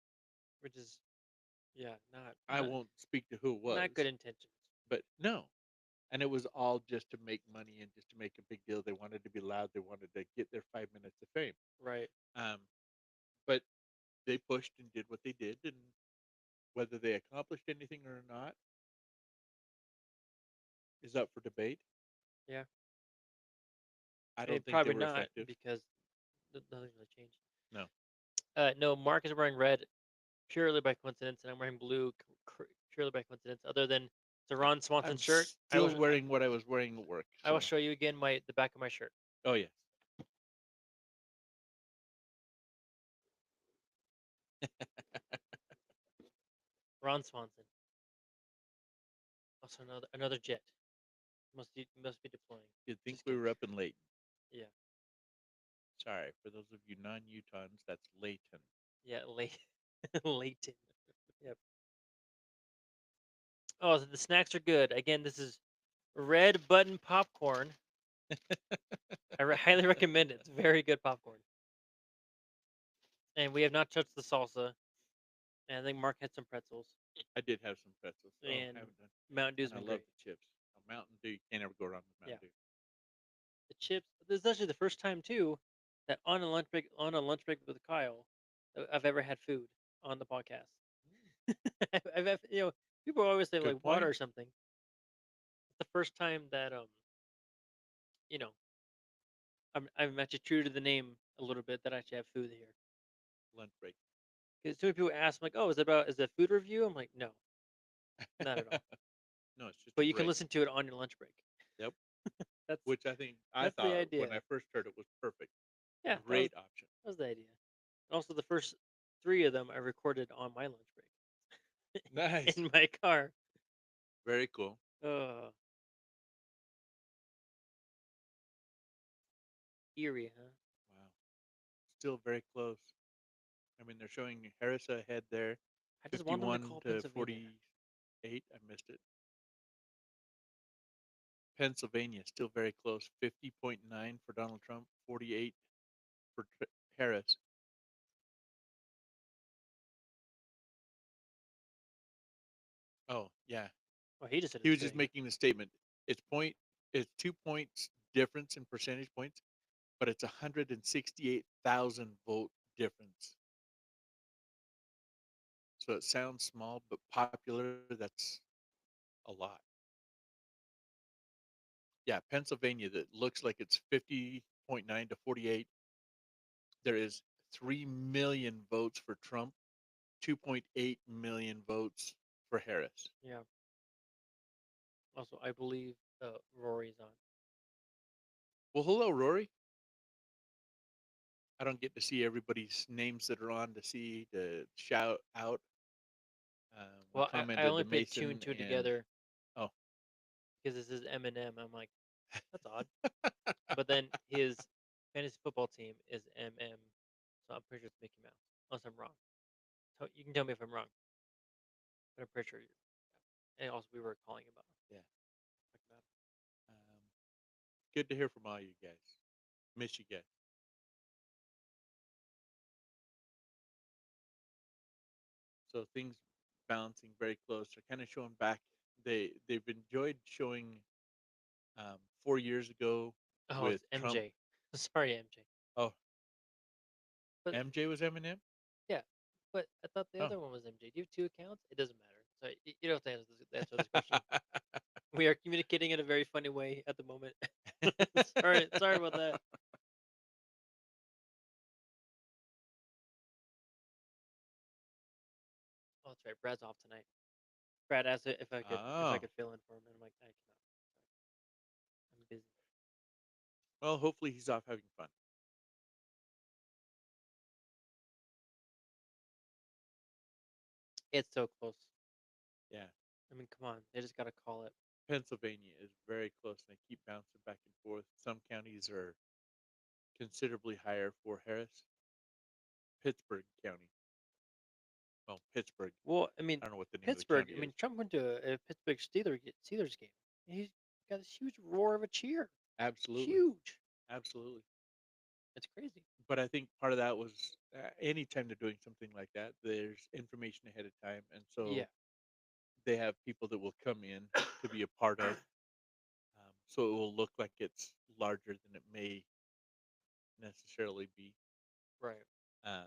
Which is, yeah, not I not won't speak to who it was, not good intentions. but no. And it was all just to make money and just to make a big deal. They wanted to be loud. They wanted to get their 5 minutes of fame. Right. Um, but they pushed and did what they did, and whether they accomplished anything or not is up for debate. Yeah. I I mean, don't think they probably were not effective. because nothing's really changed. No, No, Mark is wearing red purely by coincidence, and I'm wearing blue purely by coincidence. Other than it's a Ron Swanson I'm shirt. still wearing what I was wearing at work. I will So, show you again the back of my shirt. oh yes, Ron Swanson. Also another jet. Must be deploying. you'd think Just we kidding. were up in Layton. Yeah. Sorry for those of you non-Utahns. That's Layton. Yeah. Leighton. Yep. Oh, so the snacks are good. Again, this is Red Button popcorn. I highly recommend it. It's very good popcorn. And we have not touched the salsa. And I think Mark had some pretzels. I did have some pretzels. Oh, I And haven't done. Mountain Dew's And I been love great. the chips. Mountain Dew. You can't ever go wrong with Yeah. Mountain Dew. The chips. This is actually the first time too that on a lunch break with Kyle, I've ever had food on the podcast. People always say like Good water point. or something. It's the first time that you know, I'm actually true to the name a little bit that I actually have food here. Lunch break. Because too many people ask, like, "Oh, is it a food review?" I'm like, "No, not at all." No, it's just a But you can break. listen to it on your lunch break. Yep. That's Which I that's the thought when idea. I first heard it was perfect. Yeah, Great option. that was the idea. Also, the first three of them I recorded on my lunch break Nice. in my car. Very cool. Uh, Eerie, huh? Wow. Still very close. I mean, they're showing Harris ahead there, I just want them to 51 call to Pennsylvania. 48. I missed it. Pennsylvania still very close. 50.9 for Donald Trump, 48 for Harris. Oh yeah, Well, he just said he it's was just fitting. making the statement. It's point. It's 2 points difference in percentage points, but it's 168,000 vote difference. So it sounds small, but popular. That's a lot. Yeah, Pennsylvania. That looks like it's 50.9 to 48. There is 3 million votes for Trump, 2.8 million votes for Harris. Yeah. Also, I believe Rory's on. Well, hello, Rory. I don't get to see everybody's names that are on to shout out. We Well, I commented to only played two and Mason two and together oh, because this is Eminem. I'm like, that's odd. But then his fantasy football team is MM, so I'm pretty sure it's Mickey Mouse, unless I'm wrong. You can tell me if I'm wrong, but I'm pretty sure you're. And also, we were calling about yeah. Mickey Mouse. Um, Good to hear from all you guys. Miss you guys. So things balancing very close. They're kind of showing back. They've enjoyed showing 4 years ago Oh, with it's Trump. MJ. Sorry, MJ. Oh, But MJ was Eminem. yeah, but I thought the Oh, other one was MJ. Do you have two accounts? It doesn't matter. So you don't have to answer this question. We are communicating in a very funny way at the moment. Sorry about that. Oh, that's right. Brad's off tonight. Brad asked if I oh. could fill in for him, and I'm like, I cannot. I'm busy. Well, hopefully he's off having fun. It's so close. Yeah. I mean, come on. They just gotta call it. Pennsylvania is very close, and they keep bouncing back and forth. Some counties are considerably higher for Harris. Pittsburgh County. Well, Pittsburgh. Well, I mean, I don't know what the name of the Pittsburgh. county I mean, is. Trump went to a Pittsburgh Steelers game. He's got this huge roar of a cheer. Absolutely. Huge. Absolutely. It's crazy. But I think part of that was anytime they're doing something like that, there's information ahead of time. And Yeah. so they have people that will come in to be a part of. So it will look like it's larger than it may necessarily be. Right. Um,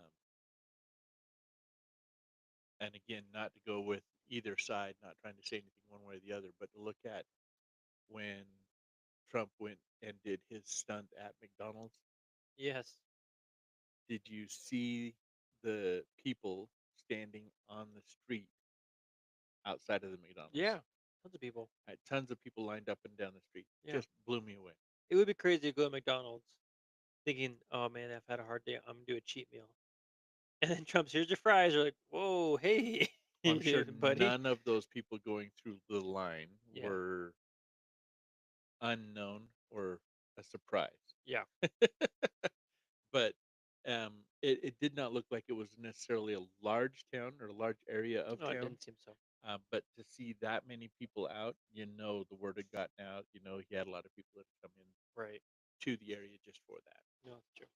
and again, not to go with either side, not trying to say anything one way or the other, but to look at when Trump went and did his stunt at McDonald's. Yes. Did you see the people standing on the street outside of the McDonald's? Yeah. Tons of people. Tons of people lined up and down the street. Yeah. Just blew me away. It would be crazy to go to McDonald's thinking, "Oh man, I've had a hard day. I'm gonna do a cheat meal." And then Trump's, "Here's your fries." You're like, "Whoa, hey, Well, I'm sure buddy." none of those people going through the line Yeah. were unknown or a surprise. Yeah. But it did not look like it was necessarily a large town or a large area of No, it town. didn't seem so. But to see that many people out, the word had gotten out. He had a lot of people that had come in Right. to the area just for that. No, it's true.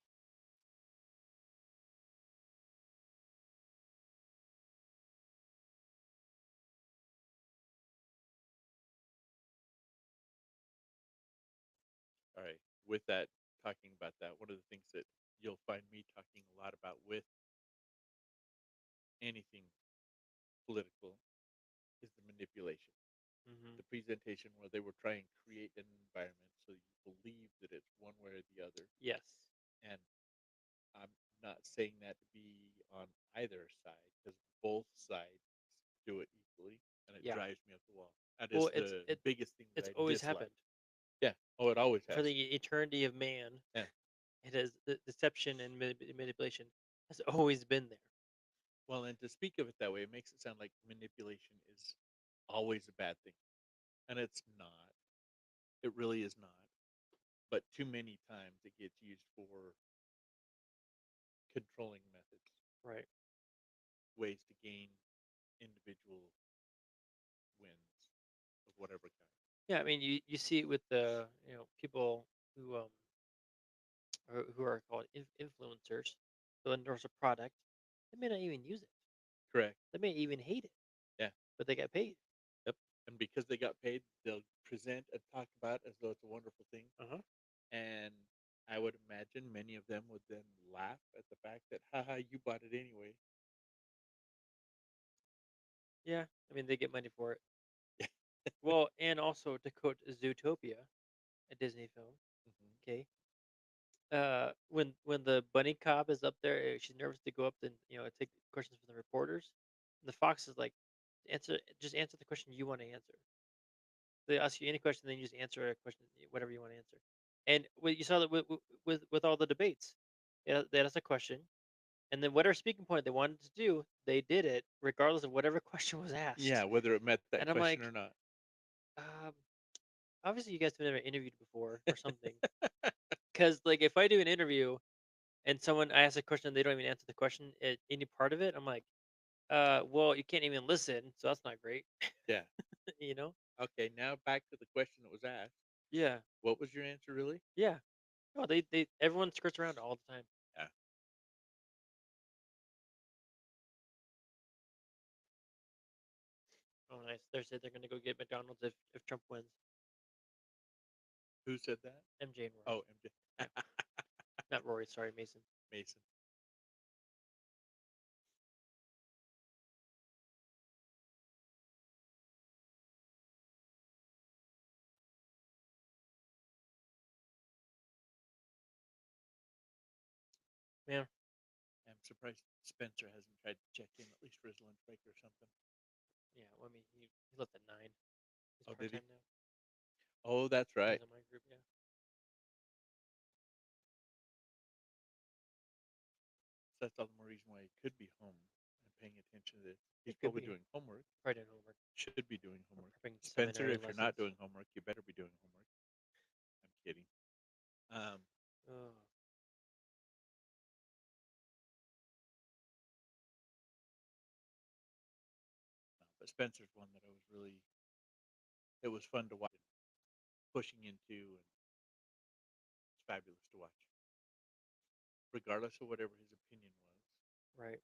All right. With that, talking about that, one of the things that you'll find me talking a lot about with anything political is the manipulation, Hmm. the presentation where they were trying to create an environment so you believe that it's one way or the other. Yes. And I'm not saying that to be on either side because both sides do it equally, and it Yeah. drives me up the wall. That is Well, the biggest thing that it's I always dislike. happened Yeah. Oh, it always for has. the eternity of man. Yeah. It has the deception and manipulation has always been there. Well, and to speak of it that way, it makes it sound like manipulation is always a bad thing, and it's not. It really is not. But too many times it gets used for controlling methods, Right. ways to gain individual wins of whatever kind. Yeah. I mean, you see it with the people who or who are called influencers, who endorse a product, they may not even use it. Correct. They may even hate it, Yeah. but they get paid. Yep. And because they got paid, they'll present and talk about it as though it's a wonderful thing. Uh-huh. And I would imagine many of them would then laugh at the fact that, haha, you bought it anyway. Yeah, I mean they get money for it. Well, and also to quote Zootopia, a Disney film. Mhm. Okay, when the bunny cop is up there, she's nervous to go up and take questions from the reporters. And the fox is like, just answer the question you want to answer. They ask you any question, then you just answer a question, whatever you want to answer. And what you saw that with all the debates, they asked a question, and then whatever speaking point they wanted to do, they did it regardless of whatever question was Yeah, asked. whether it met that And I'm question like, or not. um, obviously you guys have never interviewed before or something. Because like if I do an interview and someone I ask a question and they don't even answer the question at any part of it, I'm like, well, you can't even listen, so that's not great. Yeah. you know? Okay, now back to the question that was asked. Yeah, What was your answer really? yeah. Oh, they everyone skirts around all the time. Yeah. Oh, nice. They said they're gonna go get McDonald's if Trump wins. Who said that? MJ and Rory. Oh, MJ. Yeah, not Rory. Sorry, Mason. Mason. Yeah, I'm surprised Spencer hasn't tried to check in at least for his lunch break or something. yeah. Well, I mean, he left at 9. He's Oh, part did he? time now. Oh, that's He's right. on my group. Yeah. So that's all the more reason why he could be home and paying attention to this. He He's could probably be doing homework. probably doing homework Should be doing or homework. prepping Spencer, seminary if you're not lessons. doing homework, you better be doing homework. I'm kidding. Um, Oh, no, but Spencer's one that I was really, it was fun to watch, pushing into, and it's fabulous to watch, regardless of whatever his opinion was. right.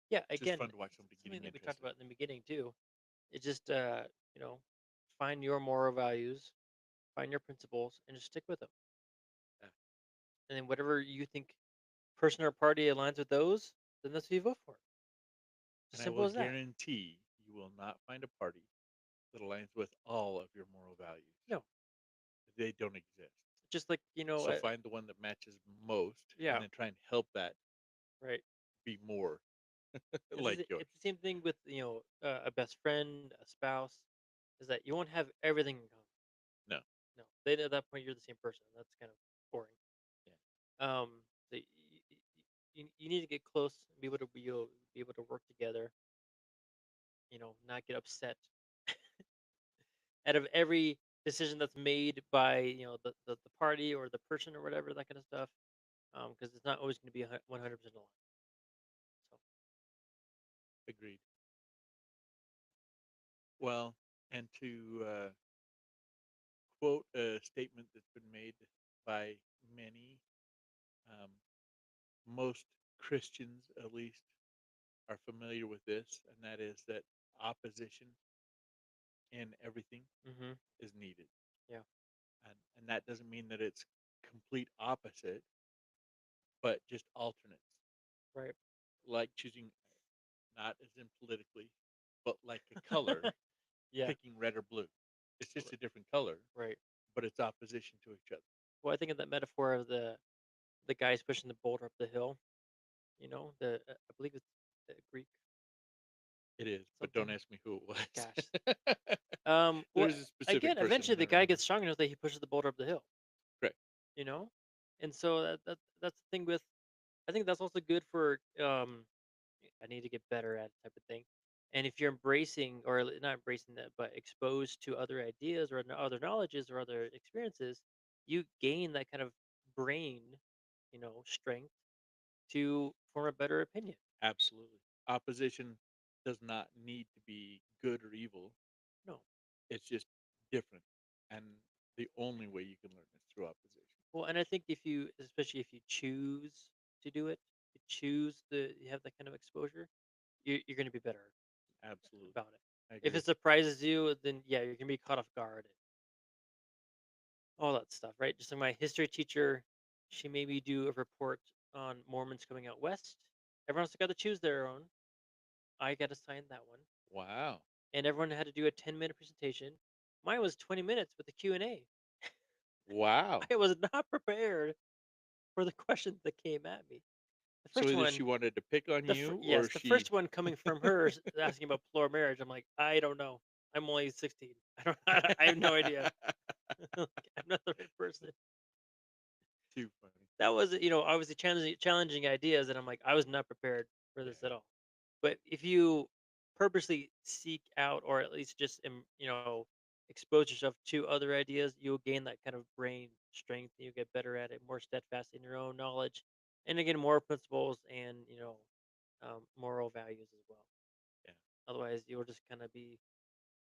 Yeah. It's just Again, fun to watch somebody something getting that we talked interested. about in the beginning too. It's just you know, find your moral values, find your principles, and just stick with them. Yeah. And then whatever you think person or party aligns with those, then that's who you vote for. It's And as I simple will as that. guarantee you will not find a party that aligns with all of your moral values. No, They don't exist. just like So find the one that matches most and yeah, then try and help that right. be more It's like yours. it's the same thing with a best friend, a spouse, is that you won't have everything in common. No. No, then at that point you're the same person. That's kind of boring. Yeah. So you need to get close and be able to work together. Not get upset out of every decision that's made by the party or the person or whatever that kind of stuff. Because it's not always going to be 100% aligned. So Agreed. Well, and to quote a statement that's been made by many, um, most Christians at least are familiar with this, and that is that opposition in everything hmm is needed. yeah, And that doesn't mean that it's complete opposite, but just alternates. right. Like choosing, not as in politically, but like a color, yeah, picking red or blue. It's just a different color, right. but it's opposition to each other. Well, I think of that metaphor of the guys pushing the boulder up the hill. I believe it's the Greek It is, but don't something. ask me who it Gosh. was. Well, There's a specific again, person, eventually and I the don't guy remember. gets strong enough that he pushes the boulder up the hill. Correct. You know, and so that's the thing with. I think that's also good for I need to get better at type of thing. And if you're embracing or not embracing that, but exposed to other ideas or other knowledges or other experiences, you gain that kind of brain, strength to form a better opinion. Absolutely. Opposition does not need to be good or evil. No, It's just different. And the only way you can learn is through opposition. Well, and I think if you, especially if you choose to do it, you have that kind of exposure, you're going to be better Absolutely. about it. I If agree. it surprises you, then yeah, you're gonna be caught off guard and all that stuff, right? Just like my history teacher, she made me do a report on Mormons coming out west. Everyone's got to choose their own. I got assigned that one, Wow. and everyone had to do a 10-minute presentation. Mine was 20 minutes with a Q&A. Wow. I was not prepared for the questions that came at me. The So first either she one, wanted to pick on you or yes, the she first one coming from her asking about plural marriage. I'm like, I don't know. I'm only 16. I don't. I have no idea. Like, I'm not the right person. too funny. That was, obviously challenging ideas, and I'm like, I was not prepared for Yeah. this at all. But if you purposely seek out, or at least just expose yourself to other ideas, you'll gain that kind of brain strength. And you get better at it, more steadfast in your own knowledge, and again, more principles and moral values as well. Yeah. Otherwise, you'll just kind of be,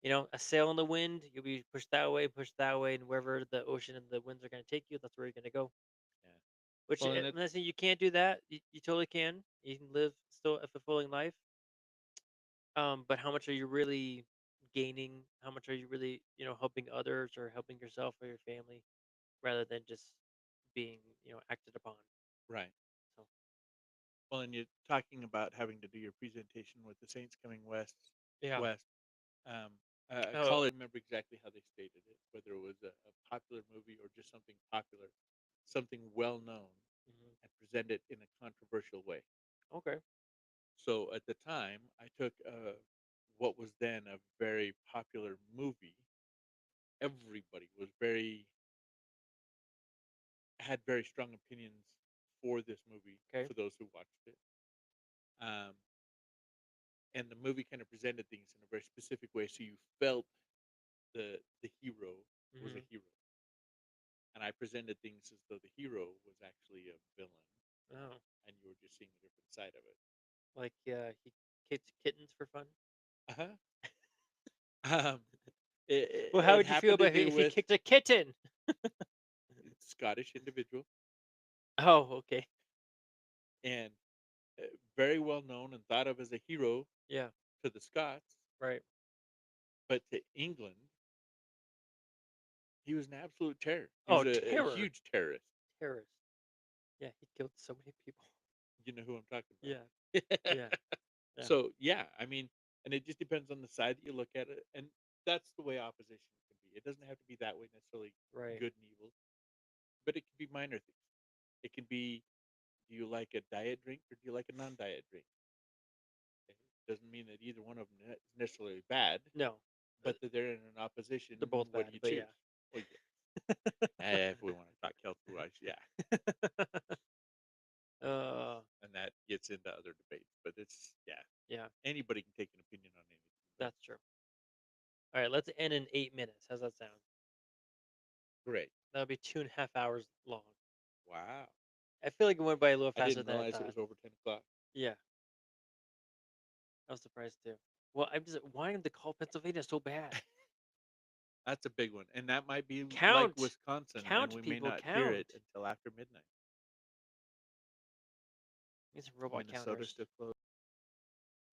a sail in the wind. You'll be pushed that way, and wherever the ocean and the winds are going to take you, that's where you're going to go. Yeah. Which, Well, and it I'm not saying you can't do that. You totally can. You can live still a fulfilling life. But how much are you really gaining? How much are you really, helping others or helping yourself or your family, rather than just being, acted upon? right. So Well, and you're talking about having to do your presentation with the Saints coming yeah. west. Um, a Oh. college, remember exactly how they stated it, whether it was a popular movie or just something popular, something well known, Mhm. and present it in a controversial way. Okay. So at the time, I took what was then a very popular movie. Everybody was very had very strong opinions for this movie Okay. for those who watched it. Um, and the movie kind of presented things in a very specific way, so you felt the hero was a Mhm. hero, and I presented things as though the hero was actually a villain, Oh, and you were just seeing a different side of it. like he kicks kittens for fun. Uh-huh. Um, it, Well, it how it would you feel happened to about do if he with kicked a kitten? a Scottish individual Oh, okay. and very well known and thought of as a hero Yeah. to the Scots, Right. but to England, he was an absolute terror. He was Oh, a terror. huge terrorist. Terrorist. Yeah, he killed so many people. You know who I'm talking Yeah. about. Yeah. Yeah. So yeah, I mean, and it just depends on the side that you look at it, and that's the way opposition can be. It doesn't have to be that way necessarily, Right. good and evil, but it can be minor things. It can be, do you like a diet drink or do you like a non-diet drink? Okay? Doesn't mean that either one of them is necessarily bad, No, uh, but that they're in an opposition. they're both What do bad, you but choose? yeah. Well, yeah, if we want to talk health wise, yeah, uh, and that gets into other debates. But it's yeah, yeah, anybody can take an opinion on anything. But that's true. All right, let's end in 8 minutes. How's that sound? great, That'll be 2.5 hours long. wow. I feel like it went by a little I faster didn't than I realize it thought. was over 10 o'clock. Yeah, I was surprised too. Well, I'm just wanting to call Pennsylvania so bad. That's a big one, and that might be like Count, Wisconsin, and count, we may people, not hear it count. until after midnight. Need some robot Minnesota counters. still closed.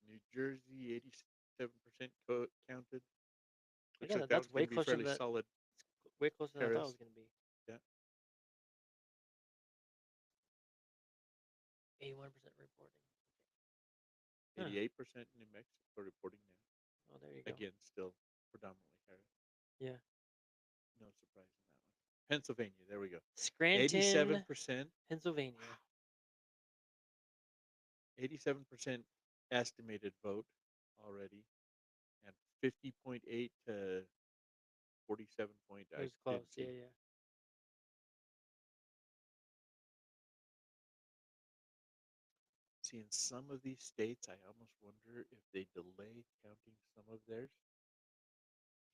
New Jersey, 87% counted. Looks Yeah, like that that's one's going way to be closer than fairly that. solid. Way closer than I thought it Paris, was gonna be. yeah, 81% reporting. Huh. 88% New Mexico reporting now. Oh, there you go. Again, still predominantly Harris. Yeah. No surprise in that one. Pennsylvania, there we go. Scranton, 87%. Pennsylvania. Wow. 87% estimated vote already, and 50.8 to 47 point. It I was close. didn't Yeah, see. yeah. See, in some of these states, I almost wonder if they delay counting some of theirs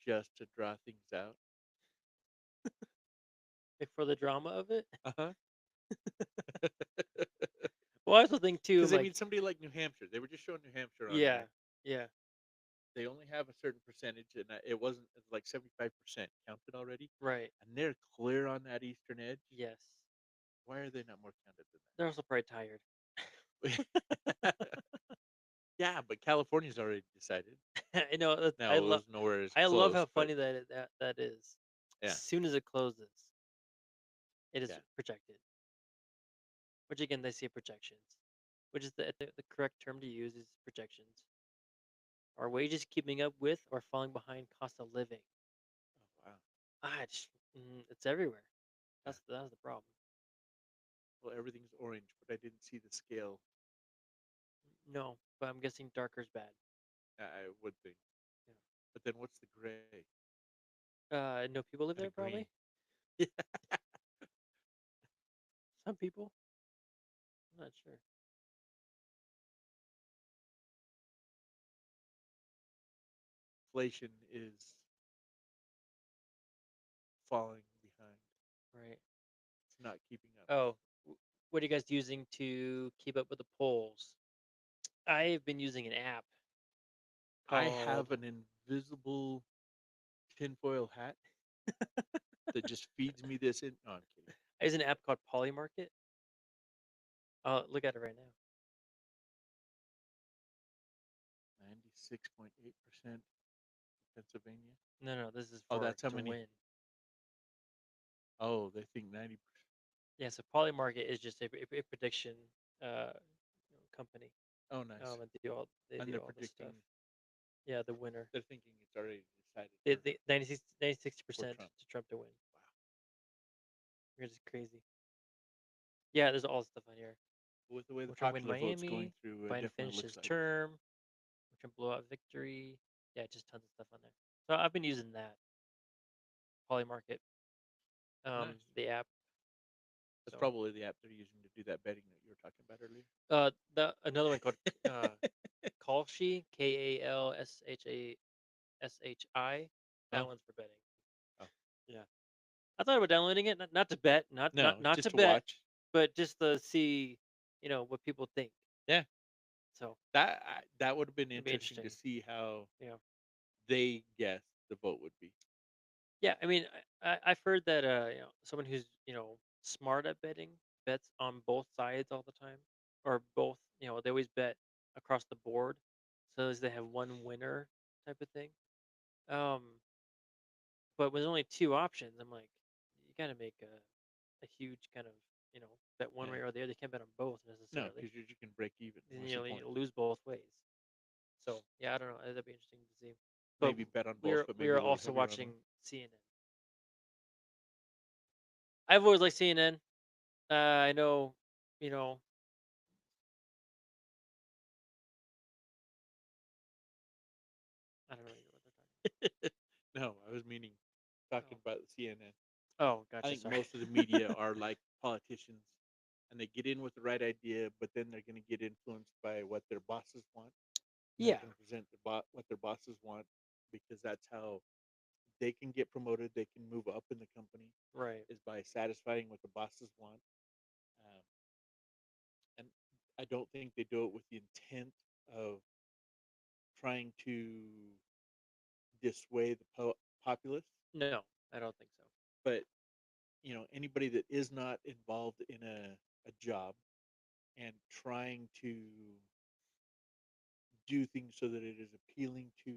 just to draw things out. Like, for the drama of it. Uh huh. Well, I also think too, Because I like, mean, somebody like New Hampshire, they were just showing New Hampshire on yeah, there. yeah. they only have a certain percentage, and it wasn't it's like 75% counted already, Right. and they're clear on that eastern edge. Yes. Why are they not more counted They're also probably tired. than that? Yeah, but California's already decided. I know. No, it was nowhere as I love close, how but funny that is. As yeah, soon as it closes, it is yeah. projected. Which again, they say projections, which is the correct term to use is projections. Are wages keeping up with or falling behind cost of living? Oh, wow. It's everywhere. Yeah. That's the problem. Well, everything's orange, but I didn't see the scale. No, but I'm guessing darker's bad. I would think. But then what's the gray No people live and a there green? probably. Some people. I'm not sure. Inflation is falling behind. Right. It's not keeping up. Oh, what are you guys using to keep up with the polls? I've been using an app I have called. an invisible tinfoil hat that just feeds me this in. No, I'm kidding. I use an app called Polymarket. Look at it right now. 96.8% Pennsylvania. No, no, this is Oh, for that's how to many. win. Oh, they think 90%. Yeah, so Polymarket is just a prediction company. Oh, nice. They And do they're all this stuff. predicting, Yeah, the winner. they're thinking it's already decided The 96 for percent Trump. to Trump to win. Wow. Which is crazy. Yeah, there's all this stuff on here. With the way the Will Trump win popular vote's going Miami? through, it Biden definitely finish looks his like. term? Will Trump blow out victory? Yeah, just tons of stuff on there. So I've been using that Polymarket, Nice. the app. That's So probably the app they're using to do that betting that you were talking about earlier. the another one called Kalshi, KALSHASHI. That Oh, one's for betting. oh, Yeah, I thought about downloading it, not to bet, no, not just to to bet, watch. but just to see, what people think. Yeah, So that would have been it'd be interesting to interesting. see how Yeah, they guess the vote would be. yeah. I mean, I've heard that someone who's smart at betting bets on both sides all the time, or both. They always bet across the board, so as they have one winner type of thing. Um, but with only two options, I'm like, you got to make a huge kind of bet one Yeah, way or the other. You can't bet on both no, necessarily. because you can break even. Then What's the you point? lose both ways. So yeah, I don't know. That'd be interesting to see. But Maybe bet on we both, are but we maybe are a little also heavier on watching one. CNN. I've always liked CNN. I know, you know, I don't know what they're No, I was meaning talking. talking about the CNN. Oh, I gotcha. think Sorry. most of the media are like politicians, and they get in with the right idea, but then they're going to get influenced by what their bosses want, and they're Yeah. going to present what their bosses want because that's how they can get promoted. They can move up in the company Right. is by satisfying what the bosses want. Um, and I don't think they do it with the intent of trying to dissuade the populace. No, I don't think so. But anybody that is not involved in a job and trying to do things so that it is appealing to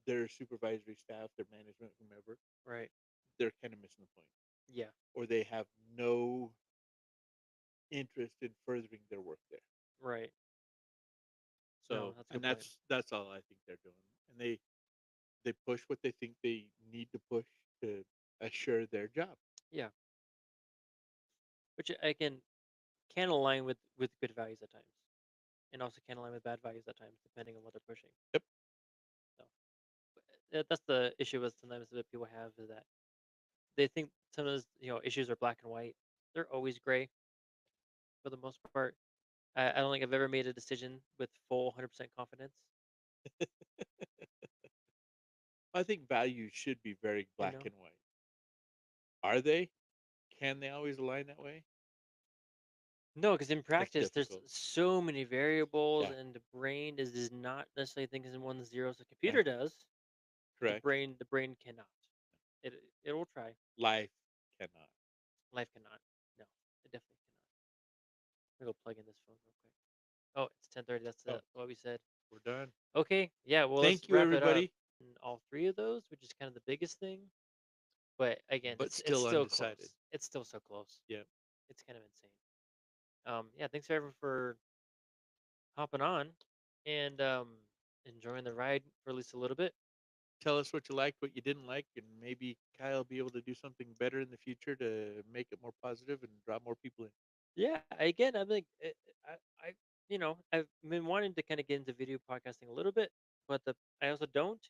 their supervisory staff, their management, whomever, Right. they're kind of missing the point, Yeah. or they have no interest in furthering their work there. Right. No, So, that's a and good point. that's all I think they're doing, and they push what they think they need to push to assure their job. Yeah. Which I can align with good values at times, and also can align with bad values at times, depending on what they're pushing. Yep. So that's the issue with sometimes that people have is that they think some of those issues are black and white. They're always gray for the most part. I don't think I've ever made a decision with full 100% confidence. I think values should be very You black know, and white. Are they? Can they always align that way? No, because in That's practice, there's difficult. so many variables, Yeah. and the brain is not necessarily thinking in ones and zeros. The Yeah. computer does, but Correct. the brain cannot. It will try. Life cannot. Life cannot. No, it definitely cannot. I'm gonna go plug in this phone real quick. Oh, it's 10:30. That's Oh, what we said. we're done. Okay, yeah. Well, let's Thank you, wrap it up. everybody. In all three of those, which is kind of the biggest thing. But again, But it's still still undecided. close. It's still so close. Yeah. It's kind of insane. Yeah. Thanks everyone for hopping on and enjoying the ride for at least a little bit. Tell us what you liked, what you didn't like, and maybe Kyle will be able to do something better in the future to make it more positive and draw more people in. Yeah. Again, I'm like, I've been wanting to kind of get into video podcasting a little bit, but I also don't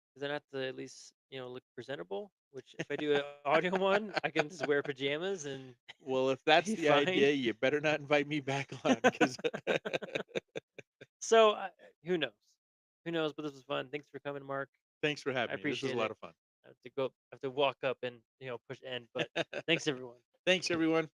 because then I have to at least look presentable. Which if I do an audio one, I can just wear pajamas and Well, if that's be the fine. idea, you better not invite me back on because So who knows? Who knows? But this was fun. Thanks for coming, Mark. thanks for I having me. This was a appreciate lot it. of fun. I have to walk up and push end, but thanks everyone. Thanks, everyone.